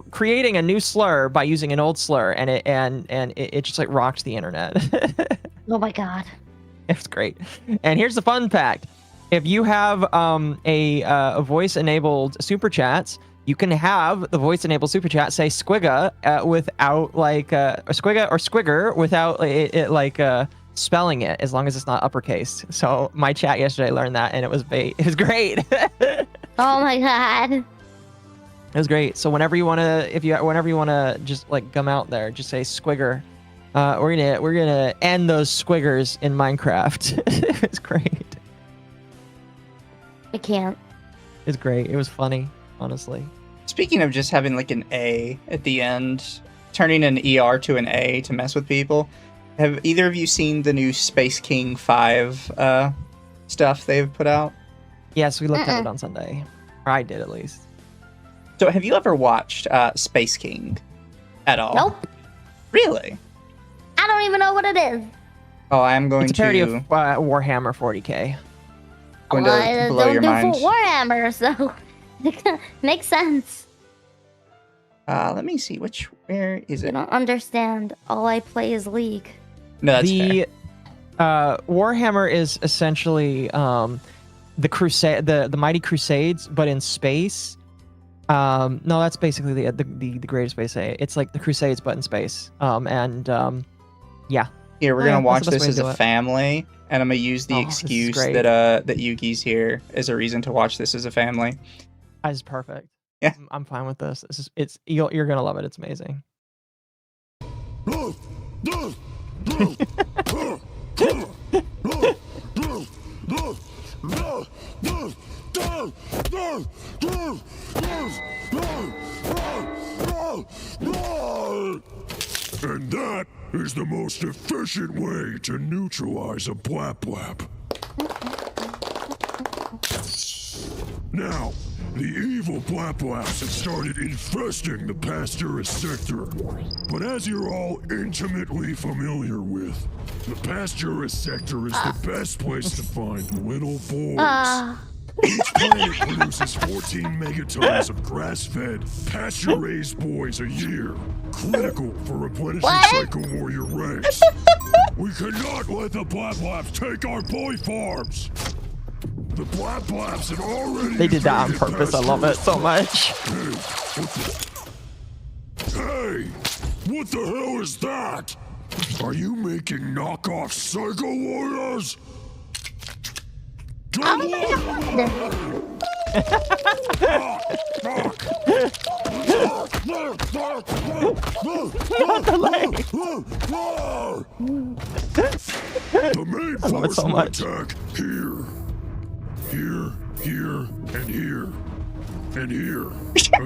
Creating a new slur by using an old slur, and it just like rocked the internet. Oh my god, it's great. And here's the fun fact: if you have a voice-enabled super chats, you can have the voice-enabled super chat say Squigga without like a Squigga or Squigger without it like spelling it, as long as it's not uppercase. So my chat yesterday learned that, and it was great. Oh my god. It was great. So whenever you wanna just like come out there, just say Squigger. We're gonna end those Squiggers in Minecraft. It's great. I can't. It's great. It was funny, honestly. Speaking of just having like an A at the end, turning an ER to an A to mess with people, have either of you seen the new Space King 5 stuff they've put out? Yes, we looked at it on Sunday. Or I did, at least. So have you ever watched Space King at all? Nope. Really? I don't even know what it is. Oh, I am going it's a parody to... of Warhammer 40k. Going to blow your mind. Warhammer, so makes sense. Let me see. Where is it? You don't understand. All I play is League. No, that's fair. Warhammer is essentially the crusade, the Mighty Crusades, but in space. No, that's basically the Great Space A. It's like the Crusades, but in space. Yeah. Here, we're gonna watch this as a family, and I'm gonna use the excuse that Yuki's here as a reason to watch this as a family. That's perfect. Yeah, I'm fine with this. You're gonna love it. It's amazing. And that is the most efficient way to neutralize a blap blap. Now, the evil blap-blaps have started infesting the Pasturus sector. But as you're all intimately familiar with, the Pasturus sector is the best place to find little boys. Each planet produces 14 megatons of grass-fed, pasture-raised boys a year. Critical for replenishing Psycho Warrior ranks. We cannot let the Blap-Blaps take our boy farms. The Blap-Blaps have already... They did that on purpose. I love it so much. Hey, what the hell is that? Are you making knockoff Psycho Warriors? The main force so will much. attack here, and here, and here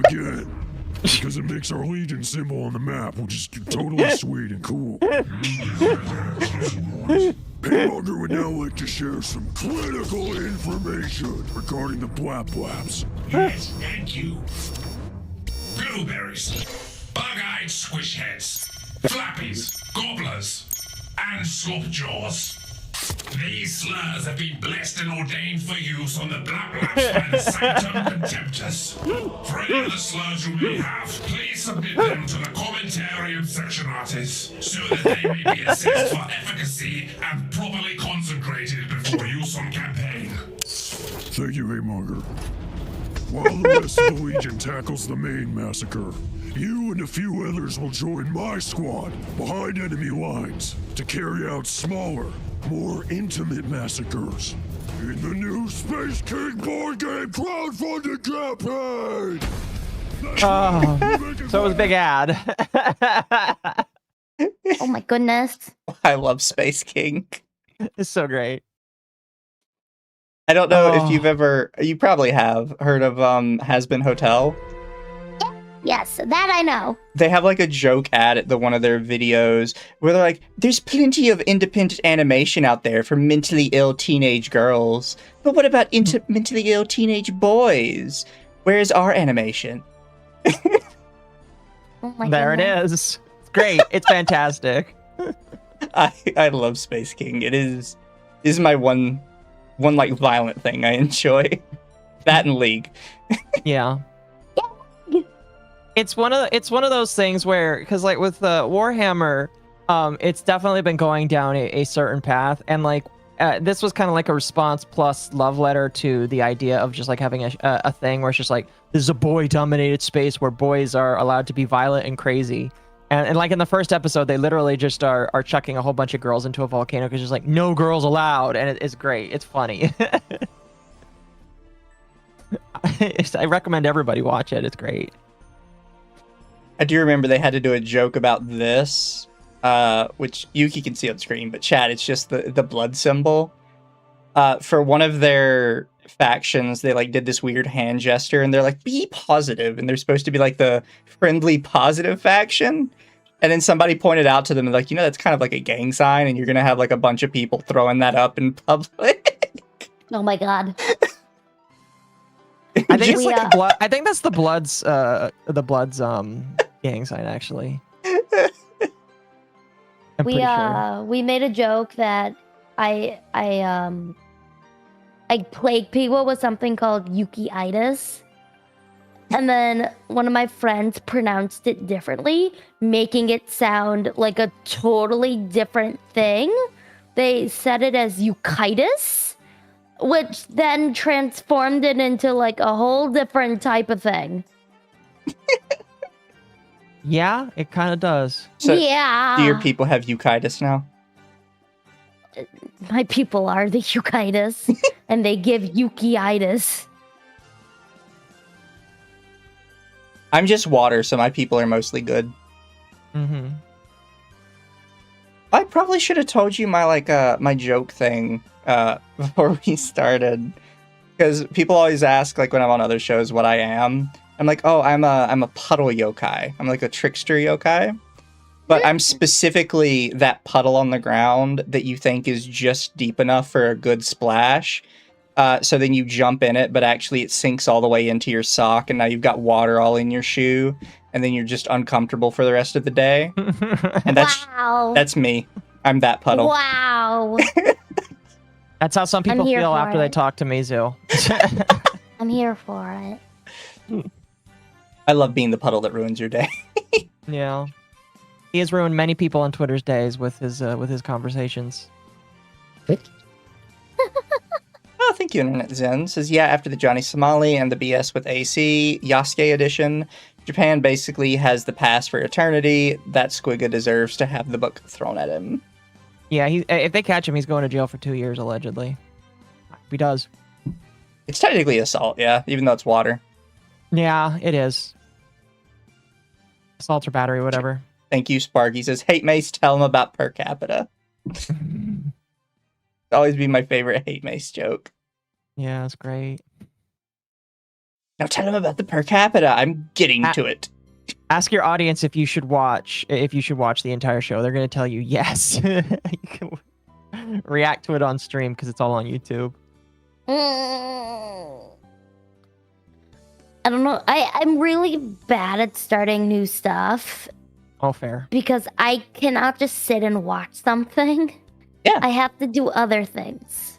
again. Because it makes our Legion symbol on the map, which is totally sweet and cool. Paymonger would now like to share some critical information regarding the Blap-Blaps. Yes, thank you. Blueberries, bug-eyed squishheads, flappies, gobblers, and slopjaws. These slurs have been blessed and ordained for use on the Blap-Blaps by the Sanctum Contemptus. For any other slurs you may have, please submit them to the Commentarium section artist, so that they may be assessed for efficacy and properly consecrated before use on campaign. Thank you, Haymonger. While the rest of the Legion tackles the main massacre, you and a few others will join my squad behind enemy lines to carry out smaller, more intimate massacres in the new Space King board game crowdfunding campaign! So it was a big ad. Oh my goodness. I love Space King. It's so great. I don't know if you probably have heard of Has Been Hotel. Yes, that I know. They have like a joke ad at one of their videos where they're like, there's plenty of independent animation out there for mentally ill teenage girls. But what about mentally ill teenage boys? Where's our animation? Oh my There goodness. it is. It's great. It's fantastic. I love Space King. It is my one like violent thing I enjoy. That and League. Yeah. It's one of those things where, because like with Warhammer, it's definitely been going down a certain path, and like this was kind of like a response plus love letter to the idea of just like having a thing where it's just like, this is a boy dominated space where boys are allowed to be violent and crazy. And like in the first episode, they literally just are chucking a whole bunch of girls into a volcano because it's just like, no girls allowed. And it's great. It's funny. I recommend everybody watch it. It's great. I do remember they had to do a joke about this, which Yuki can see on screen, but chat, it's just the blood symbol. For one of their factions, they like did this weird hand gesture, and they're like, be positive, and they're supposed to be like the friendly, positive faction. And then somebody pointed out to them, like, that's kind of like a gang sign, and you're gonna have like a bunch of people throwing that up in public. Oh my god. I think it's like blood. I think that's the Bloods gang sign actually. I'm pretty sure. We made a joke that I plague people with something called Yuki-itis. And then one of my friends pronounced it differently, making it sound like a totally different thing. They said it as Euchitis, which then transformed it into like a whole different type of thing. Yeah, it kind of does. So, yeah. Do your people have Euchitis now? My people are the Euchitis, and they give Yuki-itis. I'm just water, so my people are mostly good. Mm-hmm. I probably should have told you my my joke thing before we started, because people always ask like when I'm on other shows what I am. I'm like, oh, I'm a puddle yokai. I'm like a trickster yokai, but I'm specifically that puddle on the ground that you think is just deep enough for a good splash. So then you jump in it, but actually it sinks all the way into your sock, and now you've got water all in your shoe, and then you're just uncomfortable for the rest of the day. And that's me. I'm that puddle. Wow. That's how some people feel after they talk to Mizu. I'm here for it. I love being the puddle that ruins your day. Yeah. He has ruined many people on Twitter's days with his conversations. Oh, thank you, Internet Zen. Says, yeah, after the Johnny Somali and the BS with AC, Yasuke edition, Japan basically has the pass for eternity. That Squigga deserves to have the book thrown at him. Yeah, if they catch him, he's going to jail for 2 years, allegedly. He does. It's technically assault, yeah, even though it's water. Yeah, it is. Assault or battery, whatever. Thank you, Sparky. Says, hate mace, tell him about per capita. Always be my favorite hate mace joke. Yeah, that's great. Now tell him about the per capita. I'm getting to it. Ask your audience if you should watch the entire show. They're going to tell you yes. You can react to it on stream because it's all on YouTube. I don't know. I'm really bad at starting new stuff. All fair. Because I cannot just sit and watch something. Yeah. I have to do other things.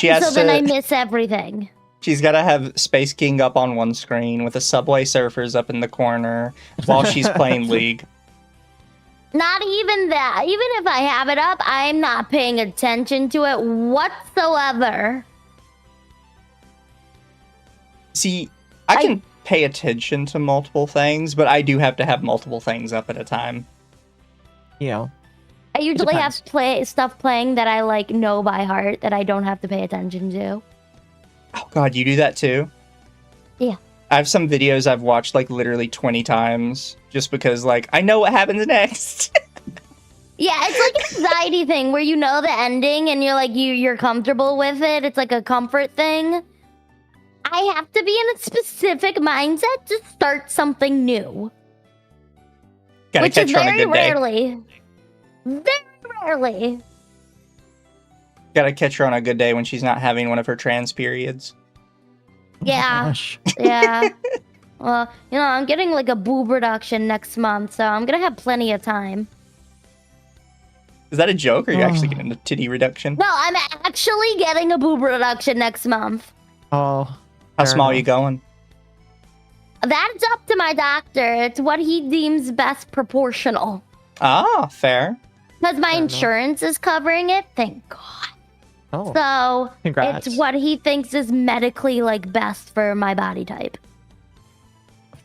Then I miss everything. She's got to have Space King up on one screen with the Subway Surfers up in the corner while she's playing League. Not even that. Even if I have it up, I'm not paying attention to it whatsoever. See, I can pay attention to multiple things, but I do have to have multiple things up at a time. Yeah. I usually have stuff playing that I know by heart that I don't have to pay attention to. Oh god, you do that too? Yeah. I have some videos I've watched literally 20 times just because I know what happens next. Yeah, it's like an anxiety thing where you know the ending and you're comfortable with it. It's like a comfort thing. I have to be in a specific mindset to start something new. Gotta catch her on a good day. Very rarely. Gotta catch her on a good day when she's not having one of her trans periods. Yeah. Yeah. Well, I'm getting a boob reduction next month, so I'm gonna have plenty of time. Is that a joke, or are you actually getting a titty reduction? No, I'm actually getting a boob reduction next month. Oh. How small are you going? That's up to my doctor. It's what he deems best proportional. Ah, fair. Because my insurance is covering it, thank God. Oh, so congrats. It's what he thinks is medically best for my body type.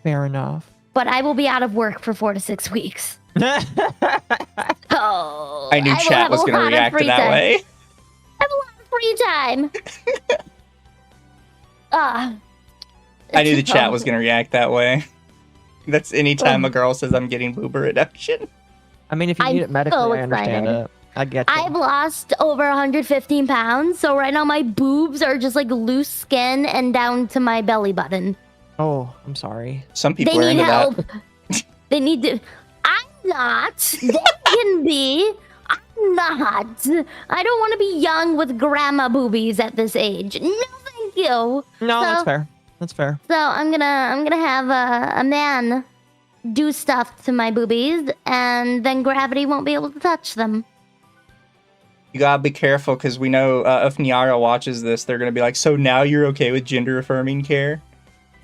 Fair enough. But I will be out of work for 4 to 6 weeks. Oh, I knew chat was going to react to that way. I have a lot of free time. I knew the chat was going to react that way. That's anytime a girl says I'm getting boober reduction. I mean, if you need it medically, so I understand it. I get you. I've lost over 115 pounds, so right now my boobs are just loose skin and down to my belly button. Oh, I'm sorry. Some people They are need into help. that. They need to. I'm not. They can be. I'm not. I don't want to be young with grandma boobies at this age. No, thank you. No, that's fair. That's fair. So I'm gonna have a man do stuff to my boobies, and then gravity won't be able to touch them. You gotta be careful, because we know if Niara watches this, they're gonna be like, so now you're okay with gender-affirming care?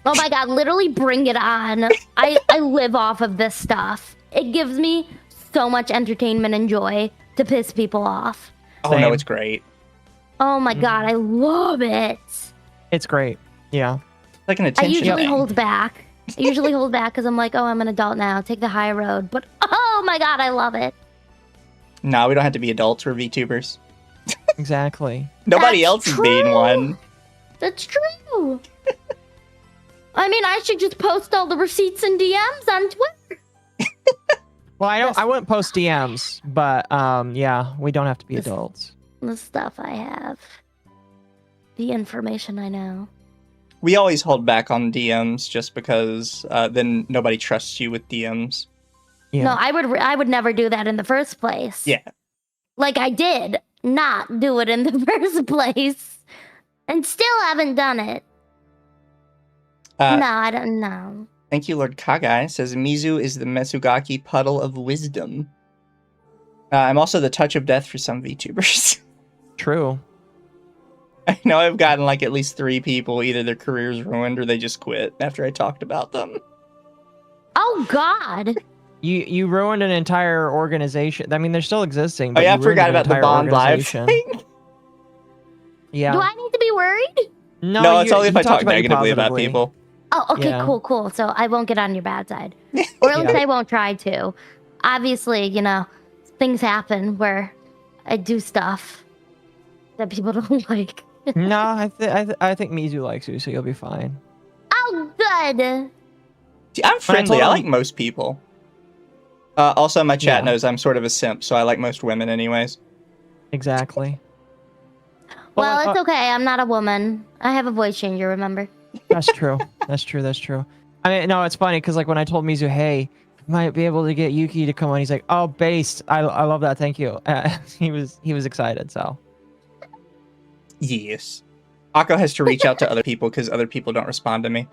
Oh my god, literally bring it on. I live off of this stuff. It gives me so much entertainment and joy to piss people off. Oh no, it's great. Oh my god, I love it. It's great. Yeah. Like an attention I usually thing. hold back. I usually hold back because I'm like, oh, I'm an adult now. Take the high road. But oh my god, I love it. No, we don't have to be adults. We're VTubers. Exactly. Nobody else is being one. That's true. I mean, I should just post all the receipts and DMs on Twitter. Well, I wouldn't post DMs, but yeah, we don't have to be adults. The stuff I have. The information I know. We always hold back on DMs just because then nobody trusts you with DMs. Yeah. No, I would never do that in the first place. Yeah. I did not do it in the first place. And still haven't done it. No, I don't know. Thank you, Lord Kagai. Says, Mizu is the Mesugaki puddle of wisdom. I'm also the touch of death for some VTubers. True. I know I've gotten like at least 3 people, either their careers ruined or they just quit after I talked about them. Oh God. You ruined an entire organization. I mean, they're still existing, but Oh yeah, I you ruined forgot an about the entire Bond Live organization. thing. Yeah. Do I need to be worried? No, it's only if I talked talk negatively about positively. people. Oh, okay, Yeah. cool. So I won't get on your bad side. Or at least Yeah. I won't try to. Obviously, you know, things happen where I do stuff that people don't like. No, I think Mizu likes you, so you'll be fine. Oh, good. See, I'm friendly. I told like him- most people. Also, my chat Yeah. knows I'm sort of a simp, so I like most women anyways. Exactly. Well, it's okay. I'm not a woman. I have a voice changer, remember? That's true. That's true. I mean, no, it's funny because like when I told Mizu, hey, I might be able to get Yuki to come on, he's like, oh, based. I love that. Thank you. He was excited. So. Yes. Occo has to reach out to other people because other people don't respond to me.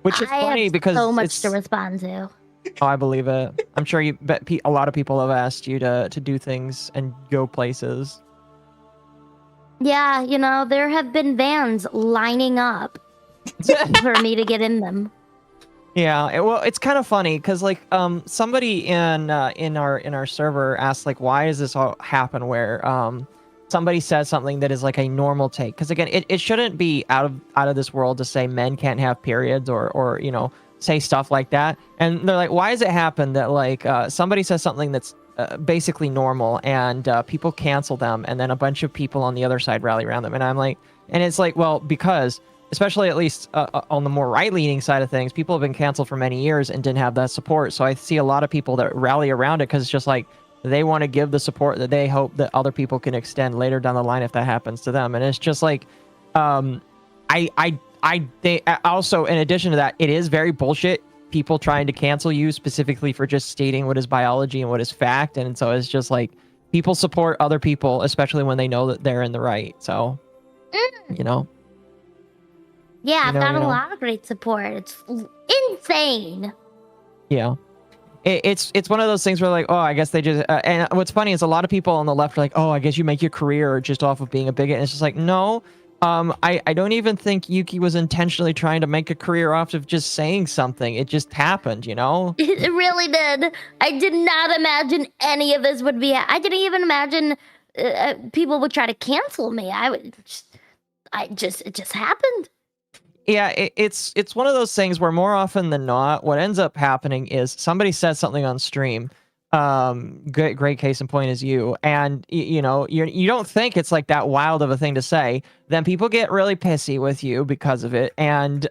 Which is funny have because so much it's, to respond to. Oh, I believe it. I'm sure you bet a lot of people have asked you to do things and go places. Yeah, you know, there have been vans lining up for me to get in them. Yeah, well, it's kind of funny because like somebody in our server asked like, why does this all happen where somebody says something that is like a normal take? Because again, it shouldn't be out of this world to say men can't have periods or you know, say stuff like that. And they're like, why does it happen that like somebody says something that's basically normal and people cancel them, and then a bunch of people on the other side rally around them? And I'm like, and it's like, well, because especially at least on the more right-leaning side of things, people have been canceled for many years and didn't have that support. So I see a lot of people that rally around it because it's just like they want to give the support that they hope that other people can extend later down the line if that happens to them. And it's just like, they also, in addition to that, it is very bullshit. People trying to cancel you specifically for just stating what is biology and what is fact. And so it's just like people support other people, especially when they know that they're in the right. So, you know. Yeah, I've got you a know. lot of great support. It's insane. Yeah. It's one of those things where like, oh, I guess they just and what's funny is a lot of people on the left are like, oh, I guess you make your career just off of being a bigot. And it's just like, no, I don't even think Yuki was intentionally trying to make a career off of just saying something. It just happened, you know? It really did. I did not imagine any of this would be. I didn't even imagine people would try to cancel me. It just happened. Yeah, it's one of those things where more often than not, what ends up happening is somebody says something on stream. Great case in point is you, and you know you don't think it's like that wild of a thing to say. Then people get really pissy with you because of it, and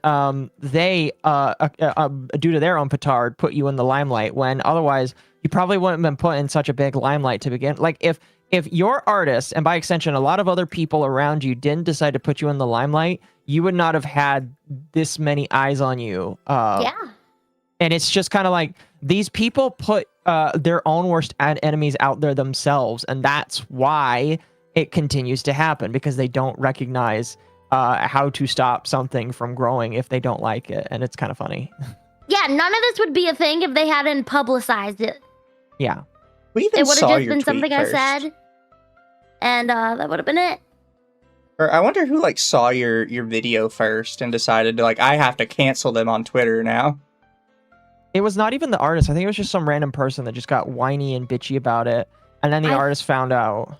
they due to their own petard put you in the limelight when otherwise you probably wouldn't have been put in such a big limelight to begin. Like if your artist and by extension a lot of other people around you didn't decide to put you in the limelight, you would not have had this many eyes on you. Yeah. And it's just kind of like these people put their own worst enemies out there themselves. And that's why it continues to happen, because they don't recognize how to stop something from growing if they don't like it. And it's kind of funny. Yeah, none of this would be a thing if they hadn't publicized it. Yeah. We even It would saw have just your been tweet something first. I said. And that would have been it. Or I wonder who like saw your video first and decided to like, I have to cancel them on Twitter now. It was not even the artist. I think it was just some random person that just got whiny and bitchy about it. And then the artist found out.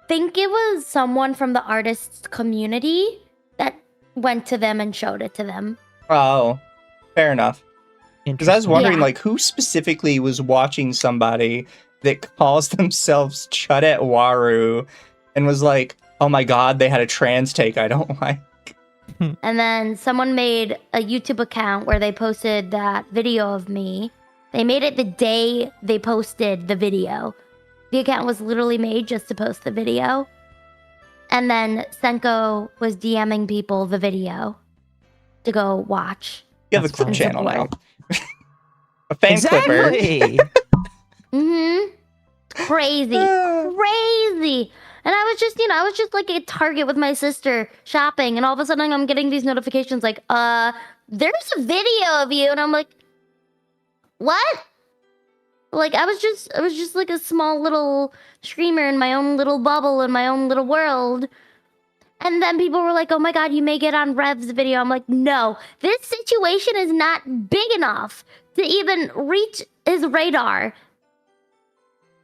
Think it was someone from the artist's community that went to them and showed it to them. Oh, fair enough. Because I was wondering Yeah. like who specifically was watching somebody that calls themselves Chudet Waru and was like, oh my god, they had a trans take I don't like. And then someone made a YouTube account where they posted that video of me. They made it the day they posted the video. The account was literally made just to post the video. And then Senko was DMing people the video to go watch. You have a That's clip funny. channel now. A fan clipper. Exactly. Mm-hmm. Crazy. Crazy. And I was just like a Target with my sister shopping, and all of a sudden I'm getting these notifications like, there's a video of you, and I'm like, what? Like I was just like a small little streamer in my own little bubble in my own little world. And then people were like, "Oh my god, you may get on Rev's video." I'm like, "No, this situation is not big enough to even reach his radar."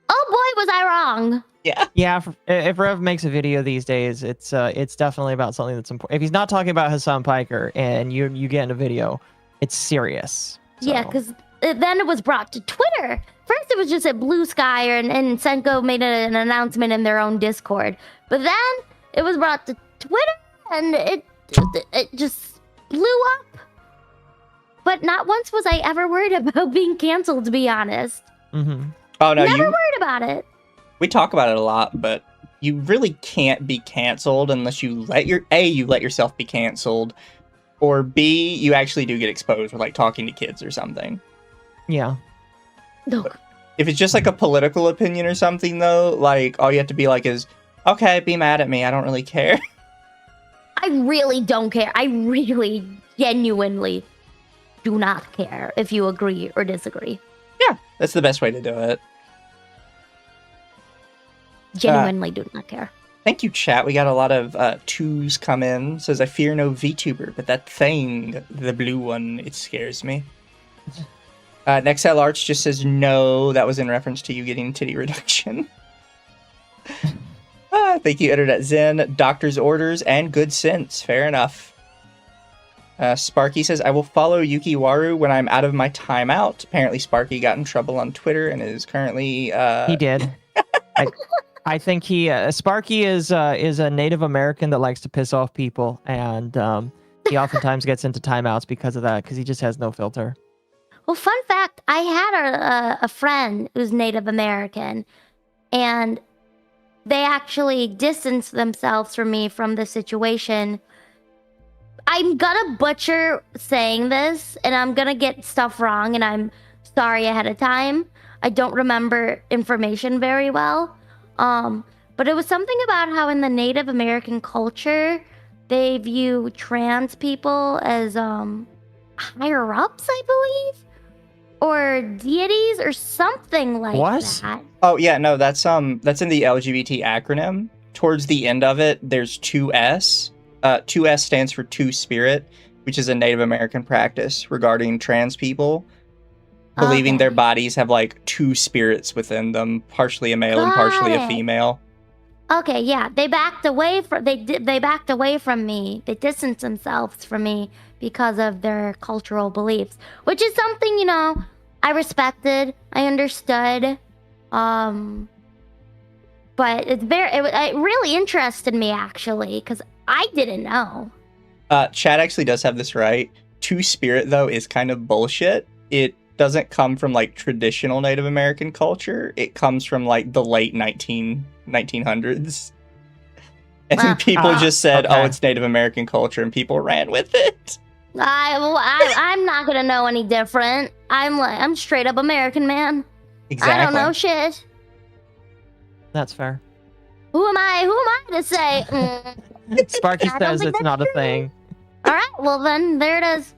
Oh boy, was I wrong. Yeah. Yeah, if Rev makes a video these days, it's definitely about something that's important. If he's not talking about Hassan Piker and you get in a video, it's serious. So. Yeah, because then it was brought to Twitter. First, it was just at Blue Sky, and Senko made an announcement in their own Discord. But then it was brought to Twitter, and it just blew up. But not once was I ever worried about being canceled, to be honest. Mm-hmm. Oh no, Never worried about it. We talk about it a lot, but you really can't be canceled unless you let yourself be canceled, or B, you actually do get exposed for like talking to kids or something. Yeah. Look. If it's just like a political opinion or something, though, like all you have to be like is, okay, be mad at me. I don't really care. I really don't care. I really, genuinely do not care if you agree or disagree. Yeah, that's the best way to do it. Genuinely do not care. Thank you, chat. We got a lot of twos come in. Says, I fear no VTuber, but that thing, the blue one, it scares me. Nexel Arch just says, no, that was in reference to you getting titty reduction. Thank you, UnderTheTea, doctor's orders, and good sense. Fair enough. Sparky says, I will follow Yukiwaru when I'm out of my timeout. Apparently, Sparky got in trouble on Twitter and is currently... He did. I think Sparky is a Native American that likes to piss off people, and he oftentimes gets into timeouts because of that, because he just has no filter. Well, fun fact, I had a friend who's Native American, and they actually distanced themselves from me from the situation. I'm gonna butcher saying this, and I'm gonna get stuff wrong, and I'm sorry ahead of time. I don't remember information very well. But it was something about how in the Native American culture, they view trans people as higher ups, I believe, or deities or something like that. Oh yeah, no, that's in the LGBT acronym. Towards the end of it, there's 2S. 2S stands for Two Spirit, which is a Native American practice regarding trans people. Believing their bodies have like two spirits within them, partially a male and partially a female. Okay, yeah, they backed away from they backed away from me. They distanced themselves from me because of their cultural beliefs, which is something I respected, I understood. But it really interested me actually because I didn't know. Chad actually does have this right. Two Spirit though is kind of bullshit. It doesn't come from like traditional Native American culture. It comes from like the late 1900s. And then people just said, okay. Oh, it's Native American culture, and people ran with it. I'm not gonna know any different. I'm straight up American, man. Exactly. I don't know shit. That's fair. Who am I to say? Sparky says it's not a thing. All right, well then, there it is.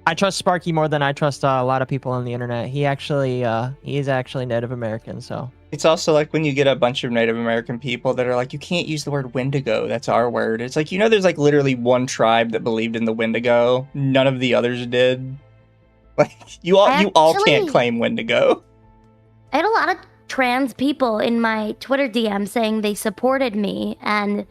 I trust Sparky more than I trust a lot of people on the internet. He is actually Native American, so. It's also like when you get a bunch of Native American people that are like, you can't use the word Wendigo. That's our word. It's like, there's like literally one tribe that believed in the Wendigo. None of the others did. Like, you all can't claim Wendigo. I had a lot of trans people in my Twitter DM saying they supported me and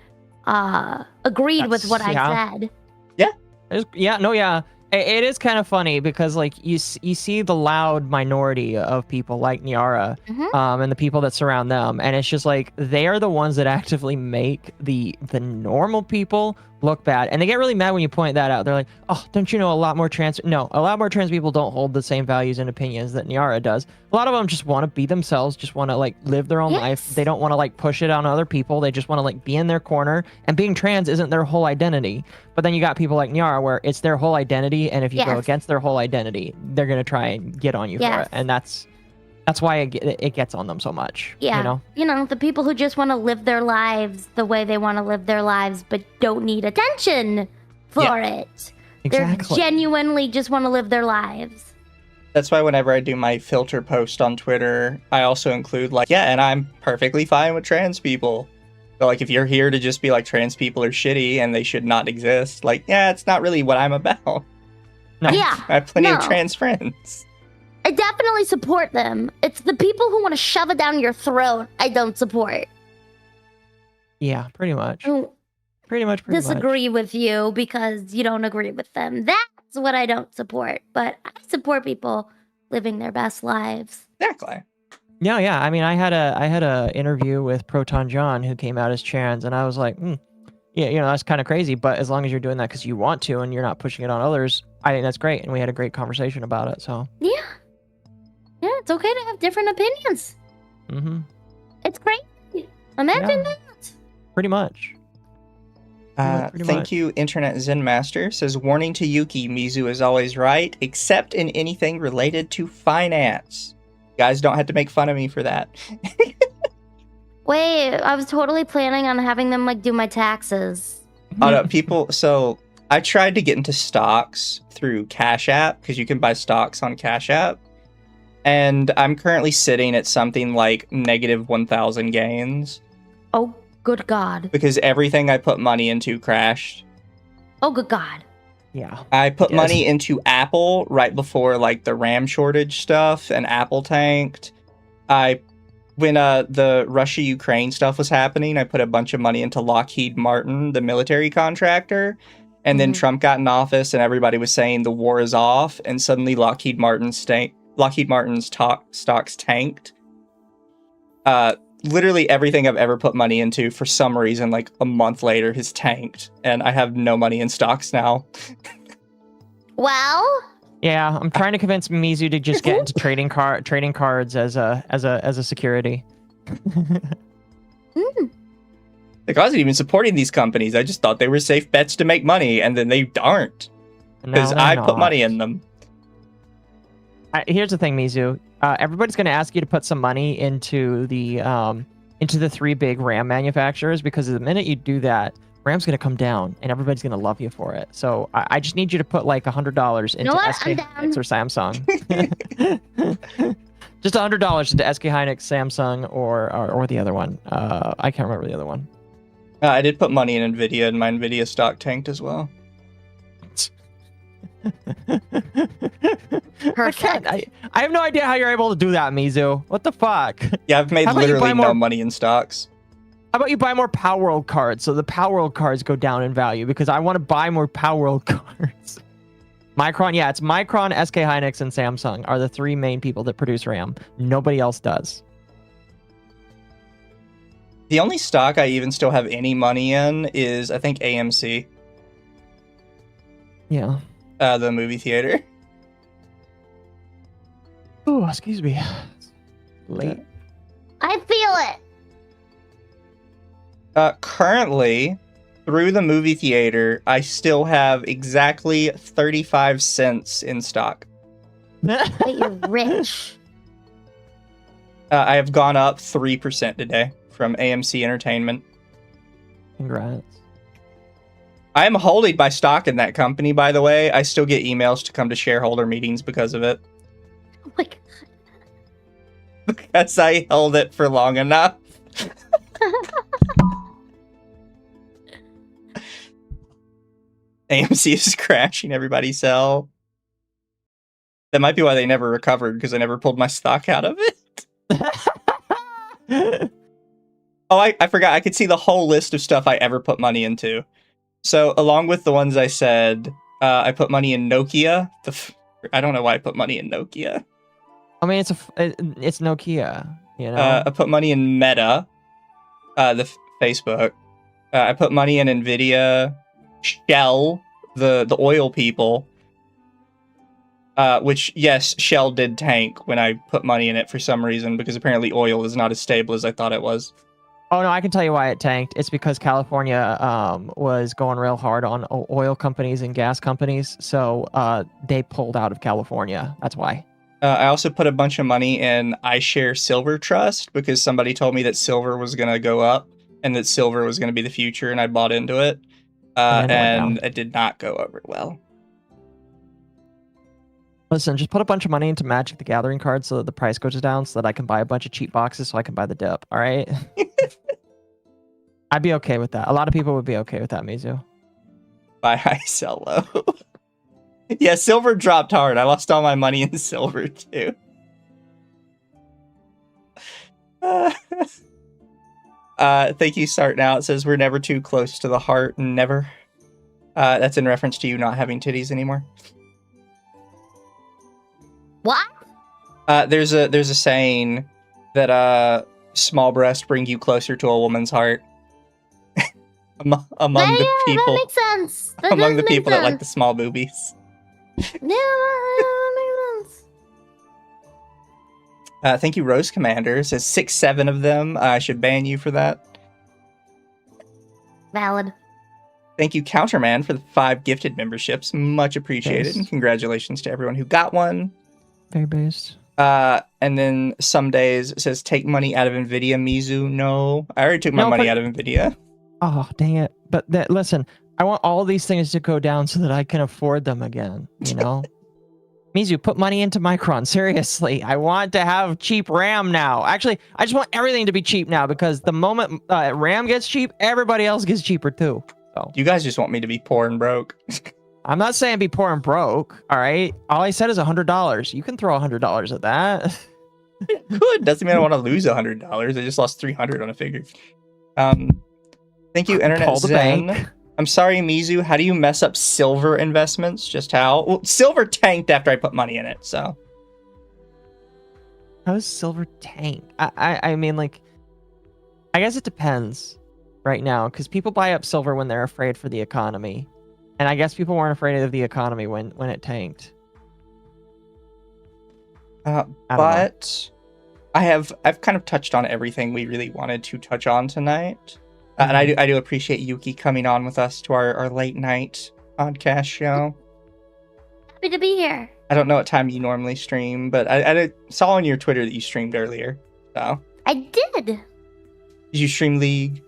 agreed with what I said. Yeah. It is kind of funny because like you see the loud minority of people like Nyara, and the people that surround them, and it's just like they are the ones that actively make the normal people look bad, and they get really mad when you point that out. They're like, "Oh, don't you know a lot more trans people don't hold the same values and opinions that Nyara does. A lot of them just want to be themselves, just want to like live their own life. They don't want to like push it on other people. They just want to like be in their corner. And being trans isn't their whole identity. But then you got people like Nyara where it's their whole identity, and if you go against their whole identity, they're gonna try and get on you for it, and that's why it gets on them so much. Yeah, the people who just want to live their lives the way they want to live their lives, but don't need attention for it. Exactly. They genuinely just want to live their lives. That's why whenever I do my filter post on Twitter, I also include like, yeah, and I'm perfectly fine with trans people. So like, if you're here to just be like, trans people are shitty and they should not exist, like, yeah, it's not really what I'm about. No. Yeah. I have plenty of trans friends. I definitely support them. It's the people who want to shove it down your throat I don't support. Yeah, pretty much. Who Pretty much. disagree with you because you don't agree with them. That's what I don't support. But I support people living their best lives. Exactly. Yeah. I mean, I had a interview with Proton John who came out as trans, and I was like, yeah, that's kind of crazy. But as long as you're doing that because you want to and you're not pushing it on others, I think that's great. And we had a great conversation about it. So yeah, it's okay to have different opinions. Mm-hmm. It's crazy. Imagine that. Pretty much. Thank you, Internet Zen Master. Says, warning to Yuki, Mizu is always right, except in anything related to finance. You guys don't have to make fun of me for that. Wait, I was totally planning on having them like do my taxes. Oh no, people. So I tried to get into stocks through Cash App because you can buy stocks on Cash App, and I'm currently sitting at something like negative 1,000 gains. Oh, good God. Because everything I put money into crashed. Oh, good God. Yeah. I put money into Apple right before like the RAM shortage stuff, and Apple tanked. When the Russia-Ukraine stuff was happening, I put a bunch of money into Lockheed Martin, the military contractor, and then Trump got in office, and everybody was saying the war is off, and suddenly Lockheed Martin's stocks tanked. Literally everything I've ever put money into, for some reason, like a month later, has tanked, and I have no money in stocks now. Well, yeah, I'm trying to convince Mizu to just get into trading cards as a security. Like, I wasn't even supporting these companies. I just thought they were safe bets to make money, and then they aren't, because I put money in them. Here's the thing, Mizu. Everybody's going to ask you to put some money into the 3 big RAM manufacturers, because the minute you do that, RAM's going to come down, and everybody's going to love you for it. So I just need you to put like $100 into SK Hynix or Samsung. Just $100 into SK Hynix, Samsung, or the other one. I can't remember the other one. I did put money in Nvidia, and my Nvidia stock tanked as well. perfect. I have no idea how you're able to do that, Mizu. What the fuck? Yeah, I've made literally no money in stocks. How about you buy more Power World cards so the Power World cards go down in value? Because I want to buy more Power World cards. Micron, yeah, it's Micron, SK Hynix, and Samsung are the 3 main people that produce RAM. Nobody else does. The only stock I even still have any money in is, I think, AMC. Yeah. The movie theater. Oh, excuse me. It's late. I feel it. Currently, through the movie theater, I still have exactly 35 cents in stock. But you're rich. I have gone up 3% today from AMC Entertainment. Congrats. I am holding my stock in that company, by the way. I still get emails to come to shareholder meetings because of it. Oh my God. Because I held it for long enough. AMC is crashing, everybody sell. That might be why they never recovered, because I never pulled my stock out of it. Oh, I forgot. I could see the whole list of stuff I ever put money into. So, along with the ones I said, I put money in Nokia. I don't know why I put money in Nokia. I mean, it's Nokia, you know? I put money in Meta, the Facebook. I put money in Nvidia, Shell, the oil people. Which, yes, Shell did tank when I put money in it for some reason, because apparently oil is not as stable as I thought it was. Oh, no, I can tell you why it tanked. It's because California was going real hard on oil companies and gas companies, so they pulled out of California. That's why. I also put a bunch of money in iShare Silver Trust, because somebody told me that silver was going to go up, and that silver was going to be the future, and I bought into it. And it did not go over well. Listen, just put a bunch of money into Magic the Gathering cards so that the price goes down so that I can buy a bunch of cheap boxes so I can buy the dip, all right? I'd be okay with that. A lot of people would be okay with that, Mizu. Buy high, sell low. Yeah, silver dropped hard. I lost all my money in silver, too. Thank you, Start Now. It says, we're never too close to the heart. Never. That's in reference to you not having titties anymore. What? There's a saying that small breasts bring you closer to a woman's heart. among the people. That makes sense. That among the does make people that like sense. the small boobies. Yeah, that makes sense. Thank you, Rose Commander. It says 6-7 of them. I should ban you for that. Valid. Thank you, Counterman, for the 5 gifted memberships. Much appreciated. Yes. And congratulations to everyone who got one. Very based. And then some days it says take money out of Nvidia, Mizu. No, I already took my No, money but- out of Nvidia. Oh, dang it. But listen, I want all these things to go down so that I can afford them again, you know? Mizu, put money into Micron. Seriously, I want to have cheap RAM now. Actually, I just want everything to be cheap now because the moment RAM gets cheap, everybody else gets cheaper too. So You guys just want me to be poor and broke. I'm not saying be poor and broke, all right? All I said is $100. You can throw $100 at that. Good. Doesn't mean I want to lose $100. I just lost $300 on a figure. Thank you, Internet Call the Zen. bank. I'm sorry, Mizu. How do you mess up silver investments? Just how? Well, silver tanked after I put money in it, so. How does silver tank? I mean, like, I guess it depends right now because people buy up silver when they're afraid for the economy. And I guess people weren't afraid of the economy when it tanked. But I've kind of touched on everything we really wanted to touch on tonight. And I do appreciate Yuki coming on with us to our late night podcast show. Happy to be here. I don't know what time you normally stream, but I saw on your Twitter that you streamed earlier. So I did. did you stream League?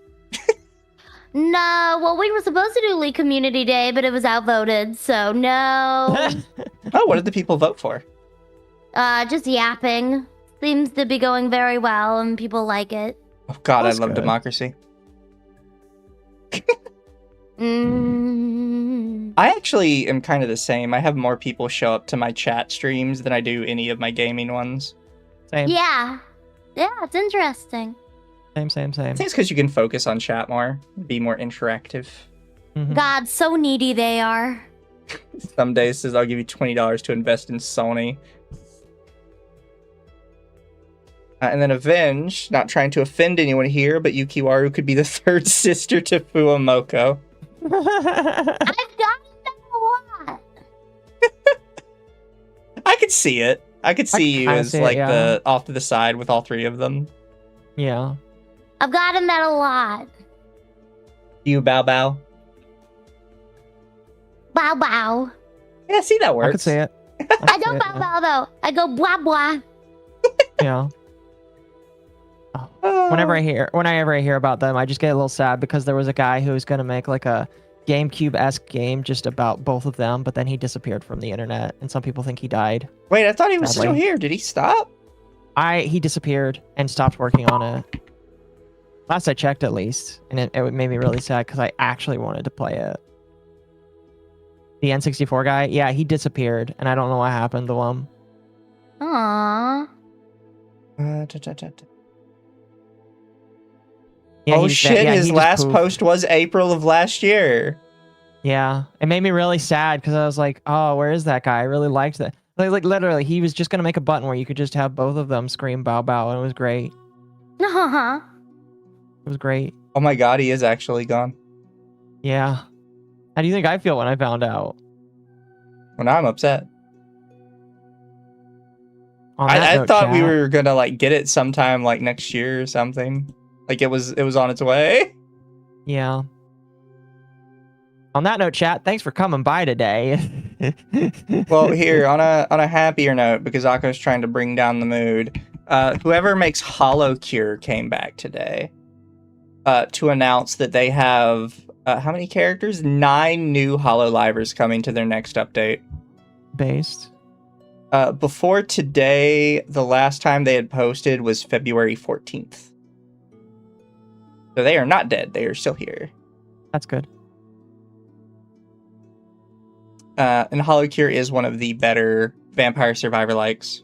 No, well, we were supposed to do League Community Day, but it was outvoted, so no. Oh, what did the people vote for? Just yapping. Seems to be going very well, and people like it. Oh God, That's I love good. democracy. Mm. I actually am kind of the same. I have more people show up to my chat streams than I do any of my gaming ones. Same. Yeah. Yeah, it's interesting. I Same. think it's because you can focus on chat more, be more interactive. Mhm. God, so needy they are. Some days says I'll give you $20 to invest in Sony. And then Avenge, not trying to offend anyone here, but Yukiwaru could be the third sister to Fuamoko. I've gotten that a lot. I could see it. I could see you kinda as see it, like yeah. the off to the side with all 3 of them. Yeah. I've gotten that a lot. You bow bow. Bow bow. Yeah, see that works. I could say it. I don't bow bow though. I go blah blah. Yeah. Whenever I hear about them, I just get a little sad because there was a guy who was going to make like a GameCube-esque game just about both of them, but then he disappeared from the internet, and some people think he died. Wait, I thought he was Sadly. still here. Did he stop? He disappeared and stopped working on it. Last I checked, at least, and it made me really sad because I actually wanted to play it. The N64 guy, yeah, he disappeared, and I don't know what happened to him. Aww. Yeah, Oh he- shit, yeah, he his just last poofed. post was April of last year. Yeah, it made me really sad because I was like, "Oh, where is that guy? I really liked that." Like literally, he was just gonna make a button where you could just have both of them scream "bow bow," and it was great. Uh-huh. It was great. Oh my god, he is actually gone. Yeah. How do you think I feel when I found out? Well, now I'm upset. On that I note, thought we chat, were gonna like get it sometime like next year or something. Like it was on its way. Yeah. On that note, chat, thanks for coming by today. Well, here on a happier note, because Occo's trying to bring down the mood. Whoever makes Hollow Cure came back today to announce that they have how many characters? 9 new Hollow Livers coming to their next update. Based. Before today, the last time they had posted was February 14th. So they are not dead. They are still here. That's good. And HoloCure is one of the better Vampire Survivor likes.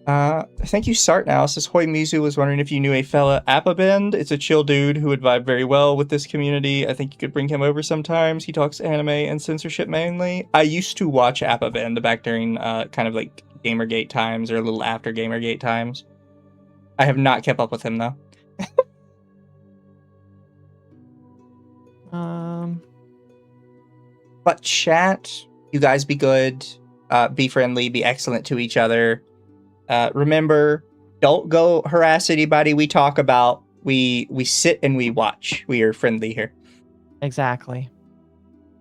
Thank you, Sart now. Says Hoi Mizu was wondering if you knew a fella Appabend. It's a chill dude who would vibe very well with this community. I think you could bring him over sometimes. He talks anime and censorship mainly. I used to watch Appabend back during kind of like Gamergate times or a little after Gamergate times. I have not kept up with him though. But chat, you guys be good, be friendly, be excellent to each other. Remember, don't go harass anybody we talk about. We sit and we watch. We are friendly here. Exactly.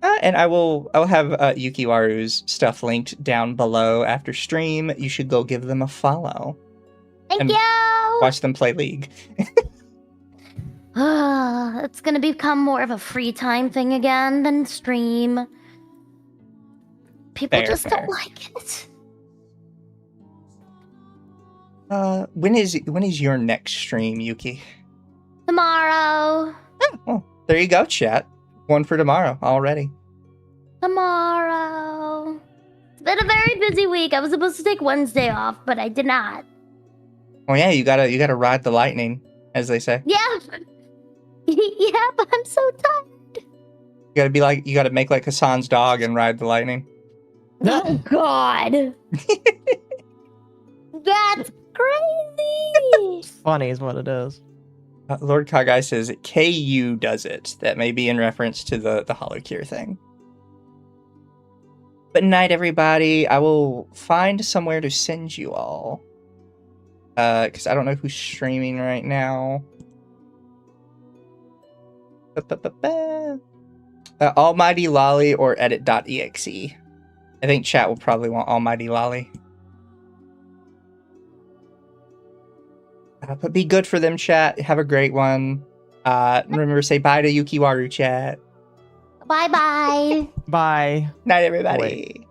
And I'll have Yukiwaru's stuff linked down below after stream. You should go give them a follow. Thank you! Watch them play League. It's gonna become more of a free time thing again than stream. People just don't like it. When is your next stream, Yuki? Tomorrow. Oh, there you go, chat. One for tomorrow already. Tomorrow. It's been a very busy week. I was supposed to take Wednesday off, but I did not. Oh yeah, you gotta ride the lightning, as they say. Yeah. Yeah, but I'm so tired. You gotta make like Hassan's dog and ride the lightning. Oh God. That's crazy. Funny is what it is. Lord Kagai says KU does it. That may be in reference to the HoloCure thing. But night, everybody. I will find somewhere to send you all. Because I don't know who's streaming right now. Almighty Lolly or edit.exe. I think chat will probably want Almighty Lolly. But be good for them, chat. Have a great one. Remember to say bye to Yukiwaru, chat. Bye-bye. Bye. Night, everybody.